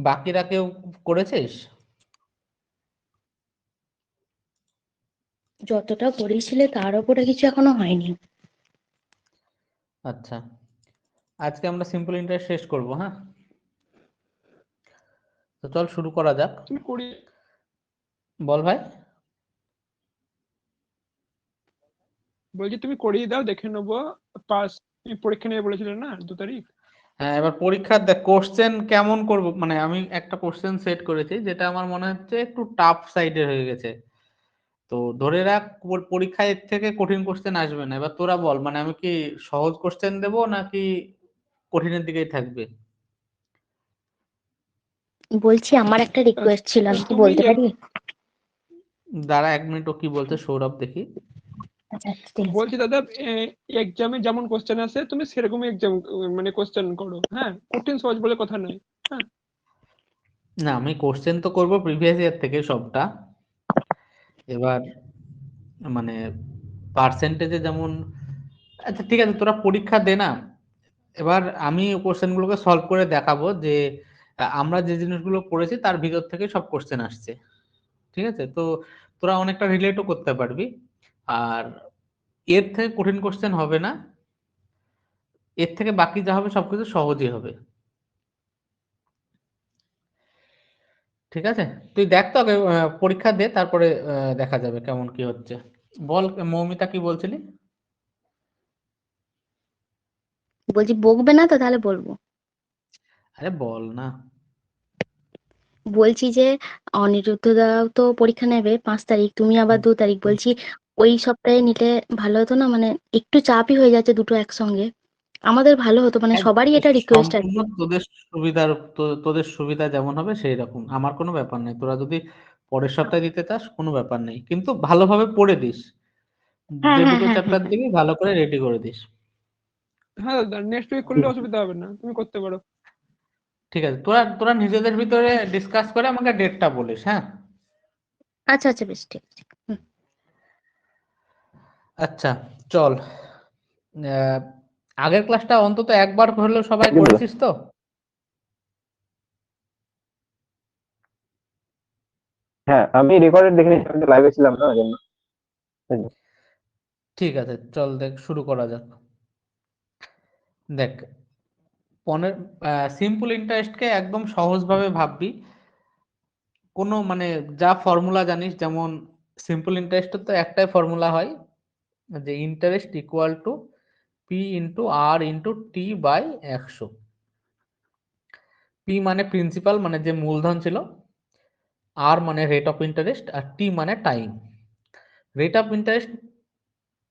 বাকিরা কেউ করেছিস? যতটা করেছিলে তার উপরে কিছু এখনো হয়নি। আচ্ছা, আজকে আমরা সিম্পল ইন্টারেস্ট শেষ করব। হ্যাঁ, তো চল শুরু করা যাক। তুমি করি বল ভাই। বলছি তুমি করিয়ে দাও, দেখে নেবো পাস। তুমি পরীক্ষা নিয়ে বলেছিলে না 2 তারিখ? হ্যাঁ, এবার পরীক্ষার দেখ কোশ্চেন কেমন করব, মানে আমি একটা কোশ্চেন সেট করেছি যেটা আমার মনে হচ্ছে একটু টাফ সাইডের হয়ে গেছে। তো ধরে রাখ পরীক্ষায় এর থেকে কঠিন কোশ্চেন আসবে না। এবার তোরা বল, মানে আমি কি সহজ কোশ্চেন দেব নাকি কঠিনের দিকেই থাকবে? বলছি আমার একটা রিকোয়েস্ট ছিল, আমি কি তুমি বলতে পারি? দাঁড়া 1 মিনিট, ও কি বলছে সৌরভ দেখি। আচ্ছা ঠিক আছে। বলছি দাদা, এক্সামে যেমন কোশ্চেন আসে তুমি সেরকমই এক্সাম মানে কোশ্চেন করো। হ্যাঁ, কঠিন সহজ বলে কথা নয়। হ্যাঁ, না, আমি কোশ্চেন তো করব প্রিভিয়াস ইয়ার থেকে সবটা। এবার মানে পার্সেন্টেজে যেমন, আচ্ছা ঠিক আছে তোরা পরীক্ষা দে না। এবার আমি কোশ্চেন গুলোকে সলভ করে দেখাবো যে আমরা যে জিনিসগুলো পড়েছি তার ভিতর থেকে সব কোশ্চেন আসছে। ঠিক আছে, তো তোরা অনেকটা রিলেটও করতে পারবি। আর এর থেকে কঠিন কোশ্চেন হবে না, এর থেকে বাকি যা হবে সবকিছু সহজই হবে। ঠিক আছে, তুই দেখ তো আগে, পরীক্ষা দে, তারপরে দেখা যাবে কেমন কি হচ্ছে। বল মৌমিতা, কি বলছিলি? বলছি বকবে না তো, তাহলে বলবো। আরে বল না। বলছি যে অনিরুদ্ধদাও তো পরীক্ষা নেবে 5 তারিখ, তুমি আবার 2 তারিখ। বলছি ওই সপ্তাহে নিলে ভালো হতো না? মানে একটু চাপই হয়ে যাচ্ছে দুটো একসঙ্গে। আমাদের ভালো হতো, মানে সবারই এটা রিকোয়েস্ট আর সম্পূর্ণ কি। তোদের সুবিধা যেমন হবে সেই রকম, আমার কোনো ব্যাপার নেই। তোরা যদি পরের সপ্তাহে দিতে চাস কোনো ব্যাপার নেই, কিন্তু ভালোভাবে পড়ে দিস। হ্যাঁ যে হ্যাঁ দুটো হ্যাঁ হ্যাঁ চ্যাপ্টার দিবি ভালো করে রেডি করে দিস। হ্যাঁ দাদা, নেক্সট উইক করলে অসুবিধা হবে না, তুমি করতে পারো। ঠিক আছে, তোরা তোরা নিজেদের ভিতরে ডিসকাস করে আমাকে ডেটটা বলিস। হ্যাঁ, আচ্ছা আচ্ছা, বেশ ঠিক আছে। আচ্ছা চল। আহ, আগের ক্লাসটা অন্তত একবার হলেও সবাই করেছিস তো? হ্যাঁ, আমি রেকর্ডেড দেখে নিয়েছি, আমি লাইভে ছিলাম না ওই জন্য। ঠিক আছে, চল দেখ শুরু করা যাক। দেখ, সিম্পল ইন্টারেস্টকে একদম সহজভাবে ভাববি। কোনো মানে যা ফর্মুলা জানিস, যেমন সিম্পল ইন্টারেস্টের তো একটাই ফর্মুলা হয়, যে interest equal to P into R into T by 100। P মানে প্রিন্সিপাল, মানে যে মূলধন ছিল, আর মানে রেট অফ ইন্টারেস্ট, আর টি মানে টাইম। রেট অফ ইন্টারেস্ট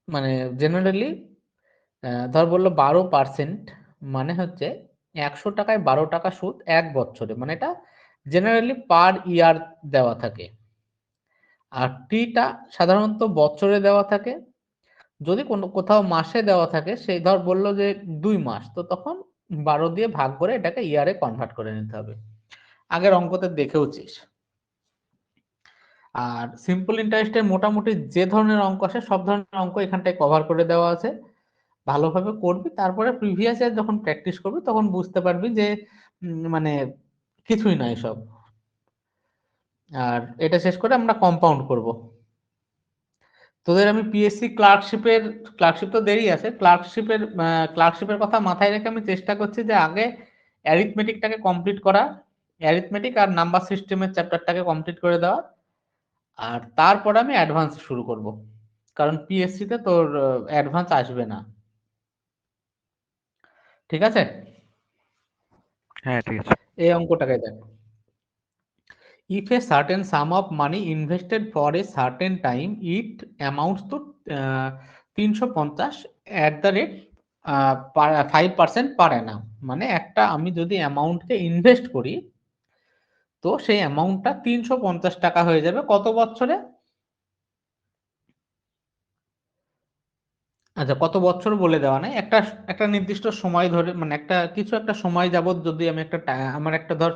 মানে জেনারেলি ধর বললো 12%, মানে হচ্ছে 100 টাকায় 12 টাকা সুদ 1 বছরে, মানে এটা জেনারেলি পার ইয়ার দেওয়া থাকে। আর টিটা সাধারণত বছরে দেওয়া থাকে। যদি কোনো কোথাও মাসে দেওয়া থাকে, সেই ধর বললো যে 2 মাস, তো তখন 12 দিয়ে ভাগ করে এটাকে ইয়ারে কনভার্ট করে নিতে হবে। আগের অঙ্কতে দেখেওছিস। আর সিম্পল ইন্টারেস্টের মোটামুটি যে ধরনের অঙ্ক আসে সব ধরনের অঙ্ক এখানটায় কভার করে দেওয়া আছে। ভালোভাবে করবি, তারপরে প্রিভিয়াস ইয়ার যখন প্র্যাকটিস করবি তখন বুঝতে পারবি যে মানে কিছুই নয় সব। আর এটা শেষ করে আমরা কম্পাউন্ড করব। তোদের আমি পিএসসি ক্লার্কশিপ তো দেরি আছে, ক্লার্কশিপের কথা মাথায় রেখে আমি চেষ্টা করছি যে আগে অ্যারিথমেটিকটাকে কমপ্লিট করা, অ্যারিথমেটিক আর নাম্বার সিস্টেমের চ্যাপ্টারটাকে কমপ্লিট করে দেওয়া। আর তারপরে আমি অ্যাডভান্স শুরু করব, কারণ পিএসসি তে তোর অ্যাডভান্স আসবে না। ঠিক আছে, হ্যাঁ ঠিক আছে। এই অঙ্কটাকে দেখ। If a certain sum of money invested for a certain time, it amounts to 350 at the rate 5% per annum। মানে একটা আমি যদি অ্যামাউন্টকে ইনভেস্ট করি, তো সেই অ্যামাউন্টটা 350 টাকা হয়ে যাবে কত বছরে? আচ্ছা, কত বছর বলে দেওয়া নাই, একটা একটা নির্দিষ্ট সময় ধরে, মানে একটা সময় যাবত যদি আমি আমার একটা ধর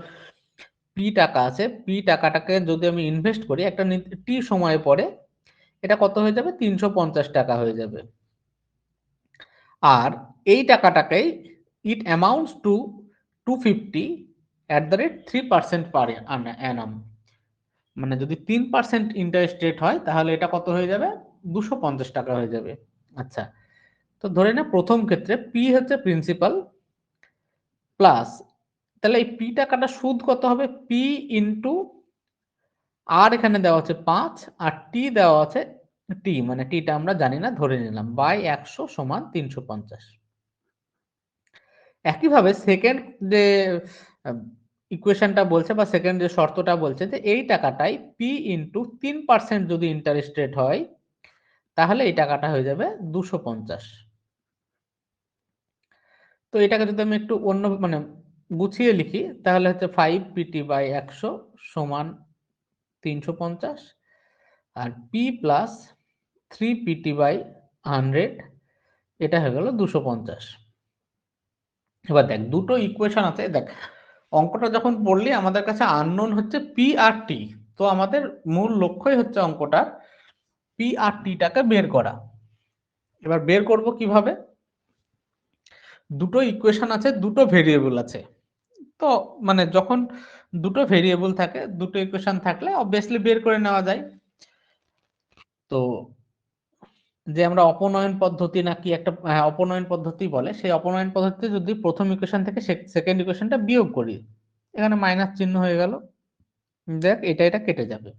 পি টাকা আছে, পি টাকাটাকে যদি আমি ইনভেস্ট করি একটা টি সময় পরে, এটা কত হয়ে যাবে? 350 টাকা হয়ে যাবে। আর এই টাকাটাকেই ইট অ্যামাউন্টস টু 250 3% পার অ্যানাম, মানে যদি 3% ইন্টারেস্ট রেট হয় তাহলে এটা কত হয়ে যাবে, 250 টাকা হয়ে যাবে। আচ্ছা, তো ধরে না প্রথম ক্ষেত্রে পি হচ্ছে প্রিন্সিপাল প্লাস, তাহলে এই পি টাকাটা সুদ কত হবে, পি ইন্টু আর এখানে দেওয়া আছে 5 আর টি দেওয়া আছে টি, মানে টিটা আমরা জানি না, ধরে নিলাম, বাই 100 সমান 350। একইভাবে সেকেন্ড যে ইকুয়েশনটা বলছে বা সেকেন্ড যে শর্তটা বলছে যে এই টাকাটাই পি ইন্টু 3% যদি ইন্টারেস্ট রেট হয় তাহলে এই টাকাটা হয়ে যাবে 250। তো এটাকে যদি আমি একটু অন্য মানে গুছিয়ে লিখি তাহলে হচ্ছে 5 পিটি বাই 100 সমান 350 আর পি প্লাস 3 পিটি বাই 100 এটা হয়ে গেল 250। এবার দেখ দুটো ইকুয়েশন আছে, দেখ অঙ্কটা যখন পড়লি আমাদের কাছে আননোন হচ্ছে পি আর টি, তো আমাদের মূল লক্ষ্যই হচ্ছে অঙ্কটা পি আর টিটাকে বের করা। এবার বের করব কিভাবে, দুটো ইকুয়েশন আছে, দুটো ভেরিয়েবল আছে, তো মানে যখন দুটো ভেরিয়েবল থাকে, দুটো ইকুয়েশন থাকলে অবভিয়াসলি বের করে নেওয়া যায়। তো যে আমরা অপনয়ন পদ্ধতি নাকি একটা অপনয়ন পদ্ধতি বলে, সেই অপনয়ন পদ্ধতিতে যদি প্রথম ইকুয়েশন থেকে সেকেন্ড ইকুয়েশনটা বিয়োগ করি, এখানে মাইনাস চিহ্ন হয়ে গেল, দেখ এটা কেটে যাবে।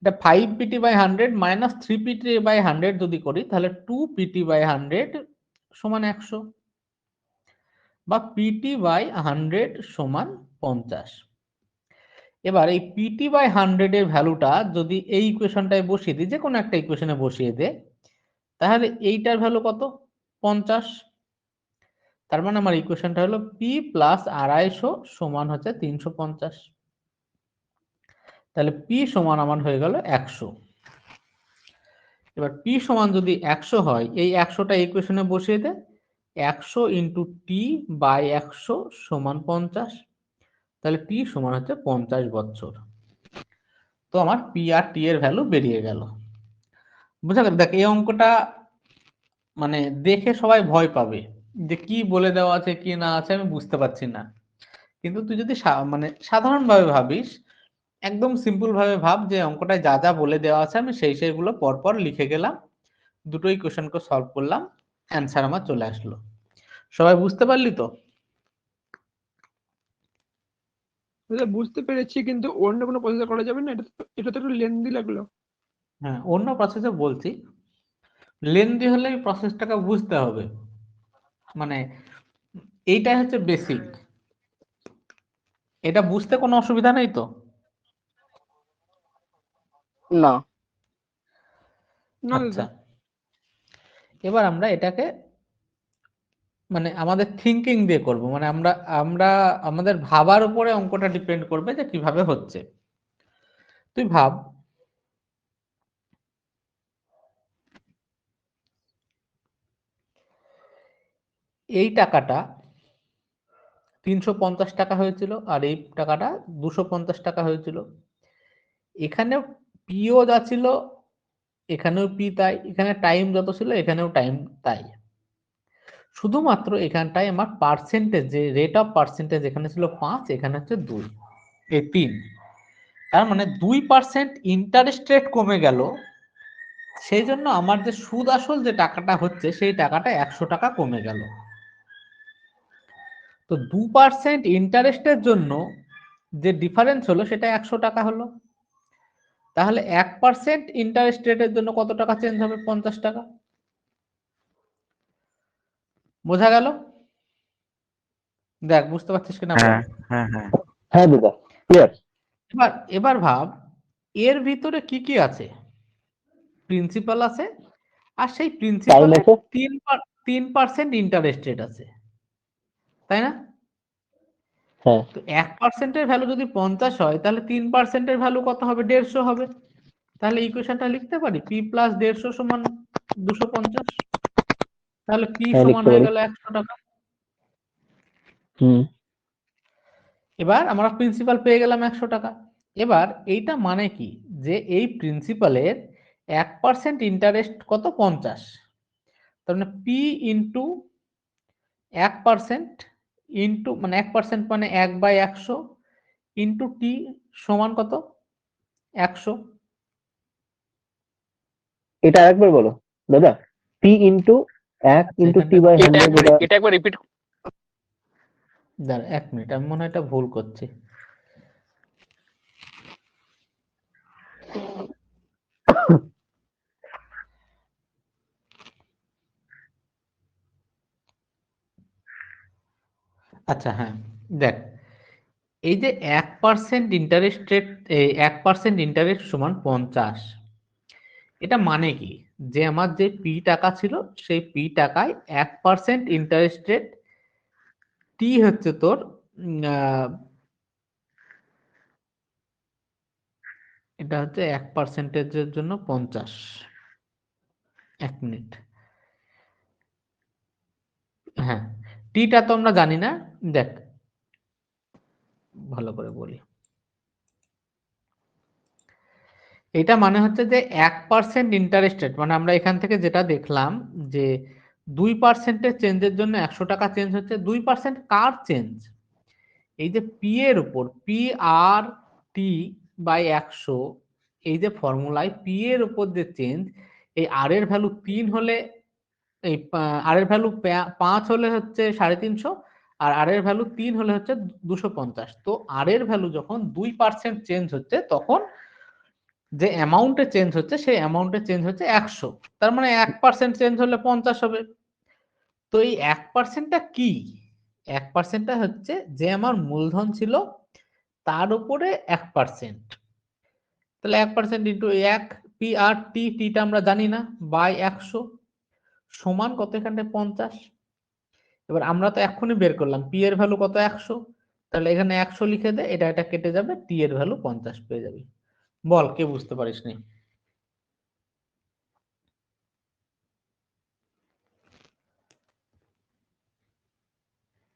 এটা 5 PT by 100 minus 3 PT by 100 যদি করি তাহলে 2 পিটি বাই 100 সমান 100 বা পিটি বাই 100 সমান 50। এবার এই পিটি বাই 100 এর ভ্যালুটা যদি এই ইকুয়েশনটায় বসিয়ে দিই, যে কোনো একটা ইকুয়েশনে বসিয়ে দে, তাহলে এইটার ভ্যালু কত, 50। তার মানে আমার ইকুয়েশনটা হলো পি প্লাস 250 সমান হচ্ছে 350। তাহলে পি সমান আমার হয়ে গেল 100। এবার পি সমান যদি 100 হয়, এই 100টা ইকুয়েশনে বসিয়ে দে, 100 ইন্টু টি বাই 100 সমান 50, তাহলে টি সমান হচ্ছে 50 বছর। তো আমার পি আর টি এর ভ্যালু বেরিয়ে গেল। বুঝা গেল? দেখ এই অঙ্কটা মানে দেখে সবাই ভয় পাবে যে কি বলে দেওয়া আছে কি না আছে আমি বুঝতে পারছি না, কিন্তু তুই যদি মানে সাধারণভাবে ভাবিস, একদম সিম্পল ভাবে ভাব যে অঙ্কটায় যা যা বলে দেওয়া আছে আমি সেইগুলো পরপর লিখে গেলাম, দুটোই কোশ্চেনকে সলভ করলাম, অ্যান্সার আমার চলে আসলো। সবাই বুঝতে পারলি তো? বুঝতে পেরেছি, কিন্তু অন্য কোনো প্রসেস করা যাবে না? এটা তো একটু লেন্দি লাগলো। হ্যাঁ, অন্য প্রসেসে বলছি, লেন্দি হলে এই প্রসেসটাকে বুঝতে হবে, মানে এইটাই হচ্ছে বেসিক, এটা বুঝতে কোনো অসুবিধা নেই তো? না। না আচ্ছা, দাদা, এবার আমরা এটাকে মানে আমাদের থিঙ্কিং দিয়ে করব, মানে আমরা আমরা আমাদের ভাবার উপরে অঙ্কটা ডিপেন্ড করবে যে কিভাবে হচ্ছে। তুই ভাব, এই টাকাটা 350 টাকা হয়েছিল আর এই টাকাটা 250 টাকা হয়েছিল, এখানে পিও যা ছিল এখানেও পি তাই, এখানে টাইম যত ছিল এখানেও টাইম তাই, শুধুমাত্র এখানটায় আমার পার্সেন্টেজ, যে রেট অফ পার্সেন্টেজ এখানে ছিল 5, এখানে হচ্ছে 2 এই 3, তার মানে 2% ইন্টারেস্ট রেট কমে গেল, সেই জন্য আমার যে সুদ আসল যে টাকাটা হচ্ছে সেই টাকাটা 100 টাকা কমে গেল। তো 2% ইন্টারেস্টের জন্য যে ডিফারেন্স হলো সেটা 100 টাকা হলো, তাহলে 1% ইন্টারেস্ট রেটের জন্য কত টাকা চেঞ্জ হবে, 50 টাকা। বোঝা গেল? দেখ বুঝতে পারছিস কিনা বল। হ্যাঁ হ্যাঁ হ্যাঁ হ্যাঁ দাদা, ক্লিয়ার। এবার ভাব এর ভিতরে কি কি আছে, প্রিন্সিপাল আছে আর সেই টাইম প্রিন্সিপালে আছে। 3% ইন্টারেস্ট রেট আছে, তাই না? হ্যাঁ। তো 1%-এর ভ্যালু যদি 50 হয় তাহলে 3%-এর ভ্যালু কত হবে, 150 হবে। তাহলে ইকুয়েশনটা লিখতে পারি পি প্লাস 150 সমান 250, তাহলে পি হ্যাঁ, সমান লিখতে হয়ে পারি। গেল 100 টাকা। হুম। এবার আমরা প্রিন্সিপাল পেয়ে গেলাম 100 টাকা। এবার এইটা মানে কি, যে এই প্রিন্সিপালের 1% ইন্টারেস্ট কত, 50, তার মানে পি ইন্টু 1% ইন্টু মানে 1% মানে 1/100 ইন্টু টি সমান কত 100। এটা আরেকবার বলো দাদা, টি ইন্টু 1 ইন্টু টি বাই 100, এটা একবার রিপিট। দাঁড়া 1 মিনিট, আমি মনে হয় এটা ভুল করছি। আচ্ছা হ্যাঁ, দেখ এই যে 1% ইন্টারেস্ট রেট, 1% ইন্টারেস্ট সমান 50, এটা মানে কি যে আমার যে পি টাকা ছিল সেই পি টাকায় 1% ইন্টারেস্ট রেট, টি হচ্ছে তোর এটা হচ্ছে 1%-এর জন্য 50। 1 মিনিট, হ্যাঁ টিটা তো আমরা জানি না। দেখ ভালো করে বলি, এটা মানে হচ্ছে যে 1% ইন্টারেস্ট রেট, মানে আমরা এখান থেকে যেটা দেখলাম যে 2%-এর চেঞ্জের জন্য 100 টাকা চেঞ্জ হচ্ছে। 2% কার চেঞ্জ? এই যে পি এর উপর পি আর টি বাই 100, এই যে ফর্মুলায় পি এর উপর যে চেঞ্জ, এই আর এর ভ্যালু 3 হলে, এই আর এর ভ্যালু 5 হলে হচ্ছে 350, আর আর এর ভ্যালু 3 হলে হচ্ছে 250। তো আর এর ভ্যালু যখন 2% চেঞ্জ হচ্ছে তখন যে অ্যামাউন্টে চেঞ্জ হচ্ছে সেই অ্যামাউন্টে চেঞ্জ হচ্ছে 100, তার মানে 1% চেঞ্জ হলে 50 হবে। তো এই 1%টা কি? 1%টা হচ্ছে যে আমার মূলধন ছিল তার উপরে 1%, তাহলে 1% ইন্টু 1 পি আর টি, টিটা আমরা জানি না, বাই 100 সমান কত এখানে 50। এবার আমরা তো এক্ষুনি বের করলাম পি এর ভ্যালু কত 100, তাহলে এখানে 100 লিখে দে, এটা কেটে যাবে, টি এর ভ্যালু 50 পেয়ে যাবি। বল কে বুঝতে পারিস নি?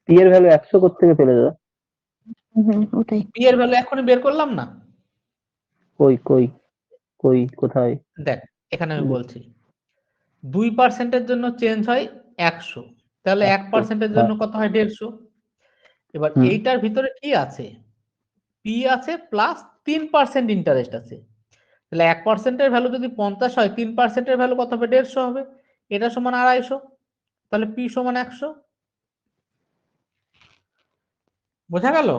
টি এর ভ্যালু 100 কোত্থেকে পেলে দাদা? ওটাই। পি এর ভ্যালু এখনই বের করলাম না। কই কই কই কোথায়? দেখ এখানে আমি বলছি 2%-এর জন্য চেঞ্জ হয় 100, তাহলে 1%-এর জন্য কত হয় 150। এবার হুম। এইটার ভিতরে কি আছে? পি আছে প্লাস 3% ইন্টারেস্ট আছে, তাহলে 1%-এর ভ্যালু যদি 50 হয় 3%-এর ভ্যালু কত হবে 150 হবে, এটা সমান 250, তাহলে পি সমান 100। বোঝা গেল?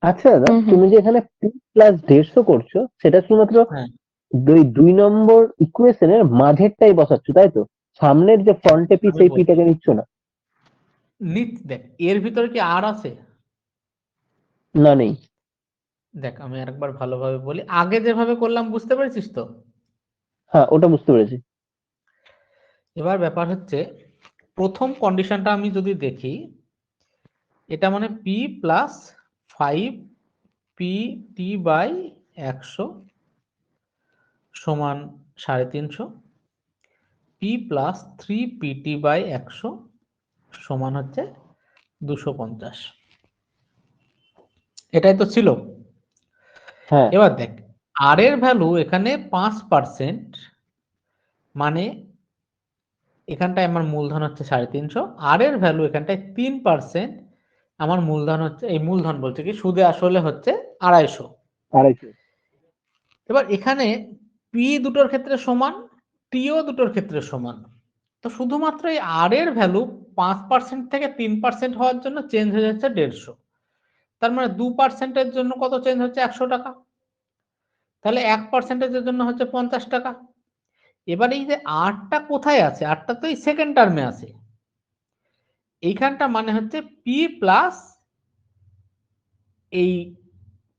আচ্ছা দাদা, হুম, হুম। তুমি যে এখানে পি প্লাস 150 করছো, সেটা শুধুমাত্র হ্যাঁ 2 নম্বর ইকুয়েশনের মাঝেরটাই বসাচ্ছ, তাই তো? সামনের যে ফ্রন্টে পি, আমি সেই বলছি, পিটাকে নিচ্ছ না? দেখ এর ভিতরে কি আর আছে? না, নেই। দেখ আমি আরেকবার ভালোভাবে বলি, আগে যেভাবে করলাম বুঝতে পেরেছিস তো? হ্যাঁ, ওটা বুঝতে পেরেছি। এবার ব্যাপার হচ্ছে প্রথম কন্ডিশনটা আমি যদি দেখি, এটা মানে P plus 5 P T by 100 সমান 350, পি প্লাস 3 পিটি বাই 100 সমান হচ্ছে 250। এটাই তো ছিল। হ্যাঁ, এবার দেখ আর এর ভ্যালু এখানে 5%, মানে এখানটায় আমার মূলধন হচ্ছে 350, আর এর ভ্যালু এখানটায় 3%, আমার মূলধন হচ্ছে, এই মূলধন বলছে কি সুদে আসলে হচ্ছে 250। 250। এবার এখানে পি দুটোর ক্ষেত্রে সমান, টিও দুটোর ক্ষেত্রে সমান, তো শুধুমাত্র এই আর এর ভ্যালু 5% থেকে 3% হওয়ার জন্য চেঞ্জ হয়ে যাচ্ছে 150, তার মানে 2%-এর জন্য কত চেঞ্জ হচ্ছে 100 টাকা, তাহলে 1%-এর জন্য হচ্ছে 50 টাকা। এবার এই যে আরটা কোথায় আছে? আরটা তো এই সেকেন্ড টার্মে আছে, এইখানটা মানে হচ্ছে পি প্লাস এই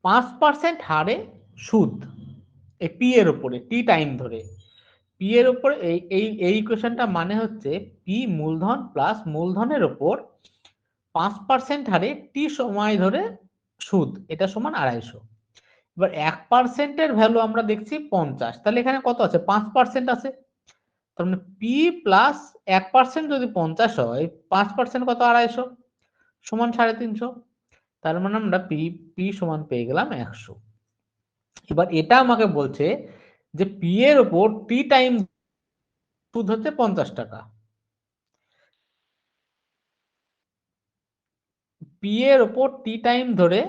5% হারে সুদ, এই পি এর উপরে টি টাইম ধরে, পি এর উপর এই ইকুয়েশনটা মানে হচ্ছে পি মূলধন প্লাস মূলধনের উপর 5% হারে টি সময় ধরে সুদ, এটা সমান 250। এবার 1%-এর ভ্যালু আমরা দেখছি 50, তাহলে এখানে কত আছে? 5% আছে, তার মানে পি প্লাস 1% যদি 50 হয়, 5% কত? 250 সমান 350, তার মানে আমরা পি পি সমান পেয়ে গেলাম 100। এবার এটা আমাকে বলছে যে পি এর উপর টি টাইম সুদ হচ্ছে 50 টাকা। পি এর ওপর টি টাইম ধরে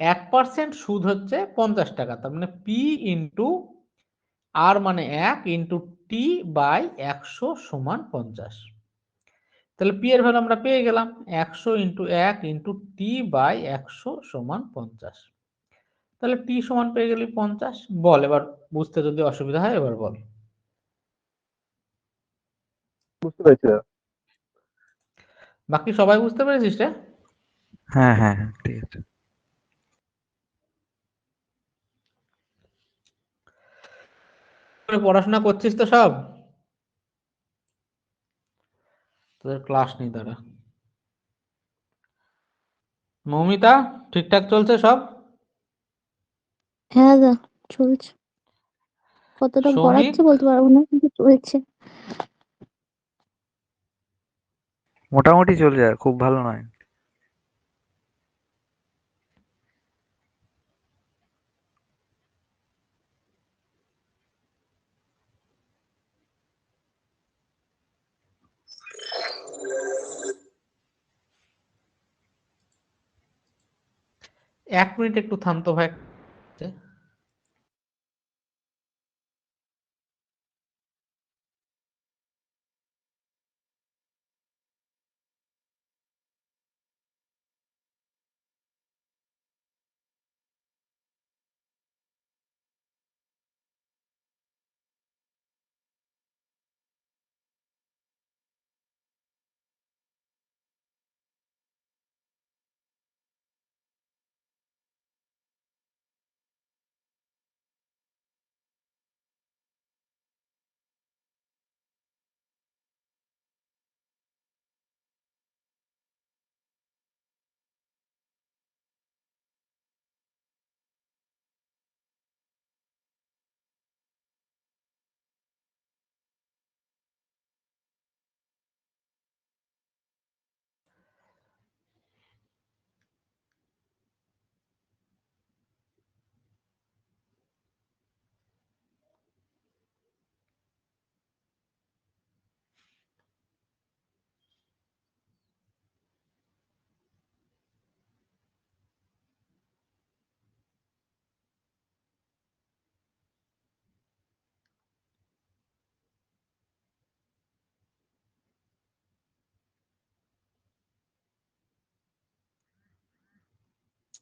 1% সুদ হচ্ছে 50 টাকা, তার মানে পি ইন্টু আর মানে 1 ইন্টু টি বাই 100 সমান 50। তাহলে পি এর ভ্যালু আমরা পেয়ে গেলাম 100 ইন্টু 1 ইন্টু টি বাই 100 সমান 50। তাহলে টি সমান পেয়ে গেলি 50। বল এবার, বুঝতে যদি অসুবিধা হয় এবার বল। বুঝতে পেরেছি দাদা। বাকি সবাই বুঝতে পেরেছিস রে? হ্যাঁ হ্যাঁ হ্যাঁ, ঠিক আছে। পড়াশোনা করছিস তো সব? তোদের ক্লাস নেই তারা। মৌমিতা, ঠিকঠাক চলছে সব? হ্যাঁ দাদা, চলছে। কতটা সৌমিক, পড়াচ্ছে বলতে পারবো না, কিন্তু চলছে। মোটামুটি চলে যায়, খুব ভালো নয়। এক মিনিট একটু থামতো ভাই।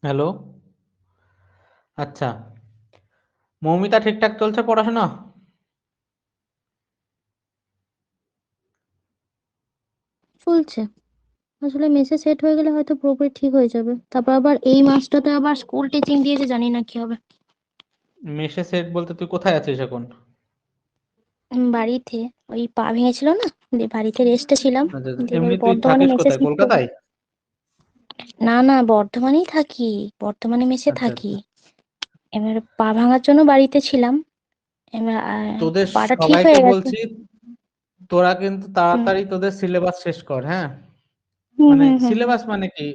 হ্যালো, আচ্ছা মৌমিতা, ঠিকঠাক চলছে পড়াশোনা? চলছে। আসলে মেসে সেট হয়ে গেলে হয়তো পুরোপুরি ঠিক হয়ে যাবে। তারপর আবার এই মাসটাতে আবার স্কুল টিচিং দিয়েছে, জানি না কি হবে। মেসে সেট বলতে তুই কোথায় আছিস এখন? বাড়িতে ওই পা ভেঙেছিল না, দিয়ে বাড়িতে রেস্টে ছিলাম। আচ্ছা, দিয়ে এবার এমনি তুই বর্ধমানে থাকিস মেসে কোথায়, শিফট করবো। কলকাতায়? না না, বর্ধমানেই থাকি, বর্ধমানে মেসে আচ্ছা থাকি। আচ্ছা। এবার পা ভাঙার জন্য বাড়িতে ছিলাম। এবার তোদের পাটা ঠিক সবাইকে হয়ে গেছে। বলছি, তোরা কিন্তু হুম তাড়াতাড়ি তোদের সিলেবাস শেষ কর, হ্যাঁ? হুম মানে হুম হুম হুম। সিলেবাস মানে কি,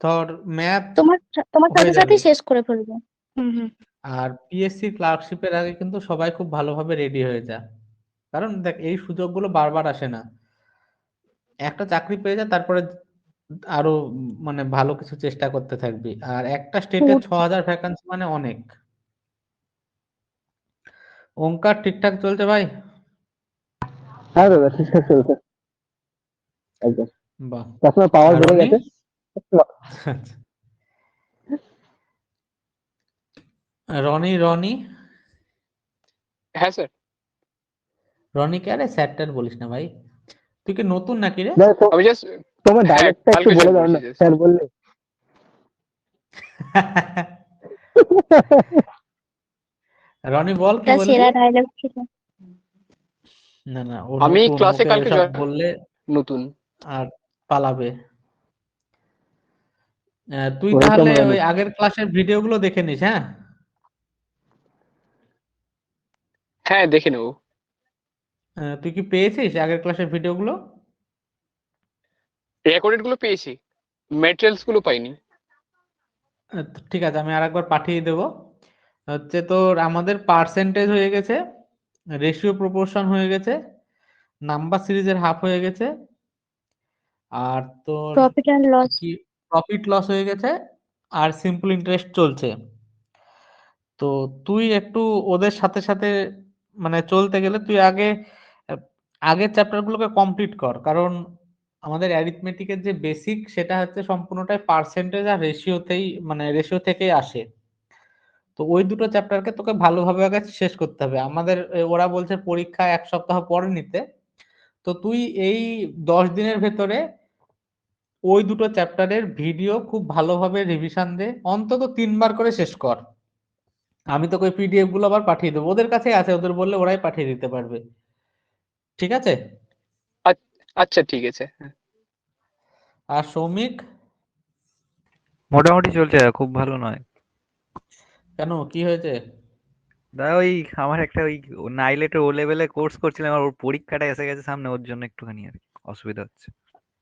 ধর ম্যাথ তোমার তোমার হয়ে সাথে যাবে, সাথেই শেষ করে ফেলবো। হুম হুম। আর পিএসসি ক্লার্কশিপের আগে কিন্তু সবাই খুব ভালোভাবে রেডি হয়ে যা। কারণ দেখ, এই সুযোগগুলো বারবার আসে না। একটা চাকরি পেয়ে যা, তারপরে আরো মানে ভালো কিছু চেষ্টা করতে থাকবি। আর একটা স্টেটে হুম। 6000 ভ্যাকান্সি মানে অনেক। ওঙ্কার ঠিকঠাক চলছে ভাই? হ্যাঁ দাদা, ঠিকঠাক চলছে একদম। বাহ। কাস্টমার পাওয়ার আর বেড়ে রনি? গেছে। আচ্ছা। রনি, রনি, হ্যাঁ স্যার। রনি কে, আরে স্যার ট্যার বলিস না ভাই। তুই কি নতুন নাকি রে? দাদা আমি জাস্ট, তোমার হ্যাঁ ডায়লগটা একটু কালকে বলে জয়েন দাও করেছি না, জাস্ট। স্যার বললে। রনি বল, কি এটা বললি? সেরা ডায়লগ ছিল। না না, ওর আমি নতুন, ক্লাসে ওকে কালকে এসব জয়েন, বললে নতুন। আর পালাবে। তুই ওয়েলকাম তাহলে রনি। ওই আগের ক্লাসের ভিডিওগুলো দেখে নিস, হ্যাঁ? হ্যাঁ দেখে নেবো। তুই কি পেয়েছিস আগের ক্লাসের ভিডিওগুলো? রেকর্ডেড গুলো পেয়েছি, ম্যাটেরিয়ালস গুলো পাইনি। তো ঠিক আছে, আমি আরেকবার পাঠিয়ে দেবো। হচ্ছে তোর আমাদের পার্সেন্টেজ হয়ে গেছে, রেশিও প্রপোর্শন হয়ে গেছে, নাম্বার সিরিজের হাফ হয়ে গেছে, আর তোর প্রফিট অ্যান্ড লস। কি প্রফিট লস হয়ে গেছে, আর সিম্পল ইন্টারেস্ট চলছে। তো তুই একটু ওদের সাথে সাথে মানে চলতে গেলে তুই আগের চ্যাপ্টার গুলোকে কমপ্লিট কর, কারণ আমাদের অ্যারিথমেটিকের যে বেসিক সেটা হচ্ছে সম্পূর্ণটাই পার্সেন্টেজ আর রেশিওতেই, মানে রেশিও থেকেই আসে। তো ওই দুটো চ্যাপ্টারকে তোকে ভালোভাবে আগে শেষ করতে হবে। ওরা বলছে পরীক্ষা 1 সপ্তাহ পরে নিতে, তো তুই এই 10 দিনের ভেতরে ওই দুটো চ্যাপ্টারের ভিডিও খুব ভালোভাবে রিভিশন দে, অন্তত 3 বার করে শেষ কর। আমি তোকে ওই পিডিএফ গুলো আবার পাঠিয়ে দেবো, ওদের কাছেই আছে, ওদের বললে ওরাই পাঠিয়ে দিতে পারবে। ঠিক আছে? আচ্ছা ঠিক আছে। হ্যাঁ। আর সৌমিক? মোটামুটি চলছে, খুব ভালো নয়। কেন, কি হয়েছে? ওই আমার একটা ওই নাইলেটে ও লেভেলে কোর্স করছিলাম, আর ওর পরীক্ষাটা এসে গেছে সামনে, ওর জন্য একটুখানি আর কি অসুবিধা হচ্ছে।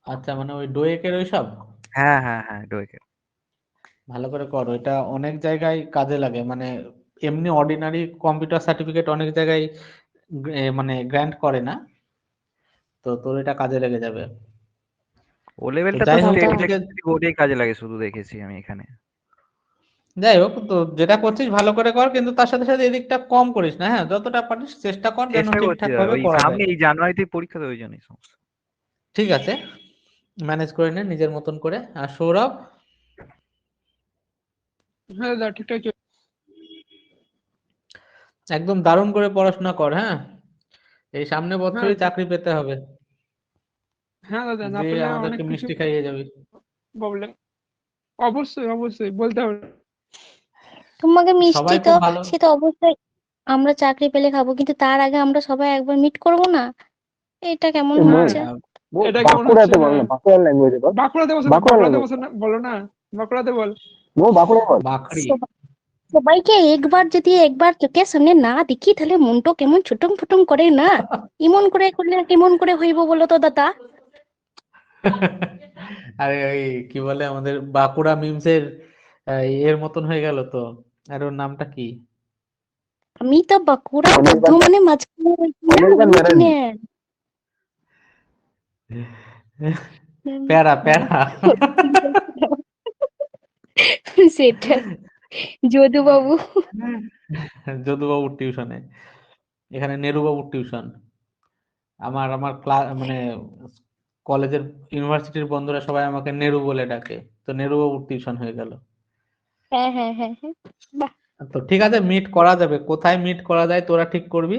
আচ্ছা, মানে ওই ডোয়েকের ওইসব হ্যাঁ হ্যাঁ হ্যাঁ, ডোয়েকে। ভালো করে করো, এটা অনেক জায়গায় কাজে লাগে। মানে এমনি অর্ডিনারি কম্পিউটার সার্টিফিকেট অনেক জায়গায় মানে গ্র্যান্ট করে না, তো তোর এটা কাজে লেগে যাবে। ও লেভেলটা তো যাই হোক, দাদা ওদিকে ওটাই কাজে লাগে শুধু, দেখেছি আমি এখানে। যাই হোক, তো যেটা করছিস ভালো করে কর, কিন্তু তার সাথে সাথে এদিকটা কম করিস না। হ্যাঁ, যতটা পারিস চেষ্টা কর যেন চেষ্টা করছি ঠিকঠাক দাদা, ভাবে ওই করা সামনে যায়। এই জানুয়ারিতে পরীক্ষা, তো ওই জন্যই সমস্যা। ঠিক আছে, ম্যানেজ করে নে নিজের মতন করে। আর সৌরভ? হ্যাঁ দাদা ঠিকঠাক চলছে। একদম দারুণ করে পড়াশোনা কর, হ্যাঁ, এই সামনে হ্যাঁ বছরই চাকরি পেতে হবে, হ্যাঁ দাদা, না যে পেলে আমাদেরকে অনেক কিছু মিষ্টি খাইয়ে যাবি। প্রবলেম। অবশ্যই অবশ্যই বলতে হবে। তোমাকে মিষ্টি সবাই তো, খুব ভালো। সে তো অবশ্যই আমরা চাকরি পেলে খাবো, কিন্তু তার আগে আমরা সবাই একবার মিট করব না? এটা কেমন মৌ, হচ্ছে? এটা কেমন হচ্ছে? বাঁকুড়াতে বল না, হ্যাঁ, বাঁকুড়ার ল্যাঙ্গুয়েজে বল। বাঁকুড়াতে বসে বাঁকুড়ার বাঁকুড়াতে ল্যাঙ্গুয়েজ বসে না বলো না, বাঁকুড়াতে বল। মৌ, বাঁকুড়ায় বল। বাকরি। সবাইকে একবার যদি একবার চোখের সামনে না দেখি, তাহলে মনটা কেমন ছুটং ফুটং করে না? এমন করে করলে কেমন করে হইব বলো তো দাদা? আরে ওই কি বলে, আমাদের বাঁকুড়া মিমসের এর মতন হয়ে গেল তো। আর ওর নামটা কি? আমি তো বাঁকুড়া অনির্বাণ বর্ধমানে মাঝখানে রয়েছি না, অনির্বাণ ওই ব্যানার্জি। প্যারা প্যারা। সেটা যদুবাবু। যদুবাবুর টিউশনে, এখানে নেরুবাবুর টিউশন। আমার আমার ক্লাস মানে কলেজের ইউনিভার্সিটির বন্ধুরা সবাই আমাকে নেরু বলে ডাকে, তো নেরুবাবুর টিউশন হয়ে গেল। হ্যাঁ হ্যাঁ হ্যাঁ হ্যাঁ, বাহ। তো ঠিক আছে, মিট করা যাবে, কোথায় মিট করা যায় তোরা ঠিক করবি,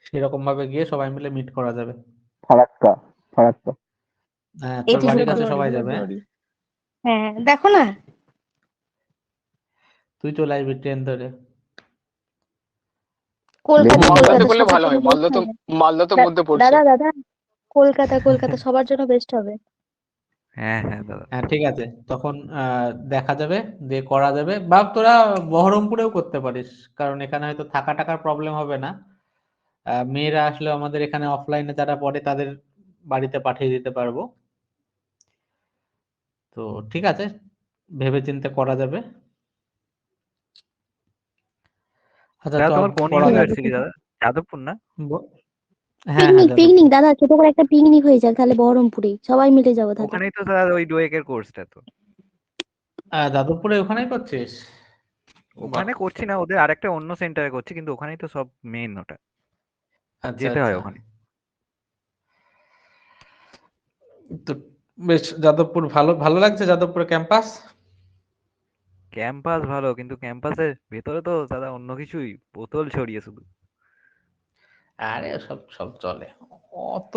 সেরকম ভাবে গিয়ে সবাই মিলে মিট করা যাবে। ফারাক্কা, ফারাক্কা। হ্যাঁ, এই তোর তো বাড়ির যেতে কাছে পারি, সবাই যেতে যাবে, হ্যাঁ? পারি। হ্যাঁ দেখো না, তুই চলে আসবি ট্রেন ধরে। কলকাতা দেখি মালদাতে কলকাতা করলে সবার ভালো জন্য হয়, বেস্ট হবে। মালদা তো মধ্যে পড়ছে। দাদা দাদা, কলকাতা কলকাতা সবার জন্য বেস্ট হবে। হ্যাঁ হ্যাঁ দাদা। হ্যাঁ ঠিক আছে, তখন দেখা যাবে, দিয়ে করা যাবে। বা তোরা বহরমপুরেও করতে পারিস, কারণ এখানে হয়তো থাকা টাকার প্রবলেম হবে না। মেয়েরা আসলে আমাদের এখানে অফলাইনে যারা পড়ে তাদের বাড়িতে পাঠিয়ে দিতে পারবো। তো ঠিক আছে, ভেবে চিন্তে করা যাবে। আচ্ছা দাদা চল, তোমার কোন পড়া ঠিক যাক। আছে ইউনিভার্সিটি দাদা? যাদবপুর না? ব- হ্যাঁ হ্যাঁ, পিকনিক যাদবপুর। পিকনিক দাদা, ছোট করে একটা পিকনিক হয়ে যাক তাহলে, বহরমপুরে সবাই মিলে যাবো তাহলে। ওখানেই তো দাদা ওই ডোয়েকের কোর্সটা তো। যাদবপুরে ওখানেই করছিস? বাহ, ওখানে করছি না, ওদের আরেকটা অন্য সেন্টারে করছি, কিন্তু ওখানেই তো সব মেইন, ওটা আচ্ছা যেতে হয় আচ্ছা। ওখানে। তো বেশ, যাদবপুর ভালো ভালো লাগছে, যাদবপুরে ক্যাম্পাস? ক্যাম্পাস ভালো, কিন্তু ক্যাম্পাসের ভেতরে তো দাদা অন্য কিছুই, বোতল ছড়িয়ে শুধু। আরে সব সব চলে, অত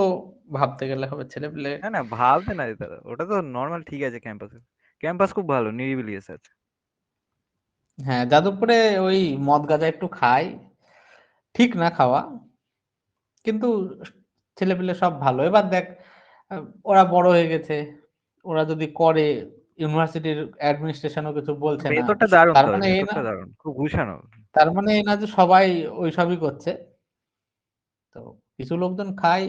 ভাবতে গেলে হবে, ছেলে পেলে। না না, ভাবতে না দাদা, ওটা তো নর্মাল, ঠিক আছে। ক্যাম্পাসে ক্যাম্পাস খুব ভালো, নিরিবিলি আছে। হ্যাঁ, যাদবপুরে ওই মদ গাঁজা একটু খায়, ঠিক না খাওয়া, কিন্তু ছেলেপেলে সব ভালো। এবার দেখ, ওরা বড় হয়ে গেছে, ওরা যদি করে, ইউনিভার্সিটির অ্যাডমিনিস্ট্রেশনও কিছু বলছে না, ভেতরটা দারুণ, তার তবে মানে এই না, ভেতরটা দারুণ, খুব গুছানো। তার মানে এই না যে সবাই ওইসবই করছে। তো কিছু লোকজন খায়,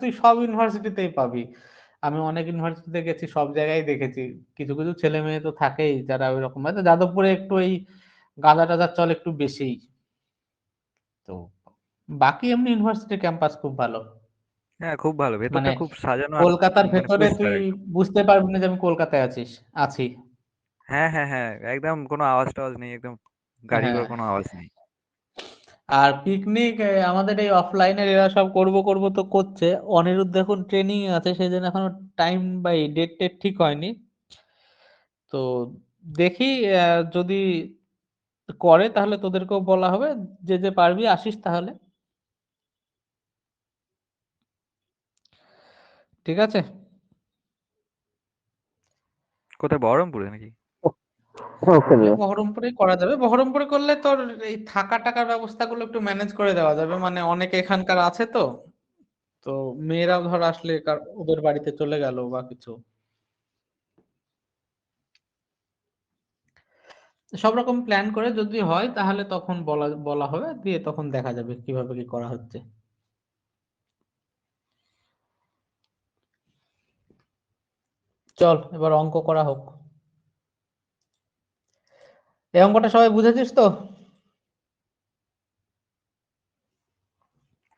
তুই সব ইউনিভার্সিটিতেই পাবি। আমি অনেক ইউনিভার্সিটিতে গেছি, সব জায়গায় দেখেছি, কিছু কিছু ছেলে মেয়ে তো থাকেই যারা ওই রকম। হয়তো যাদবপুরে একটু এই গাঁজা টাজার চল একটু বেশি। তো বাকি এমনি ইউনিভার্সিটি ক্যাম্পাস খুব ভালো। হ্যাঁ, খুব ভালো, ভেতরটা মানে খুব সাজানো আর কলকাতার মানে ভেতরে তুই পরিষ্কার একদম। বুঝতে পারবি না যে আমি কলকাতায় আছি। হ্যাঁ হ্যাঁ হ্যাঁ, একদম কোনো আওয়াজ টাওয়াজ নেই, একদম গাড়ি হ্যাঁ, ঘোড়ার কোনো আওয়াজ নেই। আর পিকনিক আমাদের এই অফলাইনের এরা সব করব তো করছে। অনিরুদ্ধ এখন ট্রেনিং আছে, সেই জন্য এখনো টাইম বা ডেট টেট ঠিক হয়নি। তো দেখি যদি করে তাহলে তোদেরকেও বলা হবে, যে যে পারবি আসিস তাহলে। ঠিক আছে। কোথায়, বহরমপুরে নাকি? ওকে দাদা। বহরমপুরেই করা যাবে। বহরমপুরে করলে তোর এই থাকা টাকার ব্যবস্থাগুলো একটু ম্যানেজ করে দেওয়া যাবে, মানে অনেকে এখানকার আছে তো। তো মেয়েরাও ধর আসলে ওদের বাড়িতে চলে গেল বা কিছু, সব রকম প্ল্যান করে যদি হয় তাহলে তখন বলা বলা হবে, দিয়ে তখন দেখা যাবে কিভাবে কি করা হচ্ছে। চল এবার অঙ্ক করা হোক। এই অঙ্কটা সবাই বুঝেছিস তো?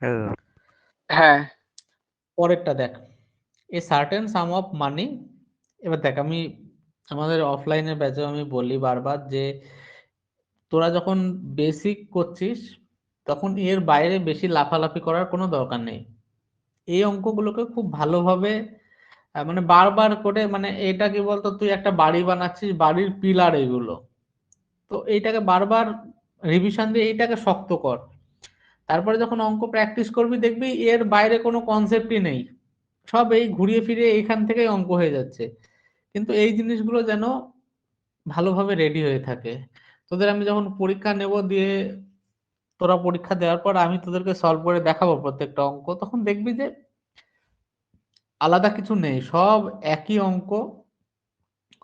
হ্যাঁ, হ্যাঁ পরেরটা দেখ, a certain some of money. এবার দেখ, আমি আমাদের অফলাইনের ব্যাচে আমি বলি বারবার যে তোরা যখন বেসিক করছিস তখন এর বাইরে বেশি লাফালাফি করার কোনো দরকার নেই। এই অঙ্কগুলোকে খুব ভালোভাবে মানে বারবার করে, মানে এটা কি বলতো, তুই একটা বাড়ি বানাচ্ছিস, বাড়ির পিলার এগুলো, তো এইটাকে বারবার রিভিশন দিয়ে এইটাকে শক্ত কর। তারপরে যখন অঙ্ক প্র্যাকটিস করবি দেখবি এর বাইরে কোনো কনসেপ্টই নেই, সব এই ঘুরিয়ে ফিরে এইখান থেকেই অঙ্ক হয়ে যাচ্ছে। কিন্তু এই জিনিসগুলো যেন ভালোভাবে রেডি হয়ে থাকে। তোদের আমি যখন পরীক্ষা নেব, দিয়ে তোরা পরীক্ষা দেওয়ার পর আমি তোদেরকে সলভ করে দেখাবো প্রত্যেকটা অঙ্ক, তখন দেখবি যে আলাদা কিছু নেই, সব একই অঙ্ক।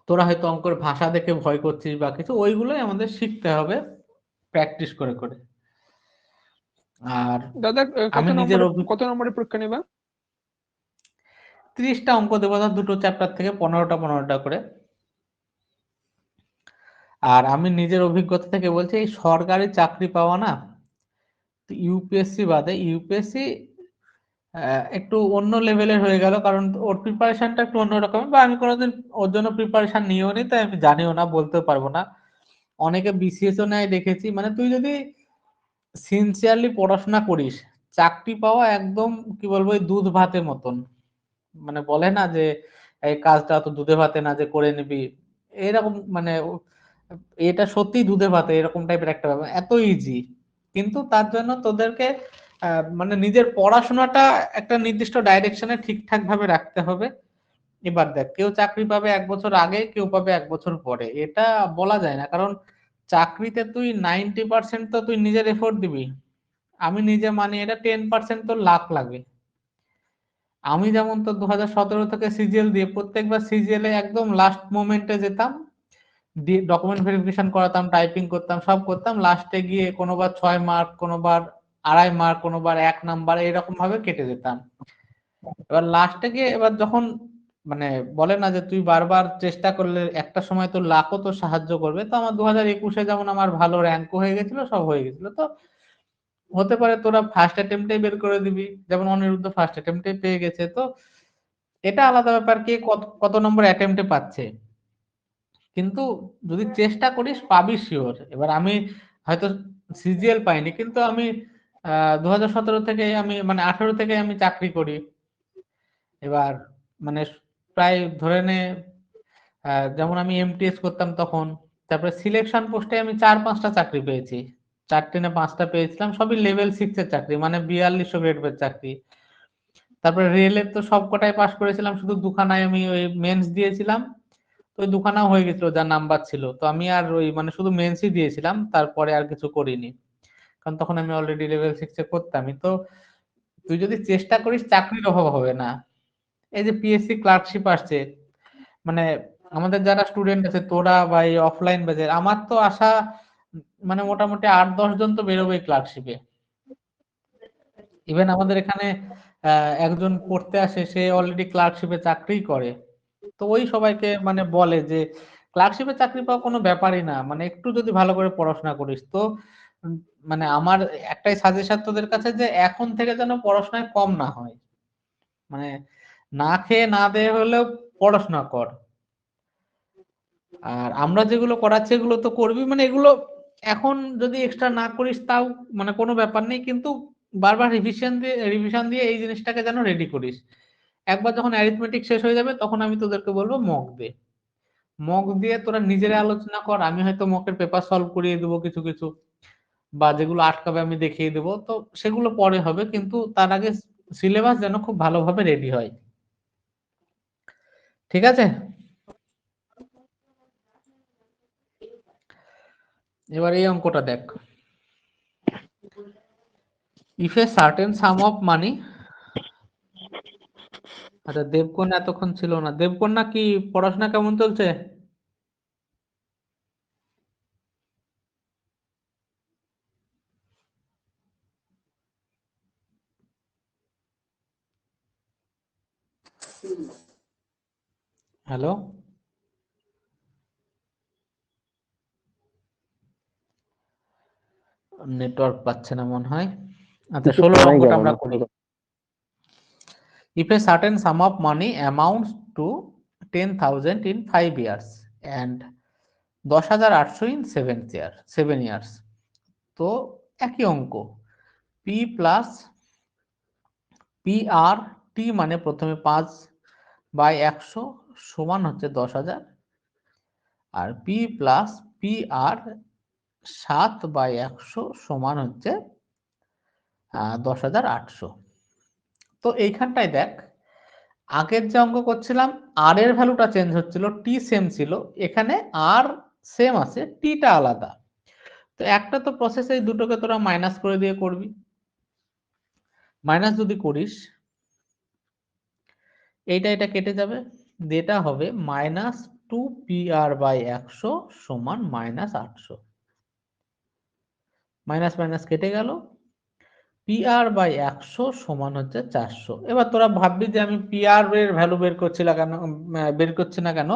তোরা হয়তো অঙ্কের ভাষা দেখে ভয় করছিস বা কিছু, ওইগুলোই আমাদের শিখতে হবে প্র্যাকটিস করে করে। আর দাদা আমি নিজের কত নম্বরের পরীক্ষা নেবা? 30টা অঙ্ক দেবো ধর, দুটো চ্যাপ্টার থেকে 15টা করে। আর আমি নিজের অভিজ্ঞতা থেকে বলছি, এই সরকারি চাকরি পাওয়া না, ইউপিএসসি বাদে, ইউপিএসসি একটু অন্য লেভেলের হয়ে গেল, কারণ ওর প্রিপারেশনটা একটু অন্যরকম, বা আমি কোনোদিন ওর জন্য প্রিপারেশন নিয়েও নি, তাই আমি জানিও না, বলতে পারবো না। অনেকে বিসিএস ও নেয় দেখেছি, মানে তুই যদি সিনসিয়ারলি পড়াশোনা করিস, চাকরি পাওয়া একদম কি বলবো, এই দুধ ভাতের মতন। মানে বলে না যে এই কাজটা তো দুধে ভাতে না যে করে নিবি, এরকম মানে এটা সত্যি দুধে ভাতে এরকম টাইপের একটা ব্যাপার, এত ইজি। কিন্তু তার জন্য তোদেরকে মানে নিজের পড়াশোনাটা একটা নির্দিষ্ট ডাইরেকশনে ঠিকঠাক ভাবে রাখতে হবে। এবার দেখ, কেউ চাকরি পাবে 1 বছর আগে, কেউ পাবে 1 বছর পরে, এটা বলা যায় না, কারণ চাকরিতে তুই 90% তো তুই নিজের এফোর্ট দিবি। আমি নিজে মানি এটা 10% তো লাক লাগে। আমি যেমন তো 2017 থেকে সিজিএল দিয়ে প্রত্যেকবার সিজিএল এ একদম লাস্ট মোমেন্টে যেতাম, ডকুমেন্ট ভেরিফিকেশন করাতাম, টাইপিং করতাম, সব করতাম, লাস্টে গিয়ে কোনোবার 6 মার্ক, কোনোবার 2.5 মার্ক, কোনোবার 1 নাম্বার, এরকম ভাবে কেটে যেতাম। এবার লাস্টে গিয়ে, এবার যখন মানে বলে না যে তুই বারবার চেষ্টা করলে একটা সময় তোর লাখও তো সাহায্য করবে, তো আমার 2021-এ যেমন আমার ভালো র্যাঙ্কও হয়ে গেছিল, সব হয়ে গেছিল। তো হতে পারে তোরা ফার্স্ট অ্যাটেম্পটে বের করে দিবি, যেমন অনিরুদ্ধ ফার্স্ট অ্যাটেম্পটে পেয়ে গেছে। তো এটা আলাদা ব্যাপার, কে কত কত নম্বর অ্যাটেম্পটে পাচ্ছে, কিন্তু যদি চেষ্টা করিস পাবি শিওর। এবার আমি হয়তো সিজিএল পাইনি, কিন্তু আমি 2017 থেকে, আমি মানে 18 থেকে আমি চাকরি করি। এবার মানে প্রায় ধরে নে, যেমন আমি এমটিএস করতাম তখন, তারপরে সিলেকশন পোস্টে আমি 4-5টা চাকরি পেয়েছি, 4টে না 5টা পেয়েছিলাম, সবই লেভেল 6-এর চাকরি, মানে 4200 গ্রেড চাকরি। তারপরে রেলের তো সবকটাই পাস করেছিলাম, শুধু দুখানায় আমি ওই মেন্স দিয়েছিলাম, তো ওই দুখানাও হয়ে গেছিল যা নাম্বার ছিল। তো আমি আর ওই মানে শুধু মেন্সই দিয়েছিলাম, তারপরে আর কিছু করিনি, কারণ তখন আমি অলরেডি লেভেল 6-এ করতামই। তো তুই যদি চেষ্টা করিস চাকরির অভাব হবে না। এই যে পিএসসি ক্লার্কশিপ আসছে, মানে আমাদের যারা স্টুডেন্ট আছে তোরা বা এই অফলাইন ব্যাচের, আমার তো আশা মানে মোটামুটি 8-10 জন তো বেরোবে ক্লার্কশিপে। ইভেন আমাদের এখানে একজন পড়তে আসে, সে অলরেডি ক্লার্কশিপে চাকরি করে। তো ওই সবাইকে মানে বলে যে ক্লার্কশিপে চাকরি পাওয়া কোনো ব্যাপারই না, মানে একটু যদি ভালো করে পড়াশোনা করিস তো। মানে আমার একটাই সাজেশন তোদের কাছে, যে এখন থেকে যেন পড়াশোনায় কম না হয়। মানে না খেয়ে না দেয়ে হলেও পড়াশোনা কর। আর আমরা যেগুলো করাচ্ছি এগুলো তো করবি, মানে এগুলো এখন যদি এক্সট্রা না করিস তাও মানে কোনো ব্যাপার নেই, কিন্তু বারবার রিভিশন দিয়ে এই জিনিসটাকে যেন রেডি করিস। একবার যখন অ্যারিথমেটিক শেষ হয়ে যাবে তখন আমি তোদেরকে বলবো মক দে, মক দিয়ে তোরা নিজেরা আলোচনা কর। আমি হয়তো মকের পেপার সলভ করিয়ে দেবো কিছু কিছু, বা যেগুলো আটকাবে আমি দেখিয়ে দেবো, তো সেগুলো পরে হবে, কিন্তু তার আগে সিলেবাস যেন খুব ভালোভাবে রেডি হয়। ঠিক আছে? এবার এই অঙ্কটা দেখ। If a certain some of money, আচ্ছা দেবকন্যা এতক্ষণ ছিল না। দেবকন্যা কি পড়াশোনা কেমন চলছে? হ্যালো, নেটওয়ার্ক পাচ্ছে না মনে হয়। আচ্ছা কিছু 16 শোনাই অঙ্কটা গেল আমরা না। করি। If a certain sum of money amounts to 10,000 in 5 years and 10,800 in 7 years, তো একই অঙ্ক P plus P R T মানে প্রথমে 5/100 সমান হচ্ছে 10,000, আর পি প্লাস পি আর 7/100 সমান হচ্ছে 10,800। তো এইখানটায় দেখ, আগের যে অঙ্ক করছিলাম আর এর ভ্যালুটা চেঞ্জ হচ্ছিল, টি সেম ছিল, এখানে আর সেম আছে, টিটা আলাদা। তো একটা তো প্রসেস এই দুটোকে তোরা মাইনাস করে দিয়ে করবি। মাইনাস যদি করিস এটা কেটে যাবে, যেটা হবে -2PR/100 সমান -800। মাইনাস মাইনাস কেটে গেল, PR/100 সমান হচ্ছে 400। এবার তোরা ভাববি যে আমি PR এর ভ্যালু বের করছি না কেন,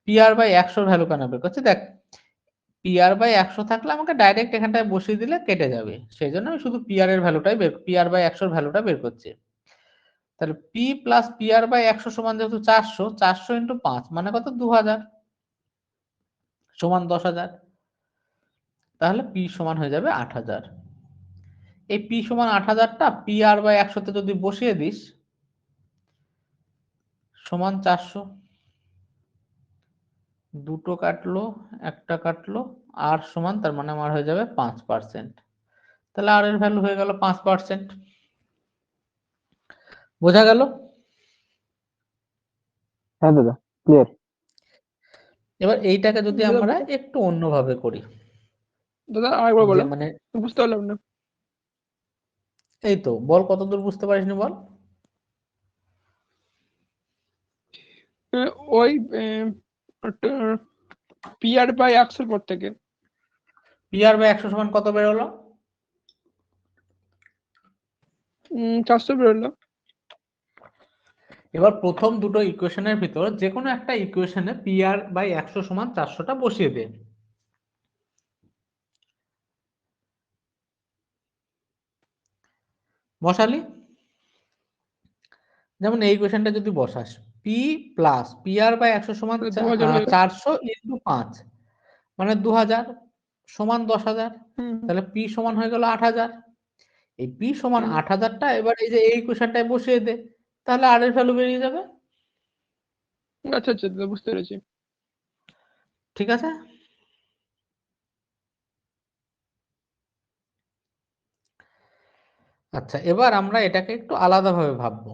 PR/100 ভ্যালু কেন বের করছি। দেখ PR/100 থাকলে আমাকে ডাইরেক্ট এখানটায় বসিয়ে দিলে কেটে যাবে, সেই জন্য আমি শুধু PR/100 ভ্যালুটা বের করছি। তাহলে P প্লাস PR/100 সমান যেহেতু 400, 400 ইন্টু 5 মানে কত, 2000 সমান 10,000। তাহলে P সমান হয়ে যাবে 8,000। এই P সমান 8,000টা PR/100 তে যদি বসিয়ে দিস সমান 400, দুটো কাটলো একটা কাটলো, আর সমান, তার মানে আমার হয়ে যাবে 5%। তাহলে আর এর ভ্যালু হয়ে গেল 5%। বোঝা গেল? হ্যাঁ দাদা, ক্লিয়ার। এবার এইটাকে যদি দাদা আমরা একটু অন্যভাবে করি, দাদা আরেকবার যে বলো, মানে বুঝতে পারলাম না। এই তো বল, কতদূর বুঝতে পারিসনি বল। ওই PR/100 পর থেকে PR/100 সমান কত বেরোলো? 400 বেরোলো। এবার প্রথম দুটো ইকুয়েশনের ভিতর যে কোনো একটা ইকুয়েশনে PR/100 সমান 400টা বসিয়ে দে। বসালি, যেমন এই ইকুয়েশনটা যদি বসাস, P প্লাস PR/100 সমান 2000 হয়ে গেল। 400 ইন্টু 5 মানে 2000 সমান 10,000, হুম, তাহলে P সমান হয়ে গেল 8,000। এই P সমান হুম। 8,000টা এবার এই যে এই ইকুয়েশনটায় বসিয়ে দে, তাহলে আর এর ভ্যালু বেরিয়ে যাবে। আচ্ছা আচ্ছা দাদা, বুঝতে পেরেছি। ঠিক আছে? আচ্ছা এবার আমরা এটাকে একটু আলাদাভাবে ভাববো,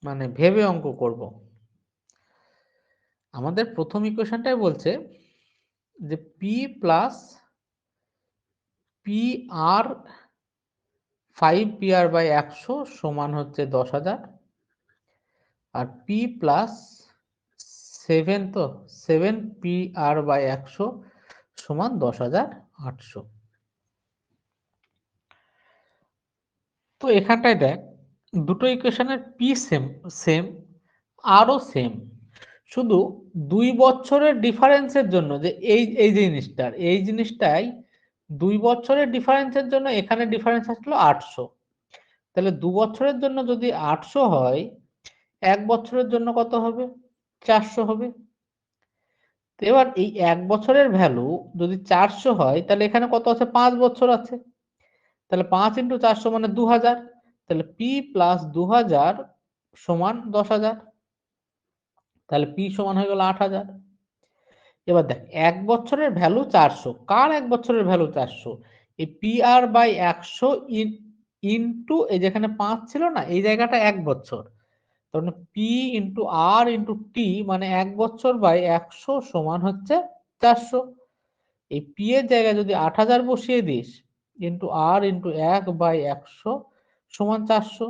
মানে ভেবে অঙ্ক করব। আমাদের প্রথম ইকুয়েশনটাই বলছে যে P প্লাস PR 5PR/100 সমান হচ্ছে 10,000, আর P প্লাস 7PR/100 সমান 10,800। তো এখানটায় দেখ দুটো ইকুয়েশনের P সেম সেম, আরও সেম, শুধু 2 বছরের ডিফারেন্সের জন্য, যে এই জিনিসটাই 2 বছরের ডিফারেন্সের জন্য এখানে ডিফারেন্স আসলো 800, তাহলে 2 বছরের জন্য যদি 800 হয়, 1 বছরের জন্য কত হবে? 400 হবে। তো এবার এই 1 বছরের ভ্যালু যদি 400 হয়, তাহলে এখানে কত আছে? 5 বছর আছে। তাহলে 5 × 400 মানে 2000। তাহলে P প্লাস 2000 সমান 10,000। তাহলে P সমান হয়ে গেল 8,000। এবার দেখ 1 বছরের ভ্যালু 400। কার 1 বছরের ভ্যালু 400? এই PR বাই 100 ইনটু এই যেখানে 5 ছিল না, এই জায়গাটা 1 বছর। তাহলে P into R into T মানে 1 বছর বাই 100 সমান হচ্ছে 400। এই P এর জায়গায় যদি 8,000 বসিয়ে দিস ইনটু R ইনটু 1 বাই 100 সমান 400,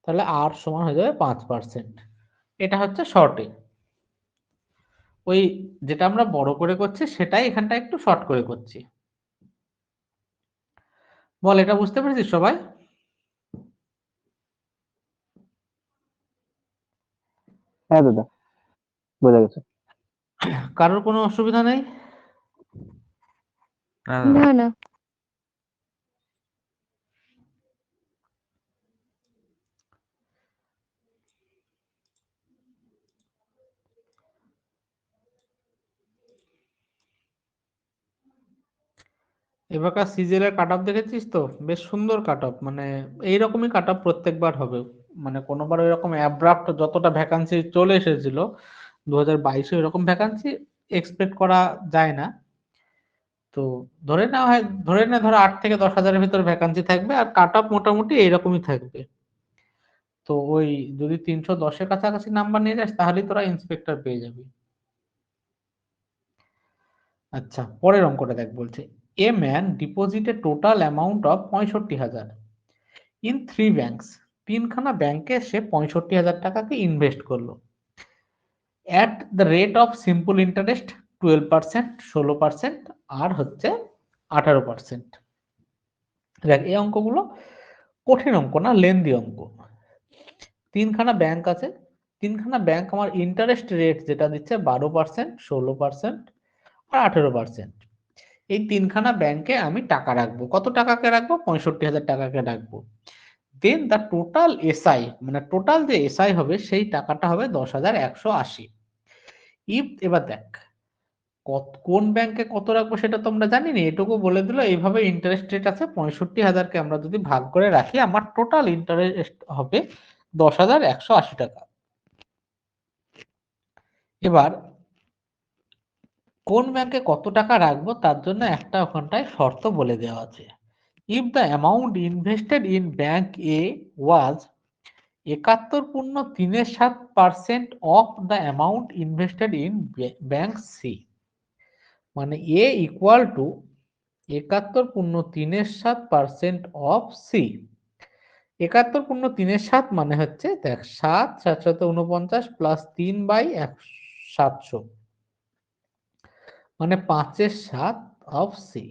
তাহলে R সমান হয়ে যাবে 5%। এটা হচ্ছে শর্টে। ওই যেটা আমরা বড় করে করছি সেটাই এখানটা একটু শর্ট করে করছি। বল, এটা বুঝতে পেরেছিস সবাই? হ্যাঁ দাদা, বোঝা গেছে। কারোর কোনো অসুবিধা নেই? না দাদা। না না এবারকার সিজিএল এর কাট অফ দেখেছিস তো? বেশ সুন্দর কাট অফ, মানে এইরকমই কাট অফ প্রত্যেকবার হবে। মানে কোনোবার এরকম অ্যাব্রাপ্ট যতটা ভ্যাকান্সি চলে এসেছিল 2022-এ এরকম ভ্যাকান্সি এক্সপেক্ট করা যায় না। তো ধরে নেওয়া হয়, ধরো 8 থেকে 10,000-এর ভিতর ভ্যাকান্সি থাকবে আর কাট অফ মোটামুটি এইরকমই থাকবে। তো ওই যদি 310-এর কাছাকাছি নাম্বার নিয়ে যাস তাহলেই তোরা ইন্সপেক্টর পেয়ে যাবি। আচ্ছা, পরের অঙ্কটা দেখ, বলছে a man deposit a total amount of 65,000 in 3 banks. 3খানা ব্যাংকে সে 65,000 টাকাকে ইনভেস্ট করলো at the rate of simple interest 12%, 16% আর হচ্ছে 18%। দেখ এই অঙ্কগুলো কঠিন অঙ্ক না, লেন্দি অঙ্ক। 3খানা ব্যাংক আছে, 3খানা ব্যাংক আমার ইন্টারেস্ট রেট যেটা দিচ্ছে 12%, 16% আর 18%। এই 3খানা ব্যাংকে আমি টাকা রাখবো। কত টাকাকে রাখবো? 65,000 টাকাকে রাখবো। দেন দ্য টোটাল এসআই, মানে টোটাল যে এসআই হবে সেই টাকাটা হবে 10,180। এবার দেখ কোন ব্যাংকে কত রাখবো সেটা তো আমরা জানি না, এটুকু বলে দিল এইভাবে ইন্টারেস্ট রেট আছে 65,000-কে আমরা যদি ভাগ করে রাখি আমার টোটাল ইন্টারেস্ট হবে 10,180 টাকা। এবার কোন ব্যাংকে কত টাকা রাখবো তার জন্য একটা ওখানটায় শর্ত বলে দেওয়া আছে। If the amount invested in bank A was 71.37% of the amount invested in bank C, মানে A equal to 71.37% of C. 71.37 মানে হচ্ছে দেখ 7 প্লাস 3/700 মানে 5/7 অফ সি,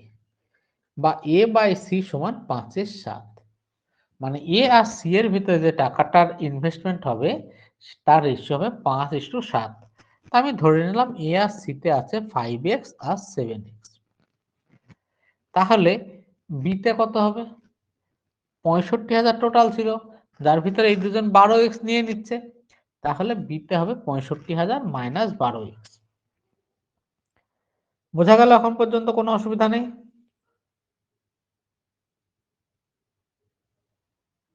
বা এ বাই সি সমান 5/7। মানে এ আর সি এর ভিতরে যে টাকাটার ইনভেস্টমেন্ট হবে তার রেশিও হবে 5:7। তা আমি ধরে নিলাম এ আর সি তে আছে 5x আর 7x। তাহলে বিতে কত হবে? 65,000 টোটাল ছিল, যার ভিতরে এই দুজন 12x নিয়ে নিচ্ছে, তাহলে বিতে হবে 65,000 মাইনাস 12x। বোঝা গেল এখন পর্যন্ত? কোনো অসুবিধা নেই?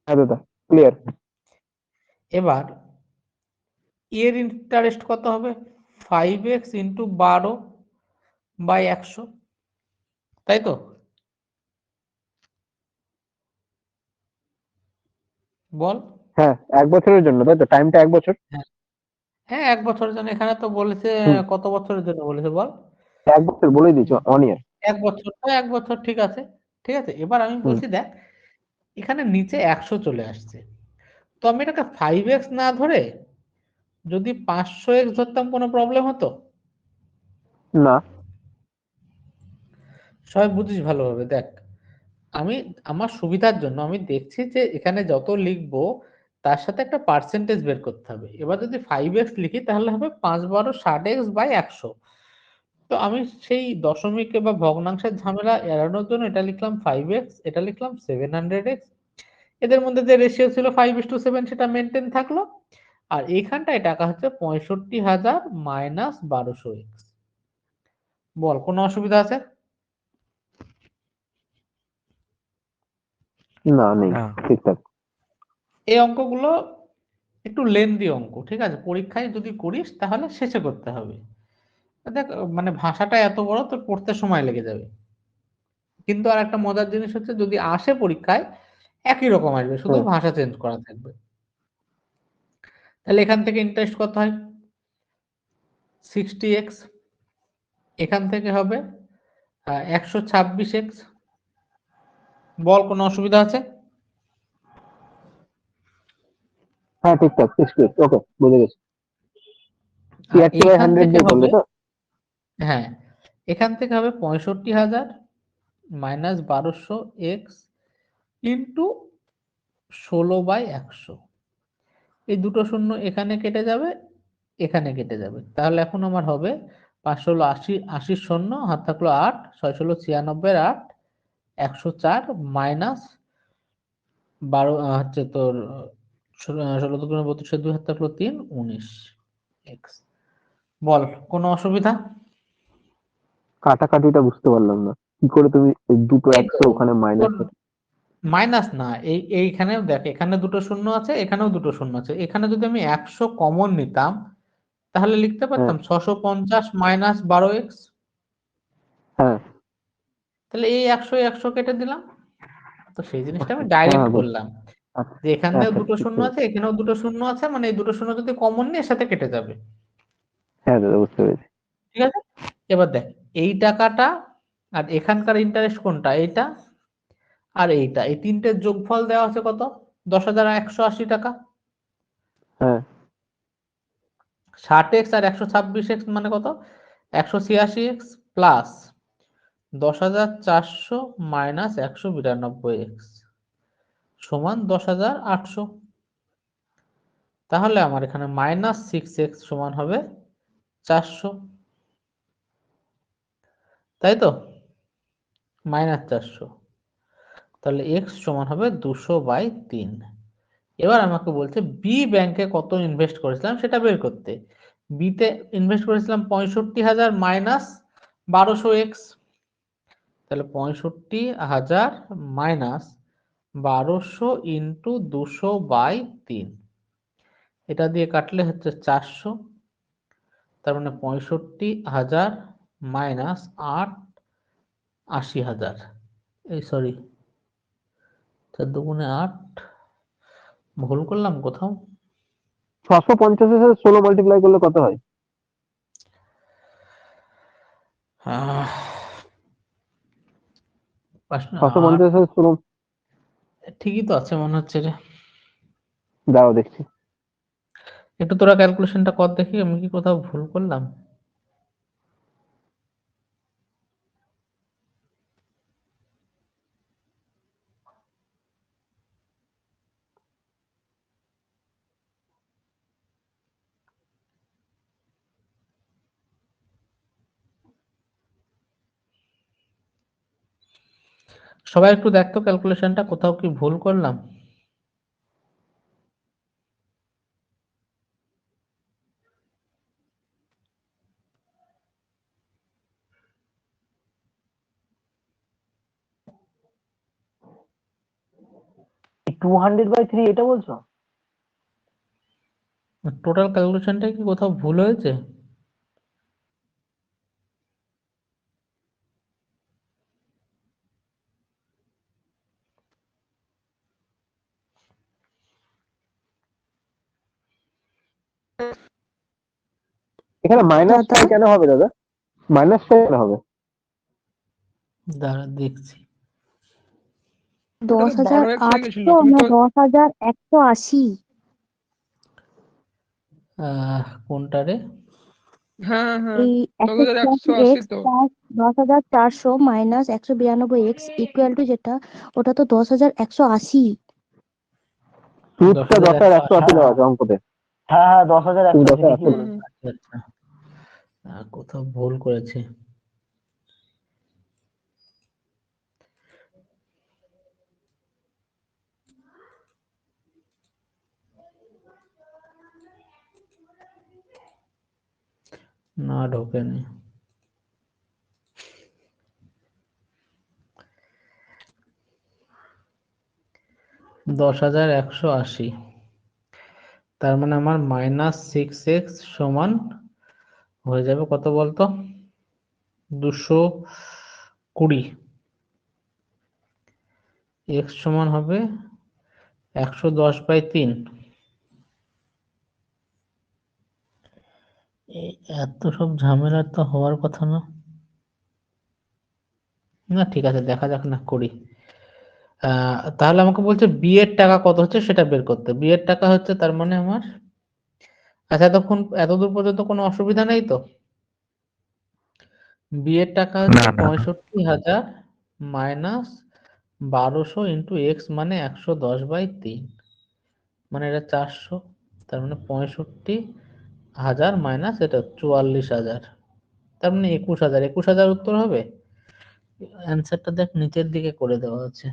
হ্যাঁ দাদা, ক্লিয়ার। এবার এর ইন্টারেস্ট কত হবে? 5x ইন্টু 12/100, তাই তো? বল। হ্যাঁ, 1 বছরের জন্য, তাই তো? টাইমটা 1 বছর। হ্যাঁ হ্যাঁ, 1 বছরের জন্য। এখানে তো বলেছে হুম, কত বছরের জন্য বলেছে বল? 1 বছর বলেই দিয়েছো, 1 ইয়ার। 1 বছর তো 1 বছর, ঠিক আছে। ঠিক আছে, এবার আমি হুম, বলছি দেখ এখানে নিচে 100 চলে আসছে, তো আমি এটাকে 5x না ধরে যদি 500x ধরতাম কোনো প্রবলেম হতো? না। সবাই বুঝিস ভালোভাবে দেখ, আমি আমার সুবিধার জন্য আমি দেখছি যে এখানে যত লিখবো তার সাথে একটা পার্সেন্টেজ বের করতে হবে। এবার যদি 5x লিখি তাহলে হবে 5 × 12 = 60x/100। তো আমি সেই দশমিকে বা ভগ্নাংশের ঝামেলা এড়ানোর জন্য এটা লিখলাম 5x, এটা লিখলাম 700x, এদের মধ্যে যে রেশিও ছিল 5:7 সেটা মেনটেন থাকলো। আর এইখানটায় টাকা হচ্ছে 65,000 মাইনাস 1200x। বল, কোনো অসুবিধা আছে? না, নেই, না ঠিকঠাক। এই অঙ্কগুলো একটু লেন্দি অঙ্ক, ঠিক আছে? পরীক্ষায় যদি করিস তাহলে শেষে করতে হবে। দেখ, মানে ভাষাটা এত বড়, তোর পড়তে সময় লেগে যাবে। কিন্তু আর একটা মজার জিনিস হচ্ছে, যদি আসে পরীক্ষায় একই রকম আসবে, শুধু হ্যাঁ, ভাষা চেঞ্জ করা থাকবে। তাহলে এখান থেকে ইন্টারেস্ট কত হয়? 60x। এখান থেকে হবে 126x। বল, কোনো অসুবিধা আছে? হ্যাঁ, ঠিকঠাক, 68, ওকে, বুঝে গেছি। আর 83/100 এইখান থেকে দিয়ে করলে হবে, তো? হ্যাঁ, এখান থেকে হবে 65,000 মাইনাস 1200x ইন্টু 16/100। এই দুটো শূন্য এখানে কেটে যাবে, এখানে কেটে যাবে। তাহলে এখন আমার হবে 5 ষোলো 80, 80 শূন্য, হাত থাকলো 8, 6 ষোলো 96, 8, 104 মাইনাস 12 হচ্ছে তোর 16 দুগুণে 32, 2 হাত থাকলো 3, 19x। বল, কোনো অসুবিধা? কাটাকাটিটা বুঝতে পারলাম না, কি করে তুমি ওই দুটো এই তো, 100 ওখানে মাইনাস? মাইনাস না, এইখানেও দেখ, এখানে দুটো শূন্য আছে, এখানেও দুটো শূন্য আছে। এখানে যদি আমি 100 কমন নিতাম তাহলে লিখতে হ্যাঁ, পারতাম 650 মাইনাস 12x। হ্যাঁ, তাহলে এই 100 100 কেটে দিলাম। তো সেই জিনিসটা আমি হ্যাঁ, ডাইরেক্ট হ্যাঁ, করলাম, আচ্ছা, যে এখানেও আচ্ছা, দুটো ঠিক শূন্য আছে। আছে, এখানেও দুটো শূন্য আছে, মানে এই দুটো শূন্য যদি কমন নিই এর সাথে কেটে যাবে। হ্যাঁ দাদা, বুঝতে পেরেছি। ঠিক আছে, এবার দেখ, এই টাকাটা আর এখানকার ইন্টারেস্ট কোনটা, এইটা আর এইটা, এই তিনটের যোগফল দেওয়া আছে কত? 10,180 টাকা। হ্যাঁ, 60x আর 126x মানে কত? 186x প্লাস 10,400 মাইনাস 192x সমান 10,800। তাহলে আমার এখানে মাইনাস 6x সমান হবে 400, তাই তো? মাইনাস 400। তাহলে x সমান হবে 200/3। এবার আমাকে বলছে বি ব্যাংকে কত ইনভেস্ট করেছিলাম সেটা বের করতে। বিতে ইনভেস্ট করেছিলাম 65,000 মাইনাস 1200x। তাহলে 65,000 মাইনাস 1200 ইন্টু 200/3, এটা দিয়ে কাটলে হচ্ছে 400। তার মানে 65,000 মাইনাস 80,000, এই সরি, 4 দুগুণে 8, ভুল করলাম কোথাও। 650-এর সাথে 16 মাল্টিপ্লাই করলে কত হয়? আহ, 8, 650-এর সাথে 16, ঠিকই তো আছে মনে হচ্ছে রে। দাও দেখছি। একটু তোরা ক্যালকুলেশনটা কর দেখি, আমি কি কোথাও ভুল করলাম। সবাই একটু দেখতো ক্যালকুলেশনটা কোথাও কি ভুল করলাম। এই 200/3 এটা বলছো? টোটাল ক্যালকুলেশনটা কি কোথাও ভুল হয়েছে? এখানে মাইনাস দাদা 5 কেন হবে দাদা? মাইনাস 5 কেন হবে? দাঁড়া দেখছি। ওটা তো 12x হয়ে গেছিল, 10,800 তুমি না তো 10,180? কোনটা রে? হ্যাঁ হ্যাঁ এই 10,180 186x তো। Plus 10,400 minus 192x equal to যেটা, ওটা তো 10,180। সুদটা 10,180 দেওয়া আছে অঙ্কতে। হ্যাঁ, হ্যাঁ, 10,180 ঠিকই হুম বলেছো। আচ্ছা আচ্ছা, কোথাও ভুল করেছে। না ঢোকেনি। $10,180, তার মানে আমার -6x সমান হয়ে যাবে কত বলতো, 220। x সমান হবে 110/3। এত সব ঝামেলা তো হওয়ার কথা না। না ঠিক আছে, দেখা যাক না, করি। তাহলে আমাকে বলছে বি এর টাকা কত হচ্ছে সেটা বের করতে। বি এর টাকা হচ্ছে, তার মানে আমার, আচ্ছা এতদূর পর্যন্ত কোনো অসুবিধা নেই তো? বি এর টাকা হচ্ছে না 65,000 মাইনাস 1200 ইন্টু এক্স মানে 110/3, মানে এটা 400, তার মানে 65,000 মাইনাস এটা 44,000, তার মানে 21,000। 21,000 উত্তর হবে। অ্যান্সারটা দেখ নিচের দিকে করে দেওয়া আছে।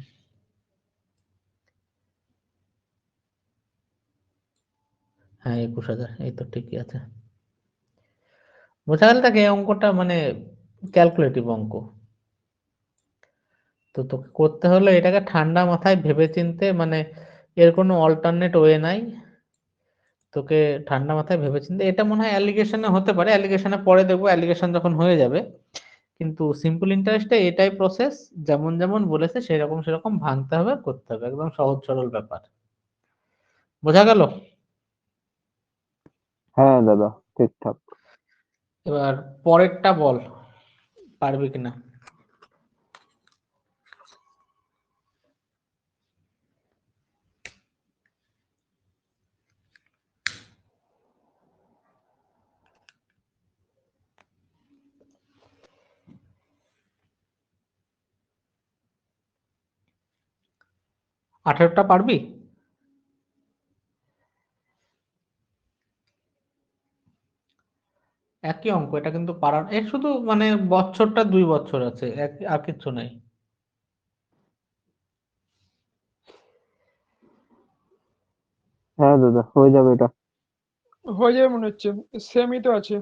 হ্যাঁ 21,000, এই তো ঠিকই আছে। বোঝা গেল তাকে, এই অঙ্কটা মানে ক্যালকুলেটিভ অঙ্ক। তো তোকে করতে হলে এটাকে ঠান্ডা মাথায় ভেবেচিন্তে, মানে এর কোনো অল্টারনেট ওয়ে নাই, তোকে ঠান্ডা মাথায় ভেবেচিন্তে। এটা মনে হয় অ্যালিগেশনে হতে পারে, অ্যালিগেশনে পরে দেখবো, অ্যালিগেশন যখন হয়ে যাবে। কিন্তু সিম্পল ইন্টারেস্টে এটাই প্রসেস, যেমন যেমন বলেছে সেরকম সেরকম ভাঙতে হবে, করতে হবে, একদম সহজ সরল ব্যাপার। বোঝা গেল? হ্যাঁ দাদা, ঠিকঠাক। এবার পরেরটা বল, পারবি কিনা। আঠেরোটা পারবি? একই অঙ্ক, এটা কিন্তু পারার, এর শুধু মানে বছরটা 2 বছর আছে, আর কিচ্ছু নাই। হ্যাঁ দাদা, হয়ে যাবে এটা। হয়ে যাবে মনে হচ্ছে, সেমই তো আছে।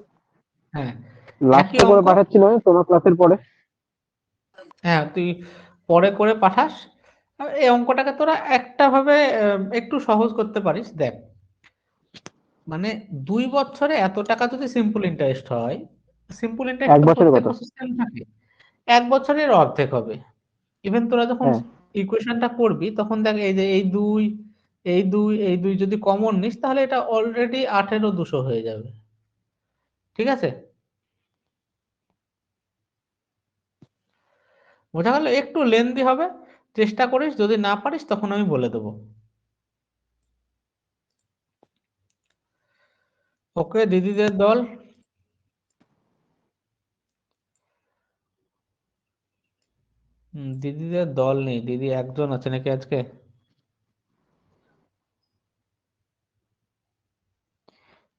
হ্যাঁ একই লাস্টে করে অঙ্ক। পাঠাচ্ছি নয় তোমার ক্লাসের পরে। হ্যাঁ তুই পরে করে পাঠাস। আর এই অঙ্কটাকে তোরা একটা ভাবে একটু সহজ করতে পারিস, দেখ। মানে 2 বছরে এত টাকা যদি সিম্পল ইন্টারেস্ট হয়, সিম্পল ইন্টারেস্ট এক তো বছরে প্রত্যেক কত? বছর সেম থাকে। 1 বছরের অর্ধেক হবে। ইভেন তোরা যখন হ্যাঁ। ইকুয়েশনটা করবি তখন দেখ, এই যে এই দুই যদি কমন নিস, তাহলে এটা অলরেডি 18,200 হয়ে যাবে। ঠিক আছে, বোঝা গেল? একটু লেন্দি হবে, চেষ্টা করিস, যদি না পারিস তখন আমি বলে দেবো। ওকে, দিদিদের দল। দিদিদের দল নেই, দিদি একজন আছে নাকি আজকে?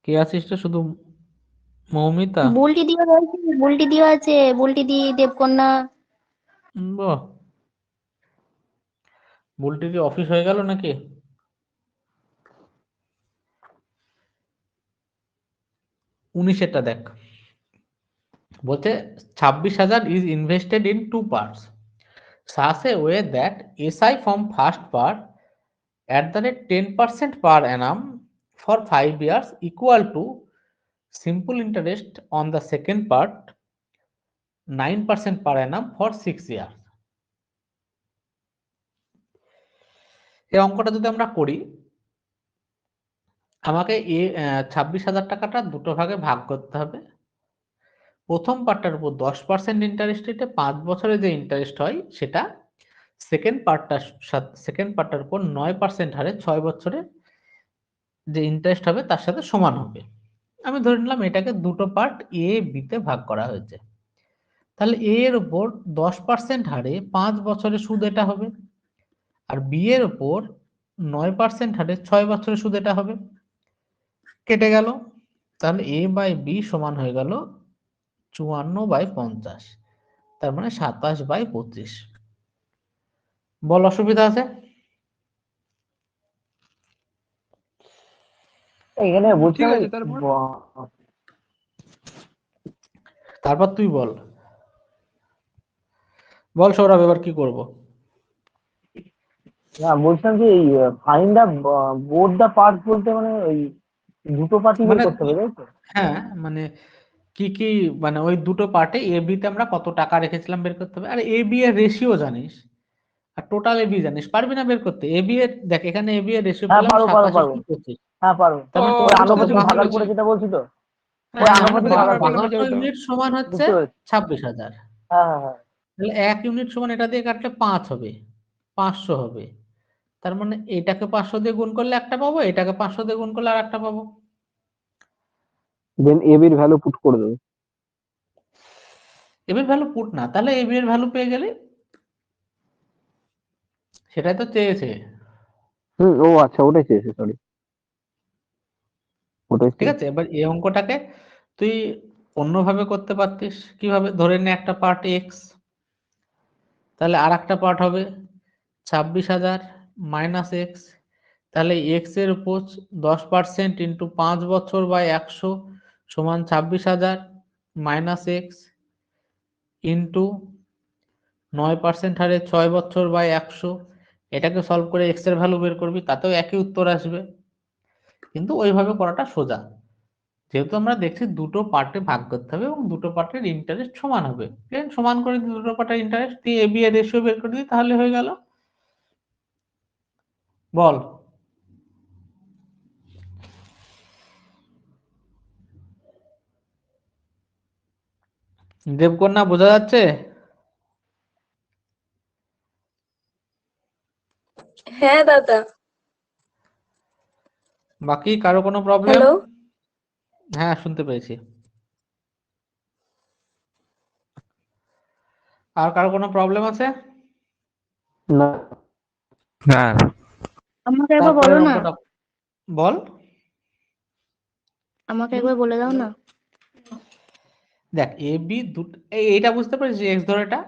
কে আছিস তো শুধু? মৌমিতা? বুলটি দিও রয়েছে, বুলটি দিও আছে, বুলটি দি, দেবকন্যা। বাহ, বুলটি কি অফিস হয়ে গেল নাকি? 19-এরটা দেখ, বলছে 26,000 is invested in 2 parts, such a way that SI from first part at the rate 10% per annum for 5 years equal to simple interest on the second part 9% per annum for 6 years। এই অঙ্কটা যদি আমরা করি, আমাকে 26,000 টাকাটা দুটো ভাগে ভাগ করতে হবে। প্রথম পার্টটার উপর 10% ইন্টারেস্ট রেটে 5 বছরে যে ইন্টারেস্ট হয় সেটা, সেকেন্ড পার্টটার উপর 9% হারে 6 বছরে যে ইন্টারেস্ট হবে তার সাথে সমান হবে। আমি ধরে নিলাম এটাকে দুটো পার্ট এ বি তে ভাগ করা হয়েছে। তাহলে এ এর উপর 10% হারে 5 বছরে সুদ এটা হবে, আর বি এর উপর 9% হারে 6 বছরে সুদ এটা হবে। কেটে গেল, তাহলে এ বাই বি সমান হয়ে গেল 54/50, তার মানে 27/25। বল, অসুবিধা আছে? এখানে ঠিক বলছিলাম আছে, তারপর তারপর তুই বল সৌরভ, এবার কি করব? না, বলছিলাম যে এই find the both the parts বলতে মানে ওই দুটো পার্টই বের মানে করতে হবে, তাই তো? হ্যাঁ, মানে কি কি, মানে ওই দুটো পার্টে এ বি তে আমরা কত টাকা রেখেছিলাম বের করতে হবে। আর এ বি এর রেশিও জানিস, আর টোটাল এ বি জানিস, পারবি না বের করতে? এ বি এর দেখ, এখানে এ বি এর রেশিও হ্যাঁ, পেলাম পারবো পারবো পারবো 27/25। হ্যাঁ, পারবো। তার মানে ও, ওই টোটাল কত? বুঝতে আনুপাতিক পেরেছি, বুঝতে ভাগার পেরেছি। করে যেটা বলছি তো, ওই হ্যাঁ, আনুপাতিক দেখ, ভাগার করে। পেলাম, 52 বুঝতে ইউনিট সমান হচ্ছে বুঝতে পেরেছি। 26,000। হ্যাঁ হ্যাঁ হ্যাঁ। তাহলে 1 ইউনিট সমান এটা দিয়ে কাটলে 5 হবে, 500 হবে। তার মানে এটাকে 500 দিয়ে গুণ করলে একটা পাবো, এটাকে 500 দিয়ে গুণ করলে আর একটা পাবো। দেন এবির ভ্যালু পুট করে দেবো। এবির ভ্যালু পুট না, তাহলে এবি এর ভ্যালু পেয়ে গেলে, সেটাই তো চেয়েছে। ও আচ্ছা, ওটাই চেয়েছে, সরি, ওটাই ঠিক চেয়েছে। আছে, এবার এই অঙ্কটাকে তুই অন্যভাবে করতে পারতিস। কিভাবে? ধরে নে একটা পার্ট এক্স, তাহলে আর একটা পার্ট হবে 26,000 মাইনাস এক্স। তাহলে এক্স এর উপর 10% ইন্টু 5 বছর বাই 100 সমান 26,000 মাইনাস এক্স ইন্টু 9% হারে 6 বছর বাই 100। এটাকে সলভ করে এক্স এর ভ্যালু বের করবি, তাতেও একই উত্তর আসবে। কিন্তু ওইভাবে করাটা সোজা, যেহেতু আমরা দেখছি দুটো পার্টে ভাগ করতে হবে এবং দুটো পার্টের ইন্টারেস্ট সমান হবে। প্লেন সমান করে দিই, দুটো পার্টের ইন্টারেস্ট দিয়ে এ বি এর রেশিও বের করে দিই, তাহলে হয়ে গেল। বল। দেবকন্যা, বোঝা যাচ্ছে? হ্যাঁ দাদা। বাকি কারো কোনো প্রবলেম? হ্যালো। হ্যাঁ, শুনতে পেয়েছি। আর কারো কোনো প্রবলেম আছে? না, হ্যাঁ, আমাকে একবার তারপরে বলো না, অঙ্কটা বল। আমাকে একবার বলে দাও না। দেখ, এ বি দুটো, এইটা বুঝতে পারছিস, এক্স ধরে এটা।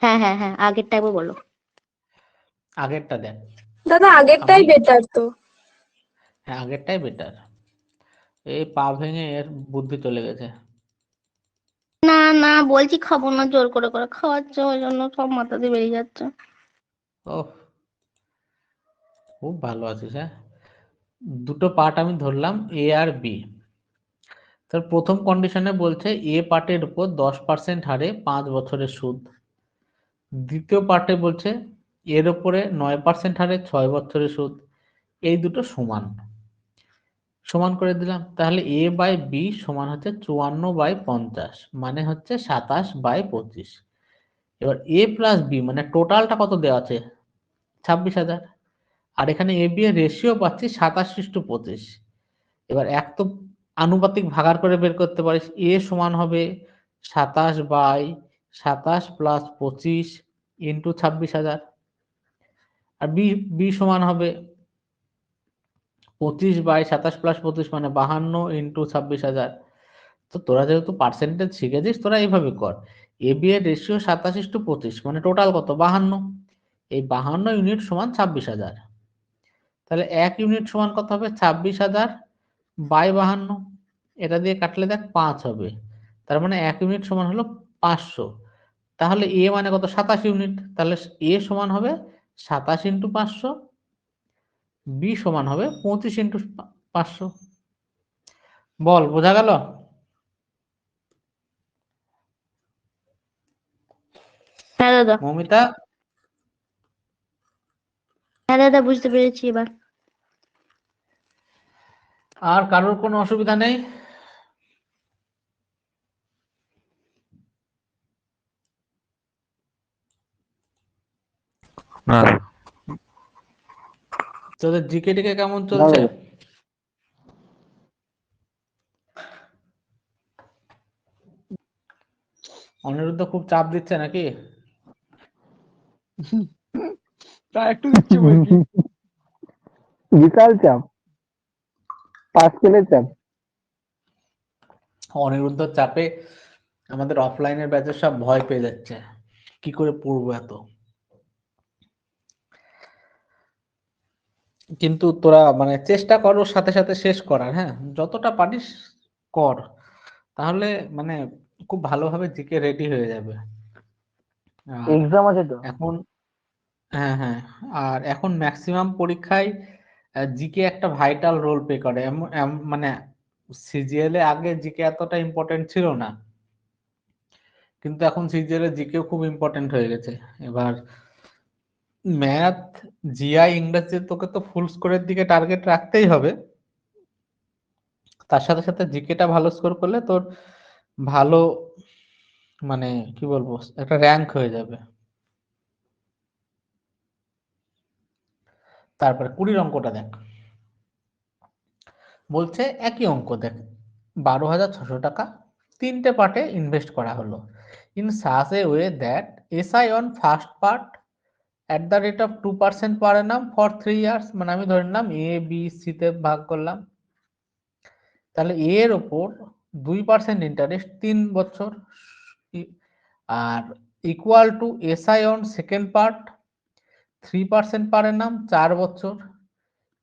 হ্যাঁ হ্যাঁ হ্যাঁ, আগেরটা একবার বলো। আগেরটা দেখ, দাদা আগেরটাই আমি বেটার তো। হ্যাঁ, আগেরটাই বেটার। এই পা ভেঙে এর বুদ্ধি চলে গেছে। না না, বলছি খাবো না, জোর করে করে খাওয়াচ্ছে, ওই জন্য সব মাথা দিয়ে বেরিয়ে যাচ্ছে। ওহ, খুব ভালো আছিস। হ্যাঁ, দুটো পার্ট আমি ধরলাম, এ আর বি। তার প্রথম কন্ডিশনে বলছে এ পার্টের উপর 10% হারে 5 বছরের সুদ। দ্বিতীয় পার্টে বলছে এর উপরে 9% হারে 6 বছরের সুদ। এই দুটো সমান, সমান করে দিলাম। তাহলে এ বাই বি সমান হচ্ছে 54/50, মানে হচ্ছে 27/25। এবার এ প্লাস বি মানে টোটালটা কত দেওয়া আছে? 26,000। আর এখানে এ বি এর রেশিও পাচ্ছি 27/25। এবার এক তো আনুপাতিক ভাগার করে বের করতে পারিস, এ সমান হবে 27/27 প্লাস 25 ইন্টু 26,000। আর বি বি সমান হবে 25/27 প্লাস 25 মানে 52 ইন্টু 26,000। তো তোরা যেহেতু পার্সেন্টেজ শিখেছিস, তোরা এইভাবে কর। এ বি এর রেশিও 27/25 মানে টোটাল কত? 52। এই 52 ইউনিট সমান 26,000। তাহলে 1 ইউনিট সমান কত হবে? 26,000 বাই 52। এটা দিয়ে কাটলে দেখ 5 হবে। তার মানে 1 ইউনিট সমান হলো 500। তাহলে এ মানে কত? 27 ইউনিট। তাহলে এ সমান হবে 27 ইন্টু 500, বি সমান হবে 25 ইন্টু 500। বল, বোঝা গেল? হ্যাঁ দাদা, মমিতা? হ্যাঁ দাদা, বুঝতে পেরেছি এবার। আর কারোর কোনো অসুবিধা নেই? না, তোদের জিকে টিকে কেমন না চলছে? দাদা। অনিরুদ্ধ খুব চাপ দিচ্ছে নাকি? তা একটু দিচ্ছে বই কি। বিশাল চাপ, পাস ফেলের চাপ। অনিরুদ্ধ চাপে আমাদের অফলাইনের ব্যাচের সব ভয় পেয়ে যাচ্ছে, কি করে পড়বো এত। কিন্তু তোরা মানে চেষ্টা কর ওর সাথে সাথে শেষ করার, হ্যাঁ, যতটা পারিস কর। তাহলে মানে খুব ভালোভাবে জিকে রেডি হয়ে যাবে। আর এক্সাম আছে তো। এখন হ্যাঁ হ্যাঁ, আর এখন ম্যাক্সিমাম পরীক্ষায় জিকে একটা ভাইটাল রোল প্লে করে। মানে সিজিএল এ আগে জিকে এতটা ইম্পর্টেন্ট ছিল না, কিন্তু এখন সিজিএল এ জিকেও খুব ইম্পর্টেন্ট হয়ে গেছে। এবার ম্যাথ, জিআই, ইংরেজি তোকে তো ফুল স্কোরের দিকে টার্গেট রাখতেই হবে, তার সাথে সাথে জিকেটা ভালো স্কোর করলে তোর ভালো মানে কি বলবো একটা র্যাঙ্ক হয়ে যাবে। তারপরে 20 অঙ্কটা দেখ, বলছে একই অঙ্ক দেখ, 12,600 টাকা 3টে পার্টে ইনভেস্ট করা হলো in such a way that SI on first part at the rate of 2% per annum for 3 years। মানে আমি ধরে নিলাম এ বি সি তে ভাগ করলাম, তাহলে এ এর উপর 2% ইন্টারেস্ট 3 বছর, আর equal to SI on second part 3% per annum 4 বছর,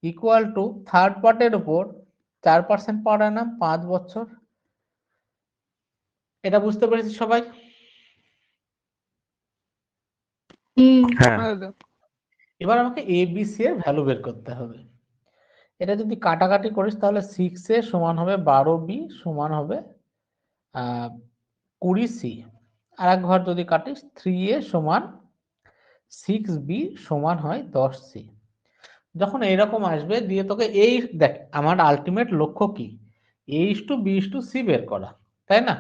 ইকুয়াল টু থার্ড পার্টের উপর 4% পার annum 5 বছর। এটা বুঝতে পেরেছি সবাই? হ্যাঁ হ্যাঁ দাদা। এবার আমাকে এ বি সি এর ভ্যালু বের করতে হবে। এটা যদি কাটাকাটি করিস তাহলে 6a সমান হবে 12b সমান হবে 20c, আর এক ঘর যদি কাটিস 3a সমান 6b সমান হয় 10c। যখন এইরকম আসবে দিয়ে তোকে এই দেখ আমার আলটিমেট লক্ষ্য কি, a:b:c বের করা, তাই না?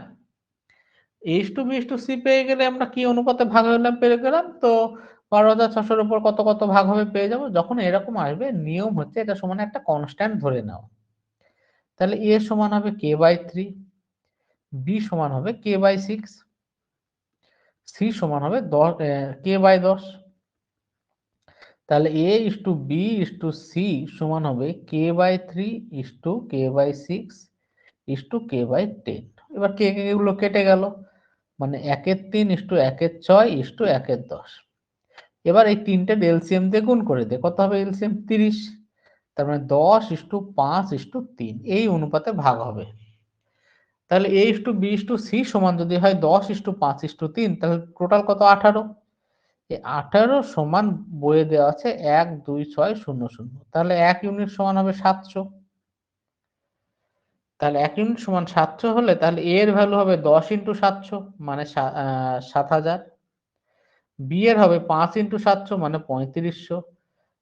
a:b:c পেয়ে গেলে আমরা কি অনুপাতে ভাগ হলাম পেয়ে গেলাম, তো 12,600-র উপর কত কত ভাগ হবে পেয়ে যাব। যখন এরকম আসবে নিয়ম হচ্ছে এটা সমান একটা কনস্ট্যান্ট ধরে নাও, তাহলে a সমান হবে k/3, b সমান হবে k/6, c সমান হবে k/10। তাহলে a:b:c সমান হবে k/3:k/6:k/10। এবার কে গুলো কেটে গেল, মানে 1/3:1/6:1/10। এবার এই তিনটের এলসিএম দিয়ে গুণ করে দে, কত হবে এলসিএম 30, তার মানে 10:5:3 এই অনুপাতে ভাগ হবে। তাহলে a:b:c সমান যদি হয় 10:5:3, তাহলে টোটাল কত 18। এই 18 সমান বইয়ে দেওয়া আছে 12600, তাহলে 1 ইউনিট সমান হবে 700। তাহলে 1 ইউনিট সমান 700 হলে তাহলে a এর ভ্যালু হবে 10x700 মানে 7000, b এর হবে 5x700 মানে 3500,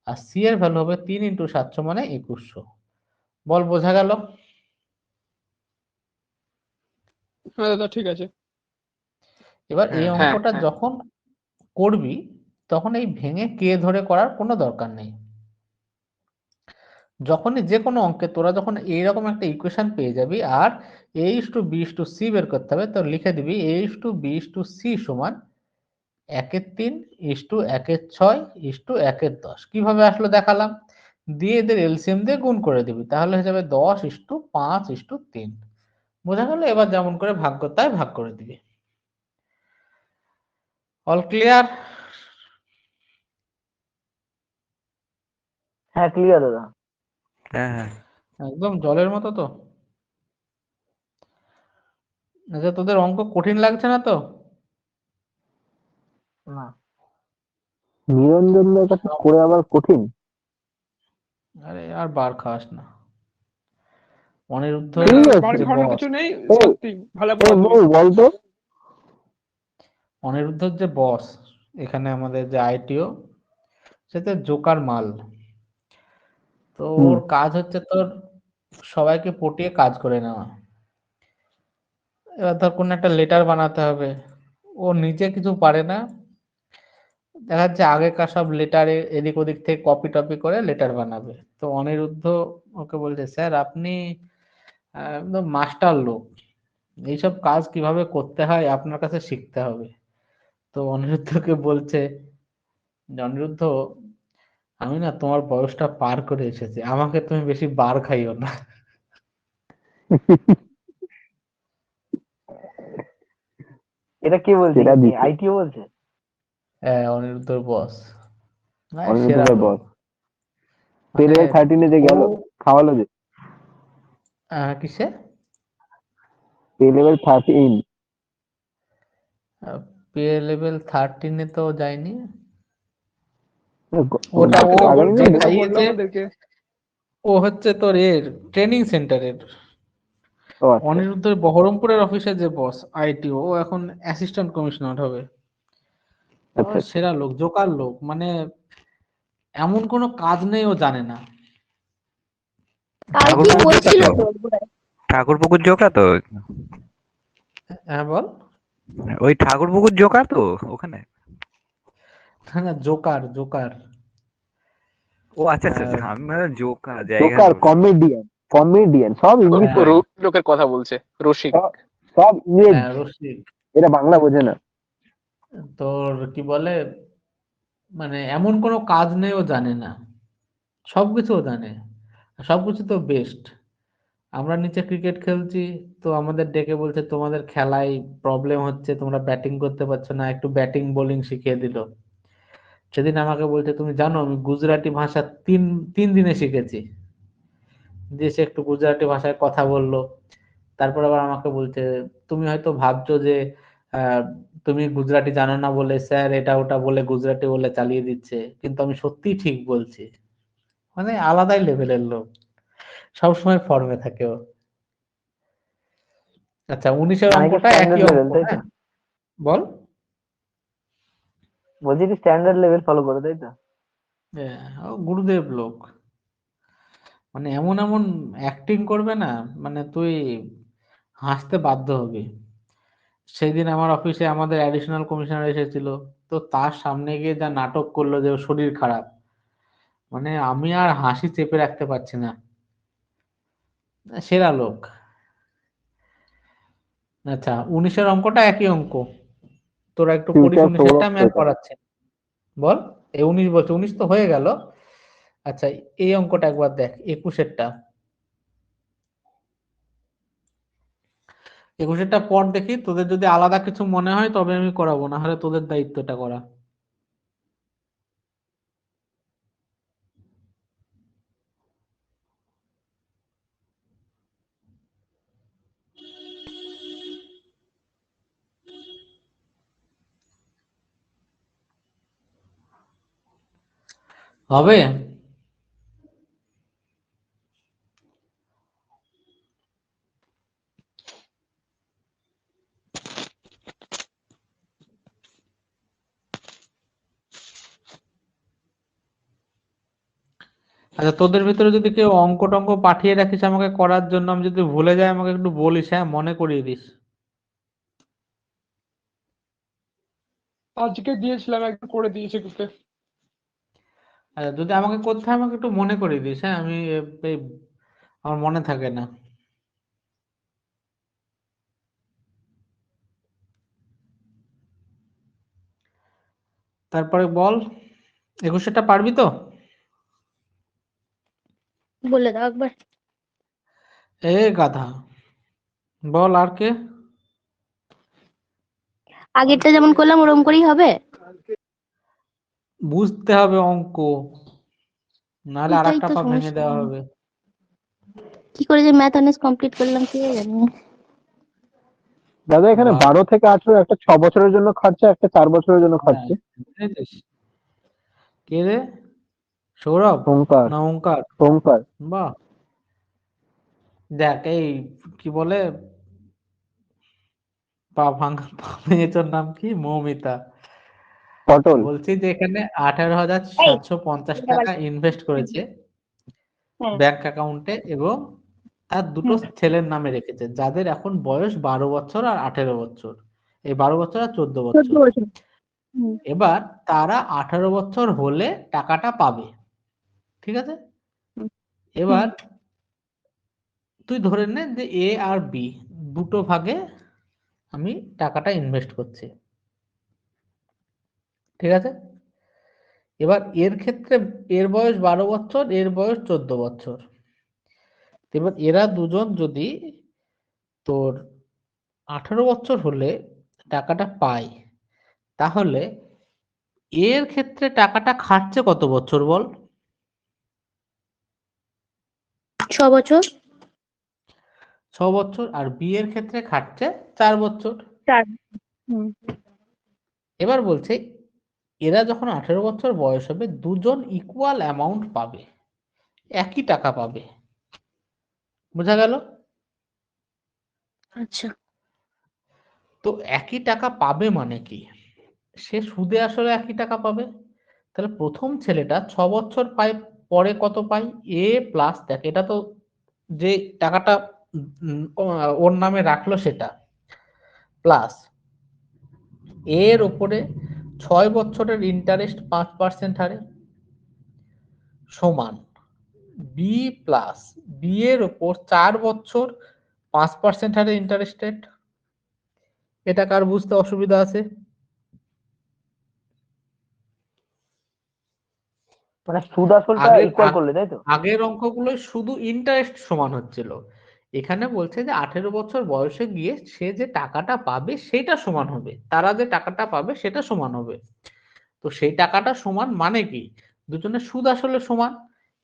আর c এর ভ্যালু হবে 3x700 মানে 2100। বল বোঝা গেল? হ্যাঁ দাদা ঠিক আছে। এবার এই হ্যাঁ অঙ্কটা হ্যাঁ। যখন করবি তখন এই ভেঙে কে ধরে করার কোনো দরকার নেই। যখনই যে কোনো অঙ্কে তোরা যখন এইরকম একটা ইকুয়েশন পেয়ে যাবি আর a:b:c বের করতে হবে, তো লিখে দিবি a:b:c সমান 1/3:1/6:1/10। কিভাবে আসলো দেখালাম, দিয়ে এদের এলসিএম দিয়ে গুণ করে দিবি, তাহলে হয়ে যাবে 10:5:3। বোঝা গেল? এবার যেমন করে ভাগ করতে হয় ভাগ করে দিবি। All clear? হ্যাঁ ক্লিয়ার দাদা। হ্যাঁ হ্যাঁ একদম জলের মতো তো। আচ্ছা তোদের অঙ্ক কঠিন লাগছে না তো? না, নিরঞ্জনদের কাছে করে আবার কঠিন। আরে আর বার খাস না, অনিরুদ্ধ ঠিক আছে। বাড়ি যে খাওয়ানোর বস, কিছু নেই, এই সত্যি ভালো এই পড়াতো। মৌ বলতো। অনিরুদ্ধর যে বস এখানে আমাদের যে আইটিও, সেটা জোকার মাল। তো ওর কাজ হচ্ছে তোর সবাইকে পটিয়ে কাজ করে নেওয়া। এবার ধর কোন একটা লেটার বানাতে হবে, ও নিজে কিছু পারে না, দেখা যাচ্ছে আগেকার সব লেটারে এদিক ওদিক থেকে কপি টপি করে লেটার বানাবে। তো অনিরুদ্ধ ওকে বলছে স্যার আপনি একদম মাস্টার লোক, এইসব কাজ কিভাবে করতে হয় আপনার কাছে শিখতে হবে। তো অনিরুদ্ধকে বলছে যে, অনিরুদ্ধ আমি না তোমার বয়সটা পার করে এসেছি, আমাকে তুমি বেশি বার খাইও না। এটা কি বলছে? আইটিও বলছে? অনিরুদ্ধর বস সেরা অনিরুদ্ধের লোক। বস পেরে মানে 13 যে গেল ও খাওয়ালো যে। কিসে পে লেভেল 13। পে লেভেল 13-এ তো যায়নি। ওটা ওটা ও আগামী যে দিনে তো বললো খাইয়েছে আমাদেরকে। ও হচ্ছে তোর এর ট্রেনিং সেন্টারের ও আচ্ছা অনিরুদ্ধের বহরমপুরের অফিসের যে বস আইটি, ও এখন অ্যাসিস্ট্যান্ট কমিশনার হবে। ও আচ্ছা আচ্ছা। সেরা লোক, জোকার লোক, মানে এমন কোনো কাজ নেই ও জানে না। কাল ঠাকুর কি পুকুর জোকা বলছিল তো, তো ঠাকুর পুকুর জোকা তো, হ্যাঁ বল। ওই ঠাকুর পুকুর জোকা তো ওখানে। না না, জোকার জোকার। ও আচ্ছা আচ্ছা আচ্ছা, আহ, আমি ভাবলাম জোকা জায়গার জোকার, লোক। কমেডিয়ান, কমেডিয়ান সব ইংলিশ হ্যাঁ ওরা। লোকের কথা বলছে, রসিক। সব সব ইংরেজ, হ্যাঁ রসিক। এরা বাংলা বোঝে না। তোর কি বলে, মানে এমন কোনো কাজ নেই ও জানে না, সবকিছু ও জানে, সবকিছু তো বেস্ট। আমরা নিচে ক্রিকেট খেলছি, তো আমাদের ডেকে বলছে তোমাদের খেলায় প্রবলেম হচ্ছে, তোমরা ব্যাটিং করতে পারছো না, একটু ব্যাটিং বোলিং শিখিয়ে দিল। সেদিন আমাকে বলছে তুমি জানো আমি গুজরাটি ভাষা তিন তিন দিনে শিখেছি। দিয়ে সে একটু গুজরাটি ভাষায় কথা বললো। তারপর আবার আমাকে বলছে তুমি হয়তো ভাবছো যে আহ, তুমি গুজরাটি জানো না বলে স্যার এটা ওটা বলে গুজরাটি বলে চালিয়ে দিচ্ছে, কিন্তু আমি সত্যিই ঠিক বলছি। মানে আলাদাই লেভেলের লোক, সবসময় ফর্মে থাকে ও। আচ্ছা 19-এর মানে কি অঙ্কটা স্ট্যান্ডার্ড একই লেভেল, অঙ্ক, তাই তো? হ্যাঁ বল। বলছি কি স্ট্যান্ডার্ড লেভেল ফলো করে, তাই তো? হ্যাঁ, ও গুরুদেব লোক, মানে এমন এমন অ্যাক্টিং করবে না, মানে তুই হাসতে বাধ্য হবি। সেই দিন আমার অফিসে আমাদের অ্যাডিশনাল কমিশনার এসেছিল, তো তার সামনে গিয়ে যা নাটক করলো যে ওর শরীর খারাপ, মানে আমি আর হাসি চেপে রাখতে পারছি না। সেরা লোক। আচ্ছা 19-এর অঙ্কটা একই অঙ্ক, তোরা একটু পড়িস ফিউচার 19-এরটা, সৌরভ আমি আর সরকার। পড়াচ্ছি না। বল। এই 19 বলছে, 19 তো হয়ে গেল। আচ্ছা এই অঙ্কটা একবার দেখ, 21-এরটা। 21-এরটা পর দেখি, তোদের যদি আলাদা কিছু মনে হয় তবে আমি করাবো, না হলে তোদের দায়িত্বটা করা। হবে। আচ্ছা তোদের ভিতরে যদি কেউ অঙ্ক টঙ্ক পাঠিয়ে রাখিস আমাকে করার জন্য, আমি যদি ভুলে যাই আমাকে একটু বলিস, হ্যাঁ মনে করিয়ে দিস। আজকে দিয়েছিলাম, একদম করে দিয়েছে গ্রুপে। আচ্ছা যদি আমাকে করতে হয় আমাকে একটু মনে করিয়ে দিস, হ্যাঁ আমি এই আমার মনে থাকে না। তারপরে বল, 21-টা পারবি তো? বলে দাও একবার। এ গাধা, বল আর কে? আগেরটা যেমন করলাম ওরকম করেই হবে। বুঝতে হবে অঙ্ক, নাহলে আর ওইটাই একটা তো পা ভেঙে সমস্যা, দেওয়া হবে। কি করে যে ম্যাথ অনার্স কমপ্লিট করলাম কে জানে। দাদা এখানে বাহ, 12 থেকে 18, একটা 6 বছরের জন্য খরচা, একটা 4 বছরের জন্য হ্যাঁ খরচা। বুঝেছিস? কে রে, সৌরভ ওঙ্কার, না ওঙ্কার? ওঙ্কার। বাহ। দেখ এই কি বলে, পা ভাঙা পা ভেঙেছোর নাম কি, মৌমিতা। পটল। বলছি যে এখানে এই 18,750 এটা আবার টাকা ইনভেস্ট করেছে হ্যাঁ ব্যাংক অ্যাকাউন্টে, এবং তার দুটো হুম ছেলের নামে রেখেছে যাদের এখন বয়স 12 বছর আর 18 বছর, এই 12 বছর আর 14 14 বছর। বছর। হুম এবার তারা 18 বছর হলে টাকাটা পাবে, ঠিক আছে? হুম হুম এবার তুই ধরে নে যে এ আর বি দুটো ভাগে আমি টাকাটা ইনভেস্ট করছি, ঠিক আছে? এবার এর ক্ষেত্রে এর বয়স 12 বছর, এর বয়স 14 বছর। এবার এরা দুজন যদি তোর 18 বছর হলে টাকাটা পায়, তাহলে এর ক্ষেত্রে টাকাটা খাটছে কত বছর বল? 6 বছর। বছর, আর বি এর ক্ষেত্রে খাটছে 4 বছর। 4। হুম। এবার বলছে এরা যখন 18 বছর বয়স হবে দুজন ইকুয়াল অ্যামাউন্ট পাবে, একই টাকা পাবে। বোঝা গেল? আচ্ছা। তো একই টাকা পাবে মানে কি? সে সুদে আসলে একই টাকা পাবে। তাহলে প্রথম ছেলেটা 6 বছর পায়, পরে কত পাই? এ প্লাস, দেখ এটা তো যে টাকাটা ওর নামে রাখলো সেটা, প্লাস এর উপরে 6 বছরের ইন্টারেস্ট 5% হারে, সমান বি প্লাস বি এর উপর 4 বছর 5% হারে ইন্টারেস্ট রেট। এটা কার বুঝতে অসুবিধা আছে? মানে সুদ আসলটা আগের ইকুয়াল করলে, তাই তো? আগের অঙ্কগুলো শুধু ইন্টারেস্ট সমান হচ্ছিল, এখানে বলছে যে 18 বছর বয়সে গিয়ে সে যে টাকাটা পাবে সেটা সমান হবে, তারা যে টাকাটা পাবে সেটা সমান হবে। তো সেই টাকাটা সমান মানে কি? দুজনের সুদ আসলে সমান।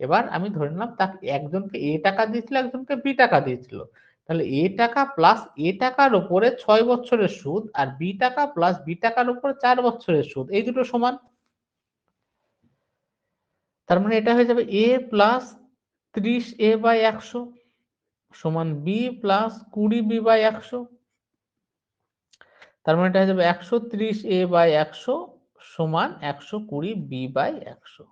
এবার আমি ধরে নিলাম তাকে একজনকে এ টাকা দিয়েছিল, একজনকে বি টাকা দিয়েছিল। তাহলে এ টাকা প্লাস এ টাকার উপরে 6 বছরের সুদ, আর বি টাকা প্লাস বি টাকার উপরে 4 বছরের সুদ, এই দুটো সমান। তার মানে এটা হয়ে যাবে এ প্লাস 30a/100 সমান বি প্লাস 20b/100। তার মানে এটা হয়ে যাবে 130a/100 সমান 120b/100।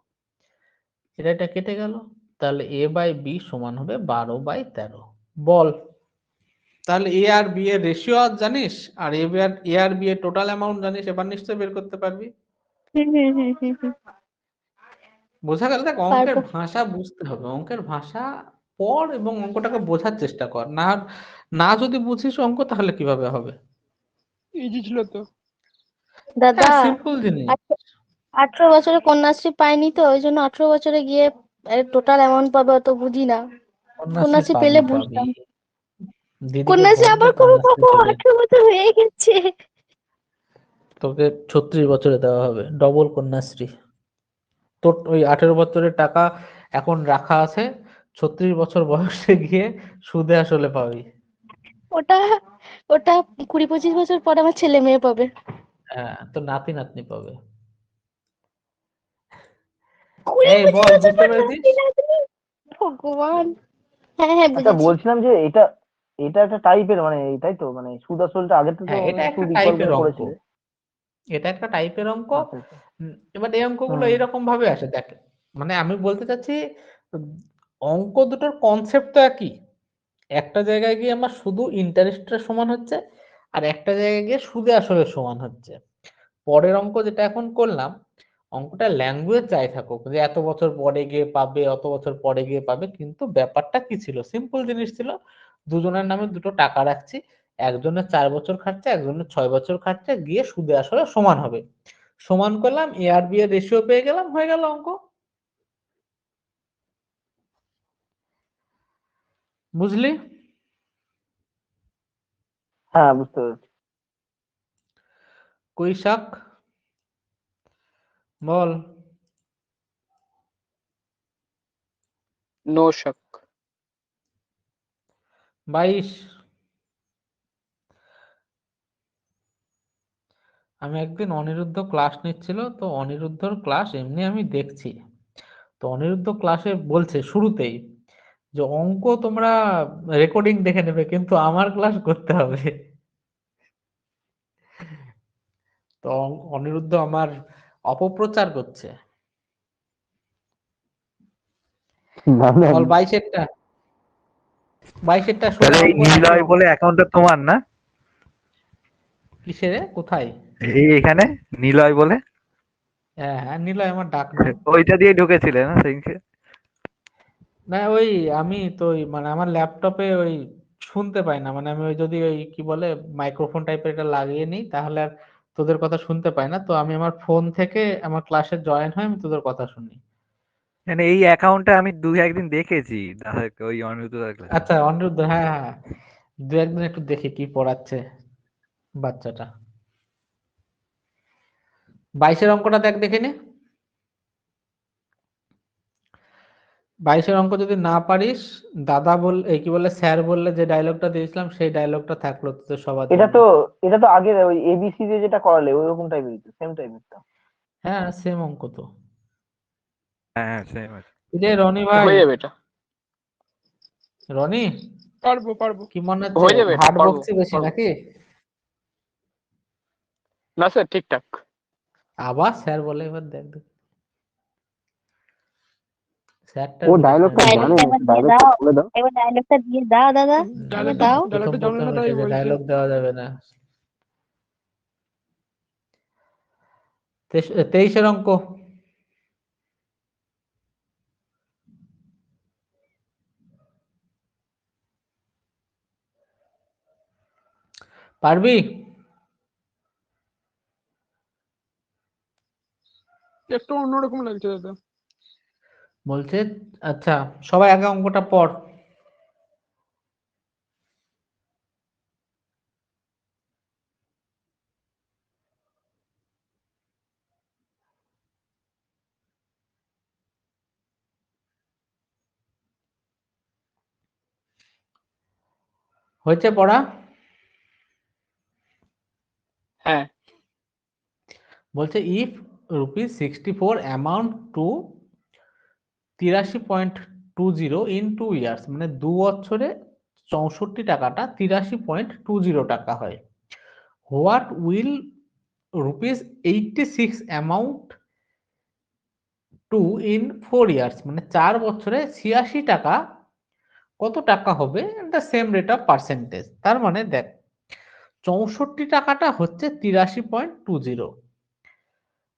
এটা কেটে গেল, তাহলে এ বাই বি সমান হবে 12/13। বল তাহলে এ আর বি এর রেশিও জানিস, আর এ আর বি এর টোটাল অ্যামাউন্ট জানিস, এবার নিশ্চয়ই বের করতে পারবি। হুম হুম হুম হুম হুম। বোঝা গেল? দেখ অঙ্কের পারবো। ভাষা বুঝতে হবে, অঙ্কের ভাষা পড় এবং অঙ্কটাকে বোঝার চেষ্টা কর। না না যদি বুঝিস অঙ্ক তাহলে কিভাবে হবে? ইজি ছিল তো। দাদা, হ্যাঁ, সিম্পল জিনিস। 18 বছরে কন্যাশ্রী পাইনি তো, ওই জন্য 18 বছরে গিয়ে টোটাল অ্যামাউন্ট পাবে অত বুঝি না। কন্যাশ্রী কন্যাশ্রী পাবি পেলে পাবি, বুঝতাম। দিদিকে কন্যাশ্রী বলবো আবার কবে কন্যাশ্রী পাবো? দেবে। 18 বছর হয়ে গেছে। তোকে 36 বছরে দেওয়া হবে ডবল কন্যাশ্রী। তোর ওই 18 বছরের টাকা এখন রাখা আছে, 36 বছর বয়সে গিয়ে সুদে আসলে পাবি। ওটা ওটা 20-25 বছর পর আমার ছেলে মেয়ে পাবে। হ্যাঁ, তো নাতি নাতনি পাবে। 20-25 এই বল, বছর বুঝতে পর পেরেছিস? নাতি নাতনি। ভগবান। হ্যাঁ হ্যাঁ, আচ্ছা, বুঝেছি। বলছিলাম যে এটা এটা একটা টাইপের, মানে তাই তো, মানে সুদ আসলটা আগে তো হ্যাঁ, এটা একটা সুদ ইকুয়াল টাইপের করে অঙ্ক, করেছিল। এটা একটা টাইপের অঙ্ক। আচ্ছা আচ্ছা। এবার এই অঙ্কগুলো হুম। এরকম ভাবে আসে, দেখ মানে আমি বলতে চাচ্ছি উম, অঙ্ক দুটোর কনসেপ্ট তো একই। একটা জায়গায় গিয়ে আমার শুধু ইন্টারেস্টটা সমান হচ্ছে, আর একটা জায়গায় গিয়ে সুদে আসলে সমান হচ্ছে। পরের অঙ্ক যেটা এখন করলাম, অঙ্কটা ল্যাঙ্গুয়েজ যাই থাকুক যে এত বছর পরে গিয়ে পাবে, অত বছর পরে গিয়ে পাবে, কিন্তু ব্যাপারটা কি ছিল? সিম্পল জিনিস ছিল, দুজনের নামে দুটো টাকা রাখছি, একজনের 4 বছর খাটছে, একজনের 6 বছর খাটছে, গিয়ে সুদে আসলে সমান হবে। সমান করলাম, এ আর বি এর রেশিও পেয়ে গেলাম, হয়ে গেল অঙ্ক। বুঝলি? হ্যাঁ, বুঝতে পেরেছি। কৈশাখ, বল। নো শক। 22। আমি একদিন অনিরুদ্ধ ক্লাস নিচ্ছিল, তো অনিরুদ্ধর ক্লাস এমনি আমি দেখছি, তো অনিরুদ্ধ ক্লাসে বলছে শুরুতেই যে অঙ্ক তোমরা রেকর্ডিং দেখে নেবে, কিন্তু আমার ক্লাস করতে হবে। তো অনিরুদ্ধ আমার অপপ্রচার করছে। না না, বল 22-এরটা, 22-এরটা শোন তাহলে এই অঙ্ক নিলয় দেখো। বলে অ্যাকাউন্টটা তোমার না? কিসের কোথায়? এই এখানে নিলয় বলে হ্যাঁ হ্যাঁ, নিলয় আমার ডাক নাম। ওইটা দিয়ে ঢুকেছিলে না সেদিনকে? না ওই আমি তো ওই মানে আমার ল্যাপটপে ওই শুনতে পাই না, মানে আমি ওই যদি ওই কি বলে মাইক্রোফোন টাইপের এটা লাগিয়ে নিই তাহলে আর তোদের কথা শুনতে পাই না, তো আমি আমার ফোন থেকে আমার ক্লাসে জয়েন হয়ে আমি তোদের কথা শুনি। মানে এই অ্যাকাউন্টটা আমি দু একদিন দেখেছি ওই অনিরুদ্ধ ক্লাসে। আচ্ছা অনিরুদ্ধ, হ্যাঁ হ্যাঁ হ্যাঁ। দু একদিন একটু দেখি কি পড়াচ্ছে বাচ্চাটা। 22-এর অঙ্কটা দেখ, দেখে নে। 22-এর অঙ্ক যদি না পারিস, দাদা এই কি বলে স্যার বললে যে ডায়লগটা দিয়েছিলাম সেই ডায়লগটা থাকলো তো সবার এটা জন্য। তো এটা তো আগের ওই এবিসি দিয়ে যেটা করালে ওইরকম টাইপের, সেম টাইপের তো। হ্যাঁ সেম অঙ্ক তো। হ্যাঁ সেম আছে। যে রনি ভাই, হয়ে যাবে এটা, রনি পারবো। কি মনে হয়ে হচ্ছে যাবে এটা, হার্ড পারবো বক্সই বেশি পারবো। নাকি? না স্যার ঠিকঠাক। আবার স্যার বলে, এবার দেখ দেখ স্যারটা ও বুঝিস না ডায়লগটা রে। ডায়লগটা জানে, এবার দিয়ে ডায়লগটা দাও, বলে দাও। এবার ডায়লগটা দিয়ে দাও দাদা, এবার দাও। প্রথম ডায়লগটা জানো প্রথম না তাই বলছে। এটা যে ডায়লগ দেওয়া যাবে না। 23-এর অঙ্ক পারবি? একটু অন্যরকম লাগছে দাদা। বলছে আচ্ছা সবাই আগে অঙ্কটা পড়। হয়েছে পড়া? হ্যাঁ বলছে if ₹64 amount two 83.20 in 2 years, মানে 2 বছরে 64 টাকাটা 83.20 টাকা হয়। What will ₹86 amount two in 4 years, মানে 4 বছরে 86 টাকা কত টাকা হবে the same rate of percentage. তার মানে দেখ 64 টাকাটা হচ্ছে 83.20,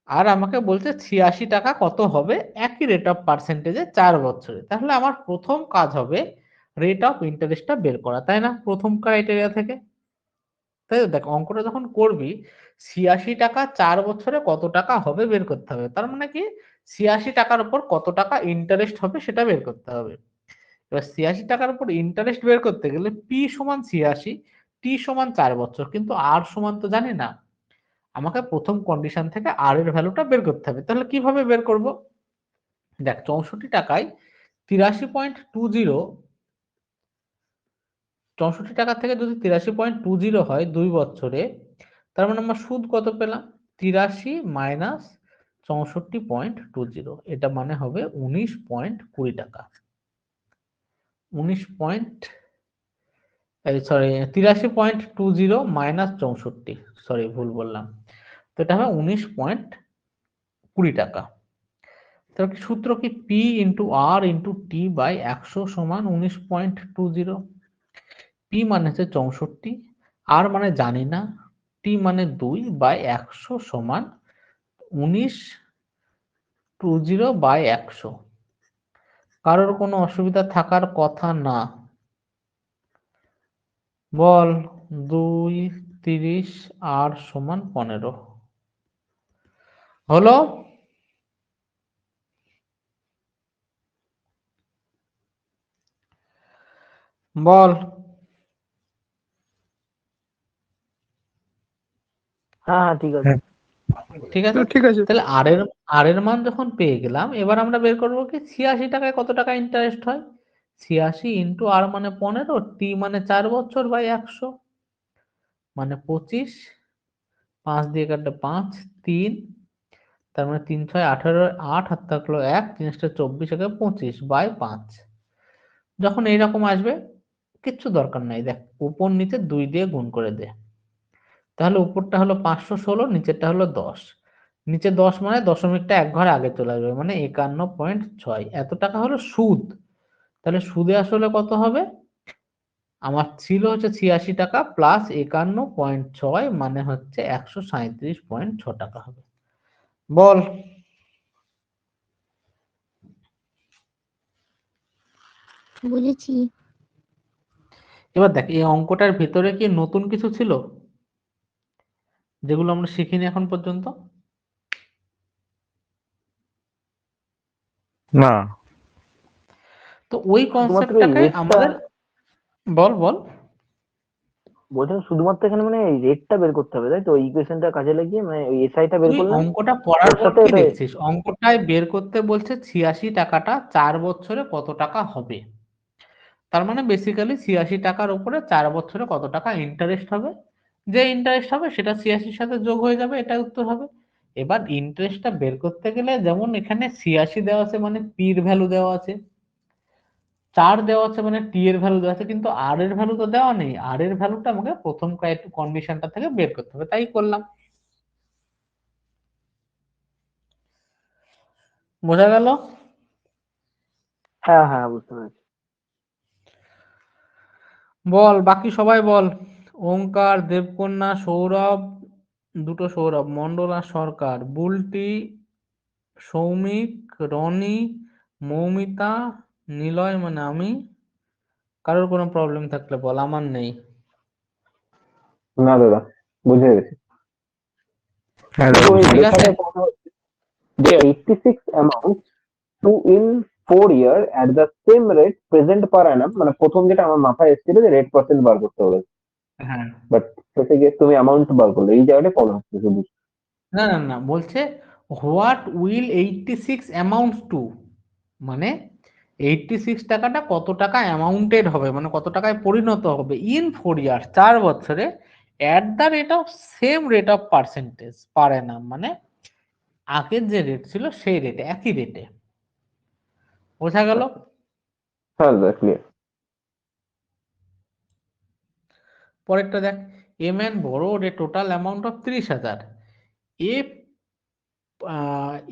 আর আমাকে বলছে 86 টাকা কত হবে একই রেট অফ পার্সেন্টেজে 4 বছরে। তাহলে আমার প্রথম কাজ হবে রেট অফ ইন্টারেস্টটা বের করা, তাই না? প্রথম ক্রাইটেরিয়া থেকে, তাই তো? দেখ অঙ্কটা যখন করবি 86 টাকা 4 বছরে কত টাকা হবে বের করতে হবে। তার মানে কি 86 টাকার উপর কত টাকা ইন্টারেস্ট হবে সেটা বের করতে হবে। এবার 86 টাকার উপর ইন্টারেস্ট বের করতে গেলে পি সমান 86, টি সমান 4 বছর, কিন্তু আর সমান তো জানি না। আমাকে প্রথম কন্ডিশন থেকে আর এর ভ্যালুটা বের করতে হবে। তাহলে কিভাবে বের করব? দেখ 64 টাকায় 83.20, 64 টাকা থেকে যদি 83.20 হয় 2 বছরে, তার মানে আমরা সুদ কত পেলাম? 83 মাইনাস 64.20, এটা মানে হবে 19.20 টাকা। 19 পয়েন্ট সরি 83.20 মাইনাস 64, সরি ভুল বললাম, তো এটা হবে 19.20 টাকা। তাহলে সূত্র কি P into R into T by 100 সমান 19.20। পি মানে হচ্ছে 64, আর মানে জানি না, টি মানে 2 বাই 100 সমান 19.20 বাই 100। কারোর কোনো অসুবিধা থাকার কথা না, বল? 2 30 আর সমান 15 হলো। বল? হ্যাঁ হ্যাঁ ঠিক আছে। ঠিক আছে, ঠিক আছে। তাহলে আর এর মান যখন পেয়ে গেলাম, এবার আমরা বের করবো কি 86 টাকায় কত টাকা ইন্টারেস্ট হয়। 86 ইন্টু আর মানে 15, টি মানে 4 বছর বাই 100 মানে 25, 5 দিয়ে কাটলে 5, 3, তার মানে 3 6 18, 8 হাত থাকলো 1, 3 24 একে 25 বাই 5। যখন এইরকম আসবে কিচ্ছু দরকার নাই, দেখ উপর নিচে 2 দিয়ে গুণ করে দে। তাহলে উপরটা হলো 516, নিচেরটা হলো 10, নিচে 10 মানে দশমিকটা এক ঘর আগে চলে আসবে, মানে 51.6। এত টাকা হলো সুদ। তাহলে সুদে আসলে কত হবে? আমার ছিল হচ্ছে 86 টাকা প্লাস 51.6, মানে হচ্ছে 137.6 টাকা হবে। বল? বুঝেছি। এবার দেখ এই অঙ্কটার ভিতরে কি নতুন কিছু ছিল যেগুলো আমরা শিখিনি এখন পর্যন্ত? না। তো ওই শুধুমাত্র কনসেপ্টটাকে রেটটা, আমাদের বল বল বলছেন শুধুমাত্র এখানে মানে এই রেটটা বের করতে হবে, তাই তো? ওই ইকুয়েশনটা কাজে লাগিয়ে মানে ওই এসআইটা বের তুই করলাম, অঙ্কটা পড়ার ওর পর সাথে কি ওটা। দেখছিস? অঙ্কটায় বের করতে বলছে 86 টাকাটা 4 বছরে কত টাকা হবে। তার মানে বেসিক্যালি 86 টাকার উপরে 4 বছরে কত টাকা ইন্টারেস্ট হবে। যে ইন্টারেস্ট হবে সেটা 86 সাথে যোগ হয়ে যাবে, এটা উত্তর হবে। এবার ইন্টারেস্টটা বের করতে গেলে যেমন এখানে 86 দেওয়া আছে মানে পির ভ্যালু দেওয়া আছে, 4 দেওয়া আছে মানে টি এর ভ্যালু দেওয়া আছে, কিন্তু আর এর ভ্যালু তো দেওয়া নেই। আর এর ভ্যালুটা আমাকে প্রথম কন্ডিশনটা থেকে বের করতে হবে, তাই করলাম। বোঝা গেল? হ্যাঁ হ্যাঁ, বুঝতে পেরেছি। বল, বাকি সবাই বল। ওঙ্কার, দেবকন্যা, সৌরভ, দুটো সৌরভ, মন্ডল আর সরকার, বুলটি, সৌমিক, রনি, মৌমিতা, নিলয় মানে আমি। কারোর কোনো প্রবলেম থাকলে বল, আমার নেই। না দাদা, বুঝে গেছি। হ্যাঁ কিন্তু দাদা, ওই বুঝতে ঠিক পেরেছি। আছে। লেখাটায় কথা হচ্ছে যে 86 amount two in 4 year at the same rate present per annum, মানে প্রথম যেটা আমার মাথায় এসেছিল যে রেট পার্সেন্ট বার করতে হবে, হ্যাঁ, বাট শেষে গিয়ে তুমি অ্যামাউন্ট বার করলে, এই জায়গাটা প্রবলেম হচ্ছে শুধু। না না না, বলছে হোয়াট উইল 86 অ্যামাউন্ট টু, মানে 86 টাকাটা কত টাকা অ্যামাউন্টেড হবে, মানে কত টাকায় পরিণত হবে ইন 4 ইয়ার্স, 4 বছরে, at the rate of same rate of percentage per annum, মানে আগের যে রেট ছিল সেই রেটে, একই রেটে। বোঝা গেল? হ্যাঁ দাদা, ক্লিয়ার। পরেরটা দেখ, a man borrowed a total amount of 30,000, a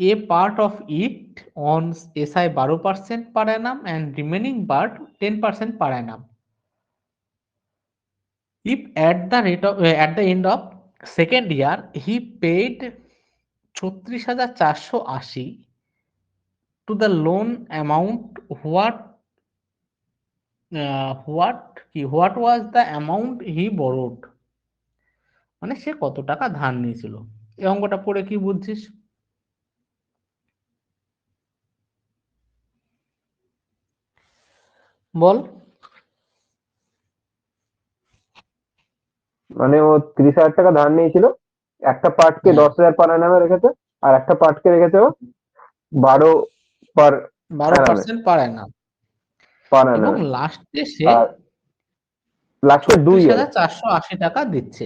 a part of it on SI 12% per annum and remaining part 10% per annum. If at the end of second year he paid 36,480 to the loan amount, what was the amount he borrowed, মানে সে কত টাকা ধার নিয়েছিল। এই অঙ্কটা পড়ে কি বুঝছিস বল? মানে ও 30,000 টাকা ধার নিয়েছিল, একটা পার্টকে হ্যাঁ, 10,000 পার অ্যানামে রেখেছে, আর একটা পার্টকে রেখেছে ও 12 পার অ্যানামে, 12% পার অ্যানাম, পার এবং অ্যানামে। লাস্টে সে আর লাস্টে 2 ইয়ারে। 36,480 টাকা দিচ্ছে।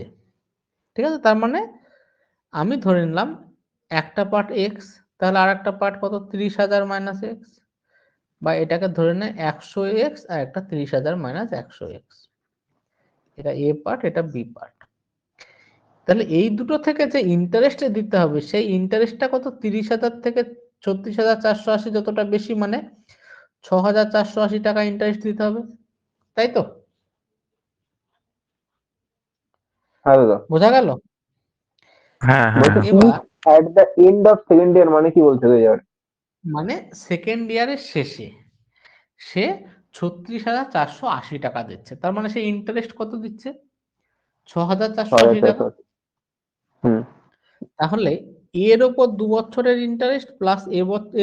ঠিক আছে, তার মানে আমি ধরে নিলাম একটা পার্ট এক্স, তাহলে আর একটা পার্ট কত, 30,000 মাইনাস এক্স, বা এটাকে ধরে নে 100x আর একটা 30,000 মাইনাস 100x, এটা এ পার্ট, এটা বি পার্ট। তাহলে এই দুটো থেকে যে ইন্টারেস্ট দিতে হবে সেই ইন্টারেস্টটা কত, 30,000 থেকে 36,480 যতটা বেশি, মানে 6,480 টাকা ইন্টারেস্ট দিতে হবে, তাই তো? হ্যাঁ দাদা। বোঝা গেল? হ্যাঁ হ্যাঁ বলছে হ্যাঁ। এবার at the end of second year, মানে কি বলছে ওই জায়গাটা? মানে সেকেন্ড ইয়ারের শেষে সে 36,480 টাকা দিচ্ছে, তার মানে সে ইন্টারেস্ট কত দিচ্ছে, 6,480 টাকা। 6,480। হুম। তাহলে এর উপর 2 বছরের ইন্টারেস্ট প্লাস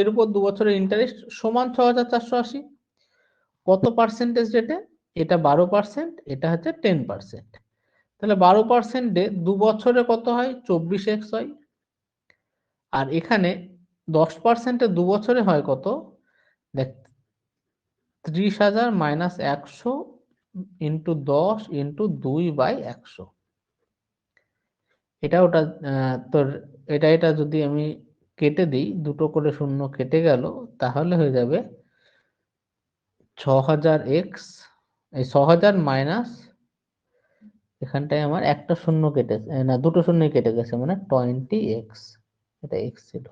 এর উপর 2 বছরের ইন্টারেস্ট সমান 6,480, কত পার্সেন্টেজ রেটে? এটা 12%, এটা হচ্ছে 10%। তাহলে 12%-এ 2 বছরে কত হয়, 24x হয়। আর এখানে 10%-এ 2 বছরে হয় কত, দেখ, 30,000 মাইনাস 100 ইন্টু 10 ইন্টু 2/100। এটা ওটা তোর, এটা যদি আমি কেটে দিই, দুটো করে শূন্য কেটে গেল, তাহলে হয়ে যাবে 6,000x, এই 6,000 মাইনাস, এখানটায় আমার একটা শূন্য কেটে, না দুটো শূন্যই কেটে গেছে, মানে 20x, এটা x ছিল।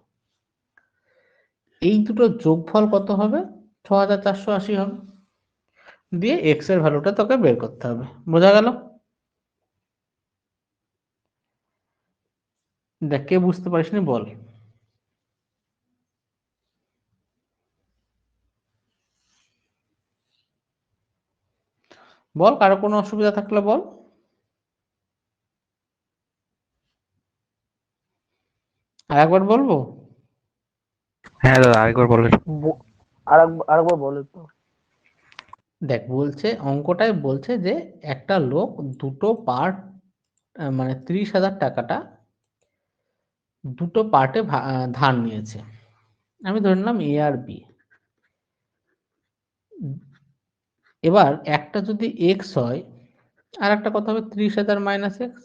এই দুটো যোগফল কত হবে, 6,480 হবে, দিয়ে x এর ভ্যালুটা তোকে বের করতে হবে। বোঝা গেল? দেখ, কে বুঝতে পারিসনি বল। বল, কারো কোনো অসুবিধা থাকলে বল। আর একবার বলবো? হ্যাঁ দাদা, আরেকবার বলেন। আরেকবার বলো তো। দেখ বলছে অঙ্কটায় বলছে যে একটা লোক দুটো পার্ট মানে 30,000 টাকাটা দুটো পার্টে ধার নিয়েছে। আমি ধরে নিলাম এ আর বি। এবার একটা যদি এক্স হয় আর একটা কথা হবে 30,000 মাইনাস এক্স।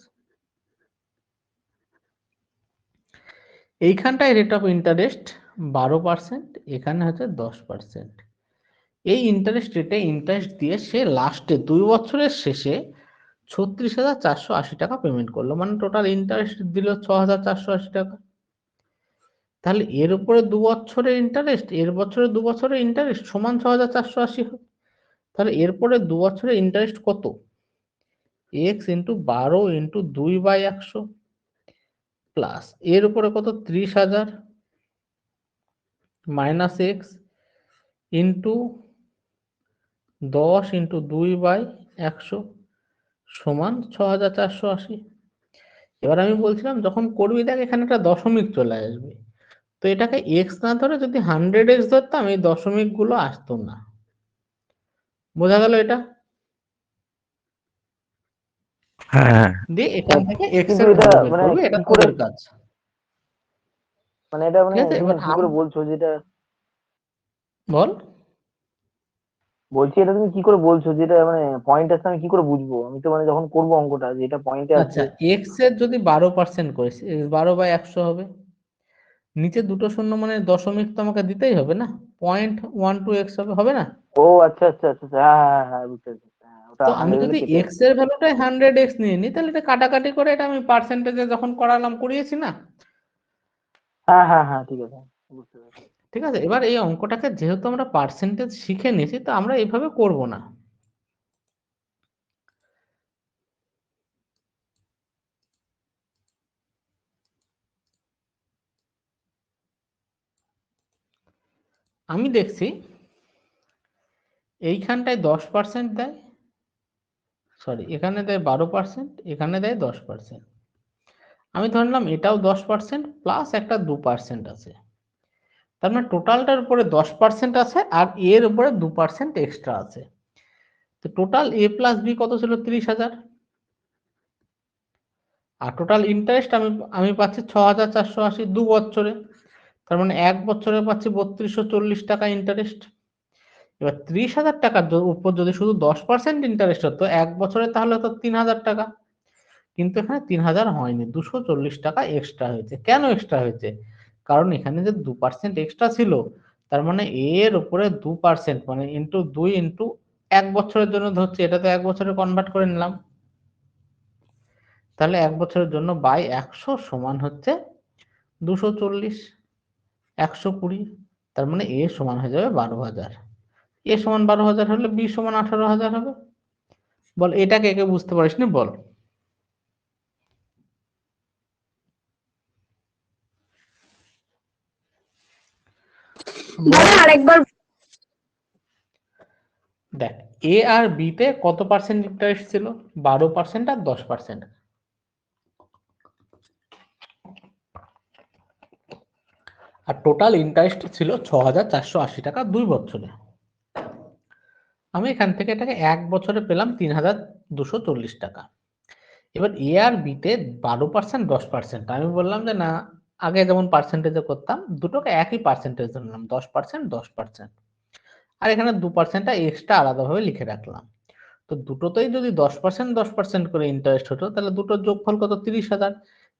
এইখানটায় রেট অফ ইন্টারেস্ট 12%, এখানে হচ্ছে 10%। এই ইন্টারেস্ট রেটে ইন্টারেস্ট দিয়ে সে লাস্টে 2 বছরের শেষে 36,480 টাকা পেমেন্ট করলো, মানে টোটাল ইন্টারেস্ট দিল 6,480 টাকা। তাহলে এর উপরে 2 বছরের ইন্টারেস্ট, এর বছরে 2 বছরের ইন্টারেস্ট সমান 6,480 হবে। তাহলে এরপরে 2 বছরের ইন্টারেস্ট কত? এক্স ইন্টু 12 ইন্টু 2/100 প্লাস এর উপরে কত 30,000 মাইনাস এক্স ইন্টু 10 ইন্টু 2/100 সমান 6,480। এবার আমি বলছিলাম যখন করবি দেখ এখানে একটা দশমিক চলে আসবে, তো এটাকে এক্স না ধরে যদি 100x ধরতাম এই দশমিক গুলো আসতো না। বোঝা গেল এটা? হ্যাঁ দিয়ে এখান থেকে এক্স কিন্তু এর এটা ভ্যালু বের মানে করবে, এটা কি করে, তোদের কাজ। মানে এটা মানে ঠিক আছে, তুমি এবার কি করে বলছো যেটা, বল। বলছি এটা তুমি কি করে বলছো যেটা মানে পয়েন্ট আসছে আমি কি করে বুঝবো? আমি তো মানে যখন করবো অঙ্কটা যেটা পয়েন্টে আসছে। আচ্ছা, এক্স এর যদি 12% করিস 12/100 হবে। নিচে দুটো শূন্য মানে দশমিক তো আমাকে দিতেই হবে না, 0.12x হবে না? ও আচ্ছা আচ্ছা আচ্ছা আচ্ছা, হ্যাঁ হ্যাঁ হ্যাঁ বুঝতে পেরেছি, হ্যাঁ ওটা তো আমি 100 হলে যদি কেটে এক্স এর ভ্যালুটাই 100x নিয়ে নিই তাহলে এটা কাটাকাটি করে এটা আমি পার্সেন্টেজে যখন করালাম করিয়েছি না। হ্যাঁ হ্যাঁ হ্যাঁ ঠিক আছে, বুঝতে পেরেছি। ঠিক আছে, এবার এই অঙ্কটাকে যেহেতু আমরা পার্সেন্টেজ শিখে নিয়েছি তো আমরা এইভাবে করব না। আমি দেখছি এইখানটায় 10% দেয়, সরি এখানে দেয় 12%, এখানে দেয় 10%। আমি ধরলাম এটাও 10% প্লাস একটা 2% আছে, তার মানে টোটালটার উপরে 10% আছে আর এর উপরে 2% এক্সট্রা আছে। তো টোটাল এ প্লাস বি কত ছিল 30,000, আর টোটাল ইন্টারেস্ট আমি আমি পাচ্ছি 6,480 2 বছরে, তার মানে 1 বছরে পাচ্ছি 3240 টাকা ইন্টারেস্ট। এবার 30,000 টাকার উপর যদি শুধু 10% ইন্টারেস্ট হতো 1 বছরে তাহলে হতো 3,000 টাকা, কিন্তু এখানে 3,000 হয়নি, 240 টাকা এক্সট্রা হয়েছে। কেন এক্সট্রা হয়েছে? কারণ এখানে যে 2% এক্সট্রা ছিল, তার মানে এর উপরে 2% মানে ইন্টু 2 ইন্টু 1 বছরের জন্য ধরছি, এটা তো 1 বছরে কনভার্ট করে নিলাম, তাহলে 1 বছরের জন্য বাই 100 সমান হচ্ছে 240, 120, তার মানে এ সমান হয়ে যাবে 12,000। এ সমান 12,000 হলে বি সমান 18,000 হবে। বল এটা কে কে বুঝতে পারিস নি বল। দাদা আরেকবার দেখ এ আর বি তে কত পার্সেন্ট ইন্টারেস্ট ছিল? 12% আর 10%। আর টোটাল ইন্টারেস্ট ছিল 6,480 টাকা 2 বছরে। আমি এখান থেকে এটাকে 1 বছরে পেলাম 3,240 টাকা। এবার এ আর বি তে 12% 10%, আমি বললাম যে না, আগে যেমন পার্সেন্টেজে করতাম দুটোকে একই পার্সেন্টেজ ধরলাম, 10% 10%, আর এখানে 2% এক্সট্রা আলাদাভাবে লিখে রাখলাম। তো দুটোতেই যদি 10% 10% করে ইন্টারেস্ট হতো তাহলে দুটোর যোগফল কত 30,000,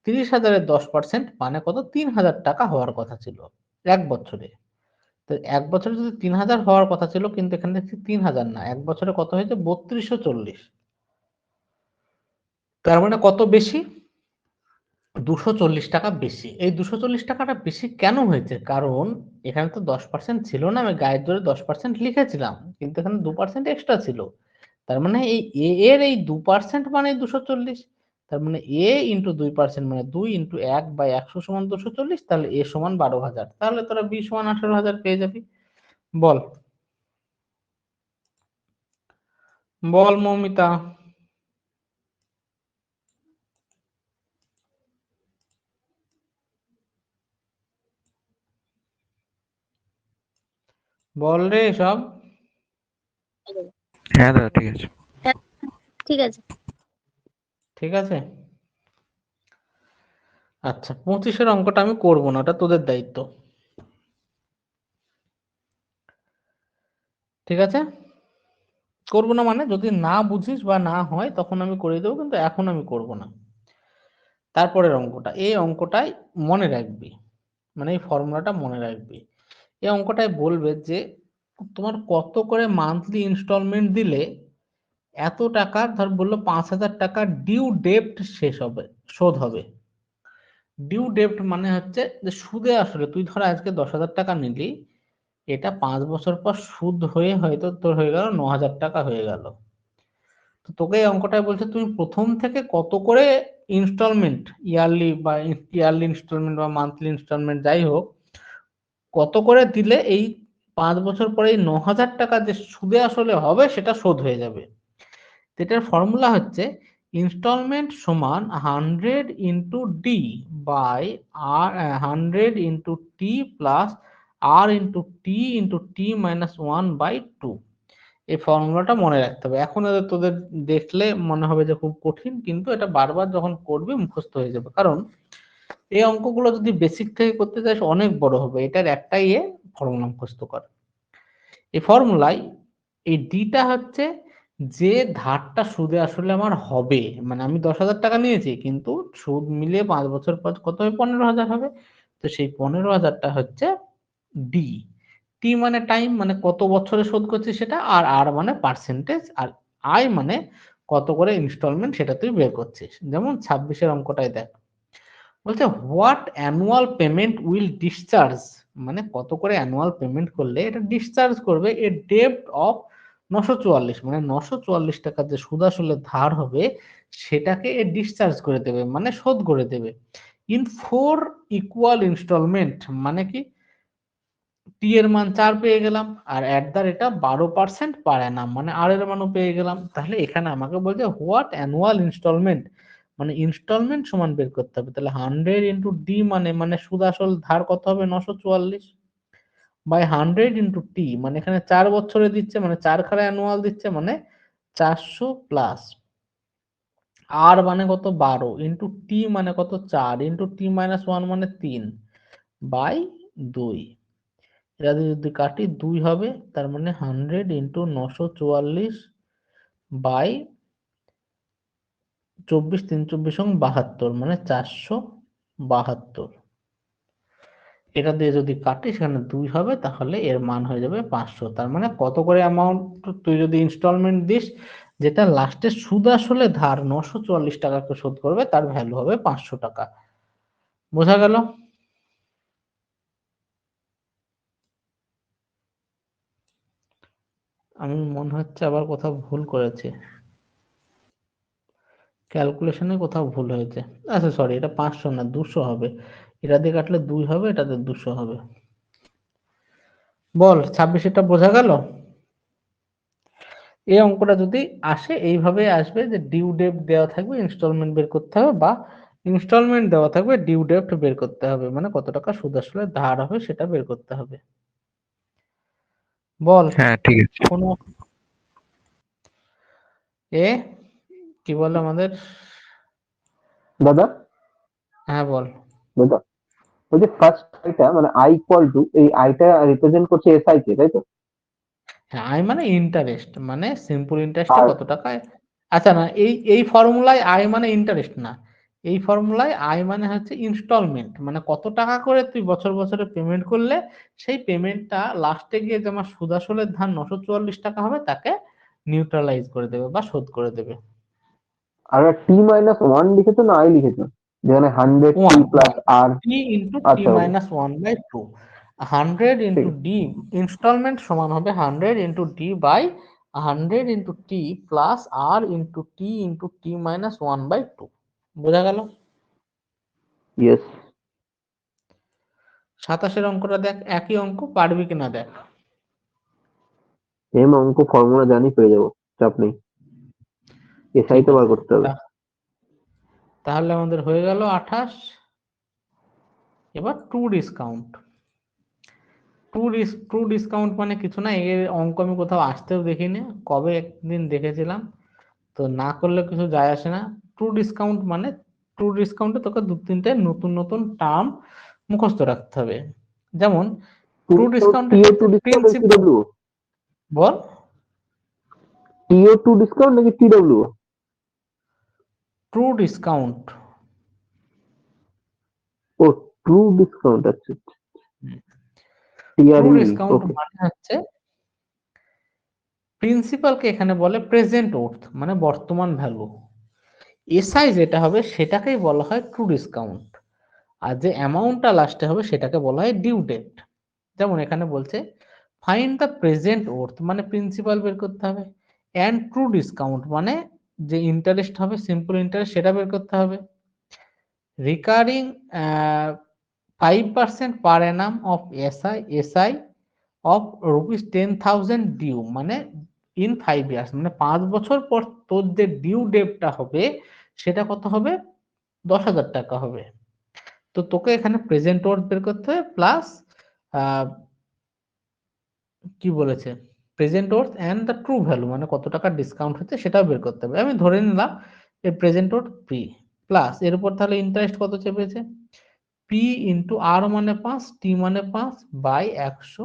30,000-এর 10% মানে কত 3,000 টাকা হওয়ার কথা ছিল 1 বছরে। তো 1 বছরে যদি 3,000 হওয়ার কথা ছিল, কিন্তু এখানে দেখছি 3,000 না, 1 বছরে কত হয়েছে 3240। তার মানে কত বেশি? 240 টাকা বেশি। এই 240 টাকাটা বেশি কেন হয়েছে? কারণ এখানে তো 10% ছিল না, আমি গায়ের জোরে 10% লিখেছিলাম, কিন্তু এখানে 2% এক্সট্রা ছিল। তার মানে এই এ এর এই 2% মানে 240, তার মানে এ ইন্টু 2% মানে 2 ইন্টু 1/100 সমান 240, তাহলে এ সমান 12,000, তাহলে তোরা বি সমান 18,000 পেয়ে যাবি। বল বল মৌমিতা, বল রে সব। হ্যাঁ দাদা ঠিক আছে। হ্যাঁ, ঠিক আছে। ঠিক আছে, আচ্ছা 25-এর অঙ্কটা আমি করবো না, ওটা তোদের দায়িত্ব। ঠিক আছে, করবো না মানে যদি না বুঝিস বা না হয় তখন আমি করে দেবো, কিন্তু এখন আমি করব না। তারপরের অঙ্কটা, এই অঙ্কটাই মনে রাখবি, মানে এই ফর্মুলাটা মনে রাখবি। এই অঙ্কটায় বলবে যে তোমার কত করে মান্থলি ইনস্টলমেন্ট দিলে এত টাকা, ধর বললো 5,000 টাকা ডিউ ডেপ্ট শেষ হবে, শোধ হবে। ডিউ ডেপ্ট মানে হচ্ছে যে সুদে আসলে তুই ধর আজকে 10,000 টাকা নিলি, এটা 5 বছর পর সুদ হয়ে হয়তো তোর হয়ে গেল 9,000 টাকা হয়ে গেল। তো তোকে এই অঙ্কটায় বলছে তুমি প্রথম থেকে কত করে ইনস্টলমেন্ট, ইয়ারলি ইনস্টলমেন্ট বা মান্থলি ইনস্টলমেন্ট যাই হোক, কত করে দিলে এই 5 বছর পরে এই 9,000 টাকা যে সুদে আসলে হবে সেটা শোধ হয়ে যাবে। এটার ফর্মুলা হচ্ছে ইনস্টলমেন্ট সমান 100 into D by R 100 into T plus R into T minus 1/2। এই ফর্মুলাটা মনে রাখতে হবে। এখন এদের তোদের দেখলে মনে হবে যে খুব কঠিন, কিন্তু এটা বারবার যখন করবি মুখস্থ হয়ে যাবে। কারণ এই অঙ্কগুলো যদি বেসিক থেকে করতে চাস অনেক বড় হবে, এটার একটাই ফর্মুলা মুখস্থ কর। এই ফর্মুলায় এই ডিটা হচ্ছে যে ধারটা সুদে আসলে আমার হবে, মানে আমি 10,000 টাকা নিয়েছি কিন্তু সুদ মিলিয়ে 5 বছর পর কত হবে, 15,000 হবে। তো সেই 15,000টা হচ্ছে ডি। টি মানে টাইম, মানে কত বছরে শোধ করছি সেটা, আর আর মানে পার্সেন্টেজ, আর আই মানে কত করে ইনস্টলমেন্ট সেটা তুই বের করছিস। যেমন 26-এর অঙ্কটাই দেখ, বলছে what annual payment will discharge, মানে কত করে অ্যানুয়াল পেমেন্ট করলে এটা ডিসচার্জ করবে এ ডেপ্ট অফ 944, মানে 944 টাকা যে সুদ আসলে ধার হবে সেটাকে এ ডিসচার্জ করে দেবে, মানে শোধ করে দেবে ইন 4 ইকুয়াল ইনস্টলমেন্ট। মানে কি, টি এর মান 4 পেয়ে গেলাম, আর এট the rate of 12% per annum, মানে আর এর মানও পেয়ে গেলাম। তাহলে এখানে আমাকে বলছে হোয়াট অ্যানুয়াল ইনস্টলমেন্ট, মানে ইনস্টলমেন্ট সমান বের করতে হবে। তাহলে 100 ইন্টু ডি মানে সুদ আসল ধার কত হবে 944, বাই 100 ইন্টু টি, মানে এখানে 4 বছরে দিচ্ছে, মানে 4 খাড়া অ্যানুয়াল দিচ্ছে, মানে 400 প্লাস আর মানে কত 12 ইন্টু টি মানে কত 4 ইন্টু টি মাইনাস 1 মানে 3 বাই 2। এটা দিয়ে যদি কাটি 2 হবে, তার মানে 100 ইন্টু 944 বাই 24, 3 24 72, মানে 472। এটা দিয়ে যদি কাটি সেখানে 2 হবে, তাহলে এর মান হয়ে যাবে 500। তার মানে কত করে অ্যামাউন্ট তুই যদি ইনস্টলমেন্ট দিস, যেটা লাস্টে সুদ আসলে ধার 944 টাকাকে শোধ করবে, তার ভ্যালু হবে 500 টাকা। বোঝা গেল? আমি মনে হচ্ছে আবার কোথাও ভুল করেছি, ক্যালকুলেশনে কোথাও ভুল হয়েছে। আচ্ছা সরি, এটা 500 না 200 হবে, এটা দিয়ে কাটলে 2 হবে, এটাতে 200 হবে। বল 26 এটা বোঝা গেল? এই অঙ্কটা যদি আসে এইভাবে আসবে যে ডিউ ডেট দেওয়া থাকবে, ইনস্টলমেন্ট বের করতে হবে, বা ইনস্টলমেন্ট দেওয়া থাকবে, ডিউ ডেট বের করতে হবে, মানে কত টাকা সুদ আসলে ধার হবে সেটা বের করতে হবে। বল হ্যাঁ ঠিক আছে। কোনো এ কি বলে আমাদের, দাদা হ্যাঁ বল। দাদা ওই যে ফার্স্ট আইটা মানে আই ইকুয়াল টু, এই আইটা রিপ্রেজেন্ট করছে এসআই কে, তাই তো? হ্যাঁ আই মানে ইন্টারেস্ট, মানে সিম্পল ইন্টারেস্টে আর কত টাকায়। আচ্ছা না, এই ফর্মুলায় আই মানে ইন্টারেস্ট না, এই ফর্মুলায় আই মানে হচ্ছে ইনস্টলমেন্ট, মানে কত টাকা করে তুই বছর বছরে পেমেন্ট করলে সেই পেমেন্টটা লাস্টে গিয়ে যে আমার সুদ আসলের ধার 944 টাকা হবে তাকে নিউট্রালাইজ করে দেবে বা শোধ করে দেবে। আর টি মাইনাস ওয়ান লিখেছো না আই লিখেছো, যেখানে 100 টি 1 প্লাস আর? টি ইন্টু টি আচ্ছা ওকে, মাইনাস 1/2, 100 ঠিক ইন্টু আছে। ডি ইনস্টলমেন্ট সমান হবে 100 into D by 100 into T plus R into T minus 1/2। বোঝা গেল? ইয়েস। 27-এর অঙ্কটা দেখ, একই অঙ্ক, পারবি কিনা দেখ। এম অঙ্ক ফর্মুলা জানি, পেয়ে যাবো, চাপ নেই। এসআই ঠিক তো বার আছে, করতে হবে। তাহলে আমাদের হয়ে গেল 28। এবার টু ডিসকাউন্ট, ট্রু ডিসকাউন্ট মানে কিছু না, এর অঙ্ক আমি কোথাও আসতেও দেখিনি, কবে একদিন দেখেছিলাম, তো না করলে কিছু যায় আসে না। ট্রু ডিসকাউন্ট মানে ট্রু ডিসকাউন্টে তোকে দু তিনটে নতুন নতুন টার্ম মুখস্থ রাখতে হবে। যেমন ট্রু ডিসকাউন্টের টিও টু ক্ষেত্রে ডিসকাউন্ট প্রিন্সিপাল, টিডব্লিউ, বল। টিও টু ডিসকাউন্ট নাকি টিডব্লিউ? ট্রু ডিসকাউন্ট, ও ট্রু ডিসকাউন্ট, আচ্ছা ট্রু টিআরই, ডিসকাউন্ট ওকে। মানে হচ্ছে প্রিন্সিপালকে এখানে বলে প্রেজেন্ট ওর্থ, মানে বর্তমান ভ্যালু। এসআই যেটা হবে সেটাকেই বলা হয় ট্রু ডিসকাউন্ট, আর যে অ্যামাউন্টটা লাস্টে হবে সেটাকে বলা হয় ডিউ ডেট। যেমন এখানে বলছে ফাইন্ড দ্য প্রেজেন্ট ওর্থ, মানে প্রিন্সিপাল বের করতে হবে, অ্যান্ড ট্রু ডিসকাউন্ট মানে যে ইন্টারেস্ট হবে, সিম্পল ইন্টারেস্ট, সেটা বের করতে হবে। Recurring 5% per annum of SI of ₹10,000 due, মানে ইন 5 ইয়ার্স, মানে 5 বছর পর তোর যে ডিউ ডেটটা হবে সেটা কত হবে, 10,000 টাকা হবে। তো তোকে এখানে প্রেজেন্ট ওয়ার্থ বের করতে হবে, প্লাস কি বলেছে, present worth and the true value, মানে কত টাকা ডিসকাউন্ট হচ্ছে সেটাও বের করতে হবে। আমি ধরে নিলাম এই প্রেজেন্ট ওয়ার্থ পি, প্লাস এর উপর তাহলে ইন্টারেস্ট কত চেপেছে, পি ইন্টু আর মানে 5, টি মানে 5 বাই 100,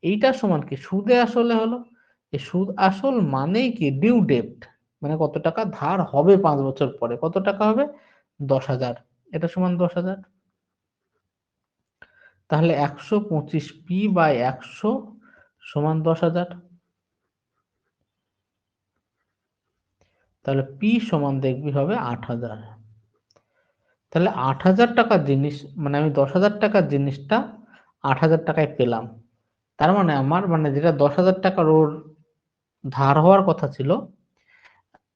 এইটা সমান কি, সুদে আসলে হলো। এই সুদ আসল মানেই কি, ডিউ ডেট, মানে কত টাকা ধার হবে 5 বছর পরে, কত টাকা হবে, 10,000, এটা সমান 10,000। তাহলে 125 পি বাই 100 সমান 10,000। তাহলে পি সমান দেখবি হবে 8,000। তাহলে 8,000 টাকার জিনিস, মানে আমি 10,000 টাকার জিনিসটা 8,000 টাকায় পেলাম। তার মানে আমার, মানে যেটা 10,000 টাকার ওর ধার হওয়ার কথা ছিল,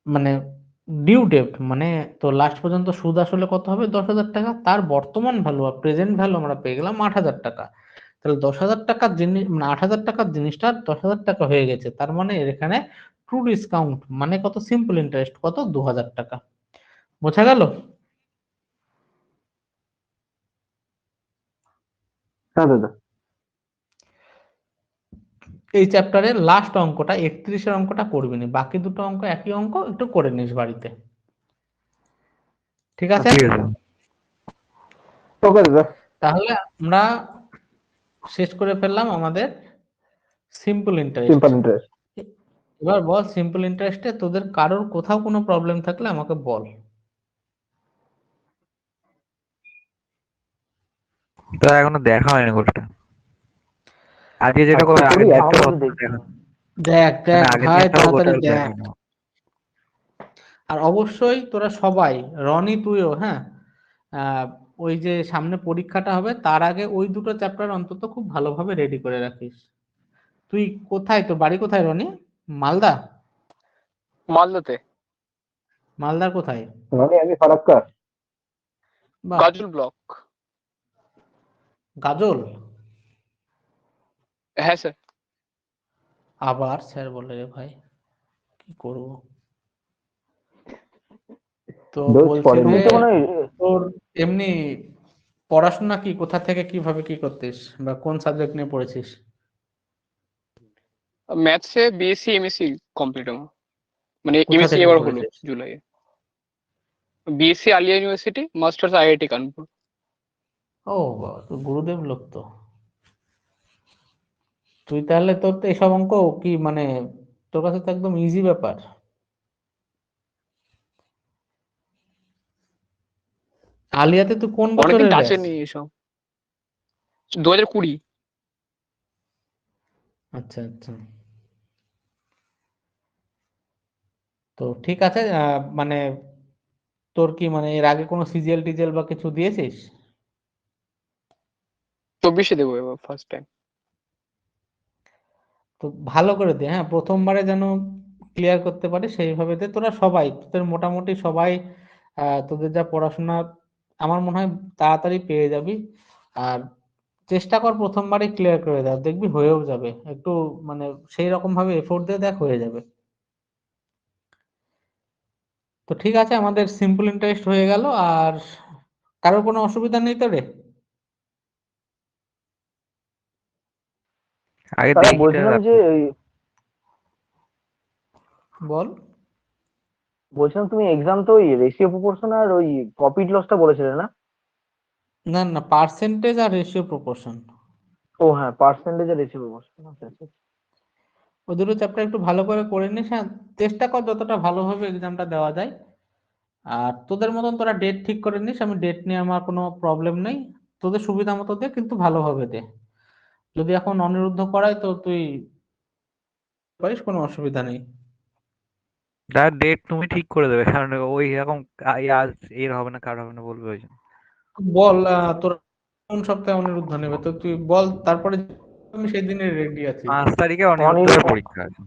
মানে ডিউ ডেট, মানে তো লাস্ট পর্যন্ত সুদ আসলে কত হবে, 10,000 টাকা, তার বর্তমান ভ্যালু বা প্রেজেন্ট ভ্যালু আমরা পেয়ে গেলাম 8,000 টাকা। তাহলে 10,000 টাকার জিনিস, মানে 8,000 টাকার জিনিসটা 10,000 টাকা হয়ে গেছে, তার মানে এর এখানে ট্রু ডিসকাউন্ট মানে কত, সিম্পল ইন্টারেস্ট কত, 2,000 টাকা। বোঝা গেল? হ্যাঁ দাদা। এই চ্যাপ্টারের লাস্ট অঙ্কটা 31-এর অঙ্কটা করবি না, বাকি দুটো অঙ্ক একই অঙ্ক, একটু করে নিস বাড়িতে, ঠিক আছে? ঠিক আছে। ওকে দাদা। তাহলে আমরা শেষ করে ফেললাম আমাদের সিম্পল ইন্টারেস্ট। Simple interest. এবার বল, সিম্পল ইন্টারেস্টে তোদের কারোর কোথাও কোনো প্রবলেম থাকলে আমাকে বল। তো এখনো দেখা হয়নি গোলটা, আজকে যেটা আচ্ছা, করে করি, আগের এখন দিনটাও আমি অতটা দেখছি। দেখা, দেখ দেখ আগের ভাই, দিনটাও তাড়াতাড়ি গোটা দেখ। দেখানো। আর অবশ্যই তোরা সবাই, রনি তুইও, হ্যাঁ, আহ, ওই যে সামনে পরীক্ষাটা হবে তার আগে ওই দুটো চ্যাপ্টার অন্তত খুব ভালোভাবে রেডি করে রাখিস। তুই কোথায়, তোর বাড়ি কোথায় রনি? মালদা? মালদাতে, মালদার কোথায়? মানে আমি ফারাক্কা। বাহ, গাজল ব্লক। গাজল। হ্যাঁ স্যার। আবার স্যার বলে রে ভাই, কি করব। তো দোস্ত বলছি পরের যে, দিন তো মনে হয় তোর এমনি পড়াশোনা কি, কোথা থেকে কিভাবে কি করতিস, বা কোন সাবজেক্ট নিয়ে পড়েছিস? ম্যাথসে বিএসসি এমএসসি কমপ্লিট আমার, মানে কোথা এমএসসি থেকে এবার হলো করেছিস? জুলাইয়ে। BSc Aliah university, masters IIT Kanpur. ও বাবা, তুই গুরুদেব লোক তো। তুই তাহলে, তোর তো এসব অঙ্ক কি মানে, তোর কাছে তো একদম ইজি ব্যাপার। আলিয়াতে তুই কোন অনেকদিন বছরের টাচে ব্যাচ? নেই এসব। 2020। আচ্ছা আচ্ছা, তো ঠিক আছে। মানে তোর কি, মানে এর আগে কোনো সিজিএল টিজিএল বা কিছু দিয়েছিস? 24-এ দেবো এবার ফার্স্ট টাইম। তো ভালো করে দে, হ্যাঁ, প্রথমবারে যেন ক্লিয়ার করতে পারে সেইভাবে দে। তোরা সবাই, তোদের মোটামুটি সবাই, তোদের যা পড়াশোনা, আমার মনে হয় তাড়াতাড়ি পেয়ে যাবি। আর চেষ্টা কর প্রথমবারে ক্লিয়ার করে দাও, দেখবি হয়েও যাবে। একটু মানে সেই রকম ভাবে এফোর্ট দিয়ে দেখ, হয়ে যাবে। তো ঠিক আছে, আমাদের সিম্পল ইন্টারেস্ট হয়ে গেল। আর কারোর কোনো অসুবিধা নেই তো রে? আগে দাদা দেখি বলছিলাম যে বল। বলছিলাম তুমি এক্সাম তো ওই রেশিও প্রপোর্শন আর ওই প্রফিট লসটা বলেছিলে না? না না, পার্সেন্টেজ আর রেশিও প্রপোর্শন, ও হ্যাঁ, পার্সেন্টেজ আর রেশিও প্রপোর্শন। আচ্ছা আচ্ছা। ওই দুটো চ্যাপ্টার একটু ভালো করে করে নিস। হ্যাঁ, চেষ্টা কর যতটা ভালোভাবে এক্সামটা দেওয়া যায়। আর তোদের মতন তোরা ডেট ঠিক করে নিস, আমি ডেট নিয়ে আমার কোনো প্রবলেম নেই। তোদের সুবিধা মতো দে, কিন্তু ভালোভাবে দে। যদি এখন অনিরুদ্ধ করায় তো তুই পারিস, কোনো অসুবিধা নেই। তার ডেট তুমি ঠিক করে দেবে, কারণ ওই রকম আজ এর হবে না, কার হবে না বলবে ওই জন্য। বল তোর কোন সপ্তাহে অনিরুদ্ধ নেবে, তো তুই বল, তারপরে আমি সেই দিনে রেডি আছি। 5 তারিখে অনিরুদ্ধের পরীক্ষা আছে।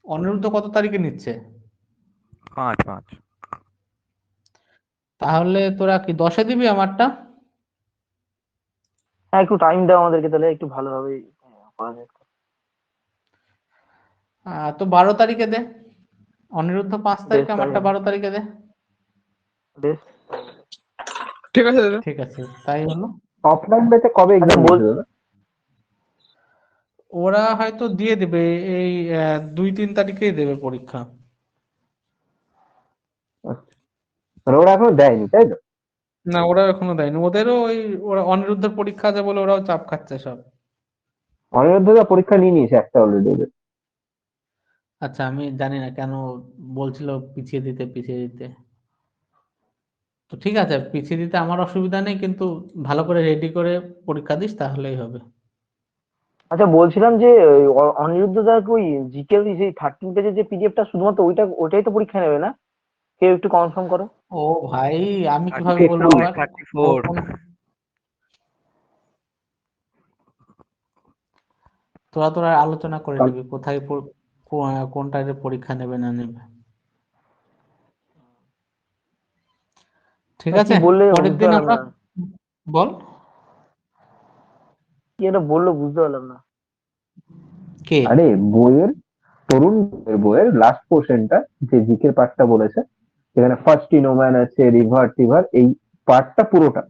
অনিরুদ্ধ কত তারিখে নিচ্ছে? 5/5। তাহলে তোরা কি 10-এ দিবি আমারটা? হ্যাঁ, একটু টাইম দাও আমাদেরকে, তাহলে একটু ভালোভাবে করা যায়। তো 12 তারিখে দে। অনিরুদ্ধ 5 বেশ তারিখে, তাই আমারটা 12 তারিখে দে। বেশ। ঠিক আছে দাদা। ঠিক আছে, তাই হলো। অফলাইন ব্যাচে কবে আচ্ছা, এক্সাম বলছো দাদা? ওরা হয়তো দিয়ে দেবে এই 2-3 তারিখেই দেবে পরীক্ষা। আচ্ছা, মানে ওরা এখনো দেয়নি তাই তো? না, ওরা এখনো দেয়নি। ওদেরও ওই, ওরা অনিরুদ্ধের পরীক্ষা আছে বলে ওরাও চাপ খাচ্ছে সব। অনিরুদ্ধ পরীক্ষা নিয়ে নিয়েছে একটা অলরেডি ওদের। আচ্ছা, আমি জানি না কেন বলছিল পিছিয়ে দিতে পিছিয়ে দিতে। তো ঠিক আছে, পিছিয়ে দিতে আমার অসুবিধা নেই, কিন্তু ভালো করে রেডি করে পরীক্ষা দিস, তাহলেই হবে। আচ্ছা, বলছিলাম যে ওই অনিরুদ্ধ দা ওই জিকের সেই 13 পেজের যে পিডিএফটা, শুধুমাত্র ওইটাই তো পরীক্ষা নেবে না? কেউ একটু কনফার্ম করো। ও ভাই, আমি কিভাবে 34 বলবো আবার? ও 34। তোরা তোরা আলোচনা করে কাল- নিবি কোথায় কোনটায় পরীক্ষা নেবে না নেবে। ঠিক না, কি আছে, বললে পরের বুঝতে দিন পারলাম আমরা, না। বল। কি একটা বললো বুঝতে পারলাম না। কে? আরে বইয়ের, তরুণ বইয়ের লাস্ট পোর্শনটা, যে জিকের পার্টটা বলেছে, সেখানে ফার্স্ট ইনোম্যান আছে, রিভার টিভার, এই পার্টটা পুরোটা।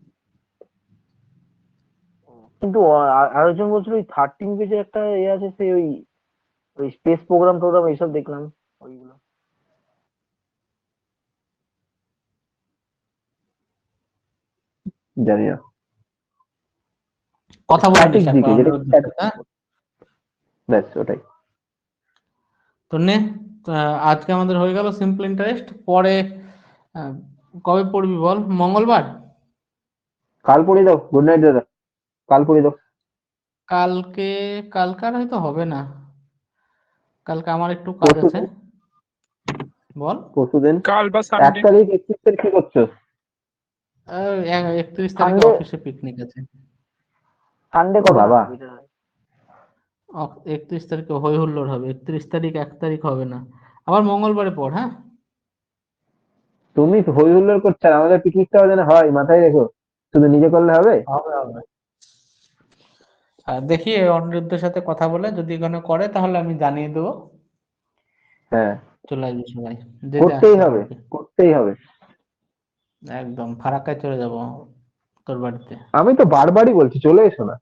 কিন্তু আরেকজন বলছিল ওই 13 পেজে একটা আছে, সে ওই ওই স্পেস প্রোগ্রাম টোগ্রাম এইসব দেখলাম ওইগুলো। জানি না। কথা বলে স্ট্যাটিক নিস একবার জিকে, যেটা অনিরুদ্ধের স্ট্যাটিক, সাথে, হ্যাঁ? ব্যাস ওটাই। তো নে, আজকে আমাদের হয়ে গেল সিম্পল ইন্টারেস্ট। পরে আহ, কবে পড়বি বল? মঙ্গলবার? কাল পড়িয়ে দাও, গুড নাইট দাদা, কাল পড়িয়ে দাও। কালকে? কালকে আর হয়তো হবে না, কালকে আমার একটু কাজ পরশু আছে। দিন, বল। পরশু দিন কাল বা 1 সানডে। তারিখ 31 তারিখ কি করছো? 31 তারিখে সানডে, অফিসে পিকনিক আছে। সানডে ও করো না, বাবা, সুবিধা হয়। 31 তারিখে হই হুল্লোড় হবে। 31 তারিখ, 1 তারিখ হবে না। আবার মঙ্গলবারে পড়, হ্যাঁ? তুমি হই হুল্লোড় করছো, আর আমাদের পিকনিকটাও যেন হয়, মাথায় রেখো। শুধু নিজে করলে হবে? হবে হবে। আর দেখি অনিরুদ্ধের সাথে কথা বলে, যদি এখানে করে তাহলে আমি জানিয়ে দেবো। হ্যাঁ, চলে আসবি সবাই, যে যে করতেই আসতে হবে, পারবে। করতেই হবে। একদম ফারাক্কায় চলে যাব তোর বাড়িতে। আমি তো বারবারই বলছি চলে এসো না।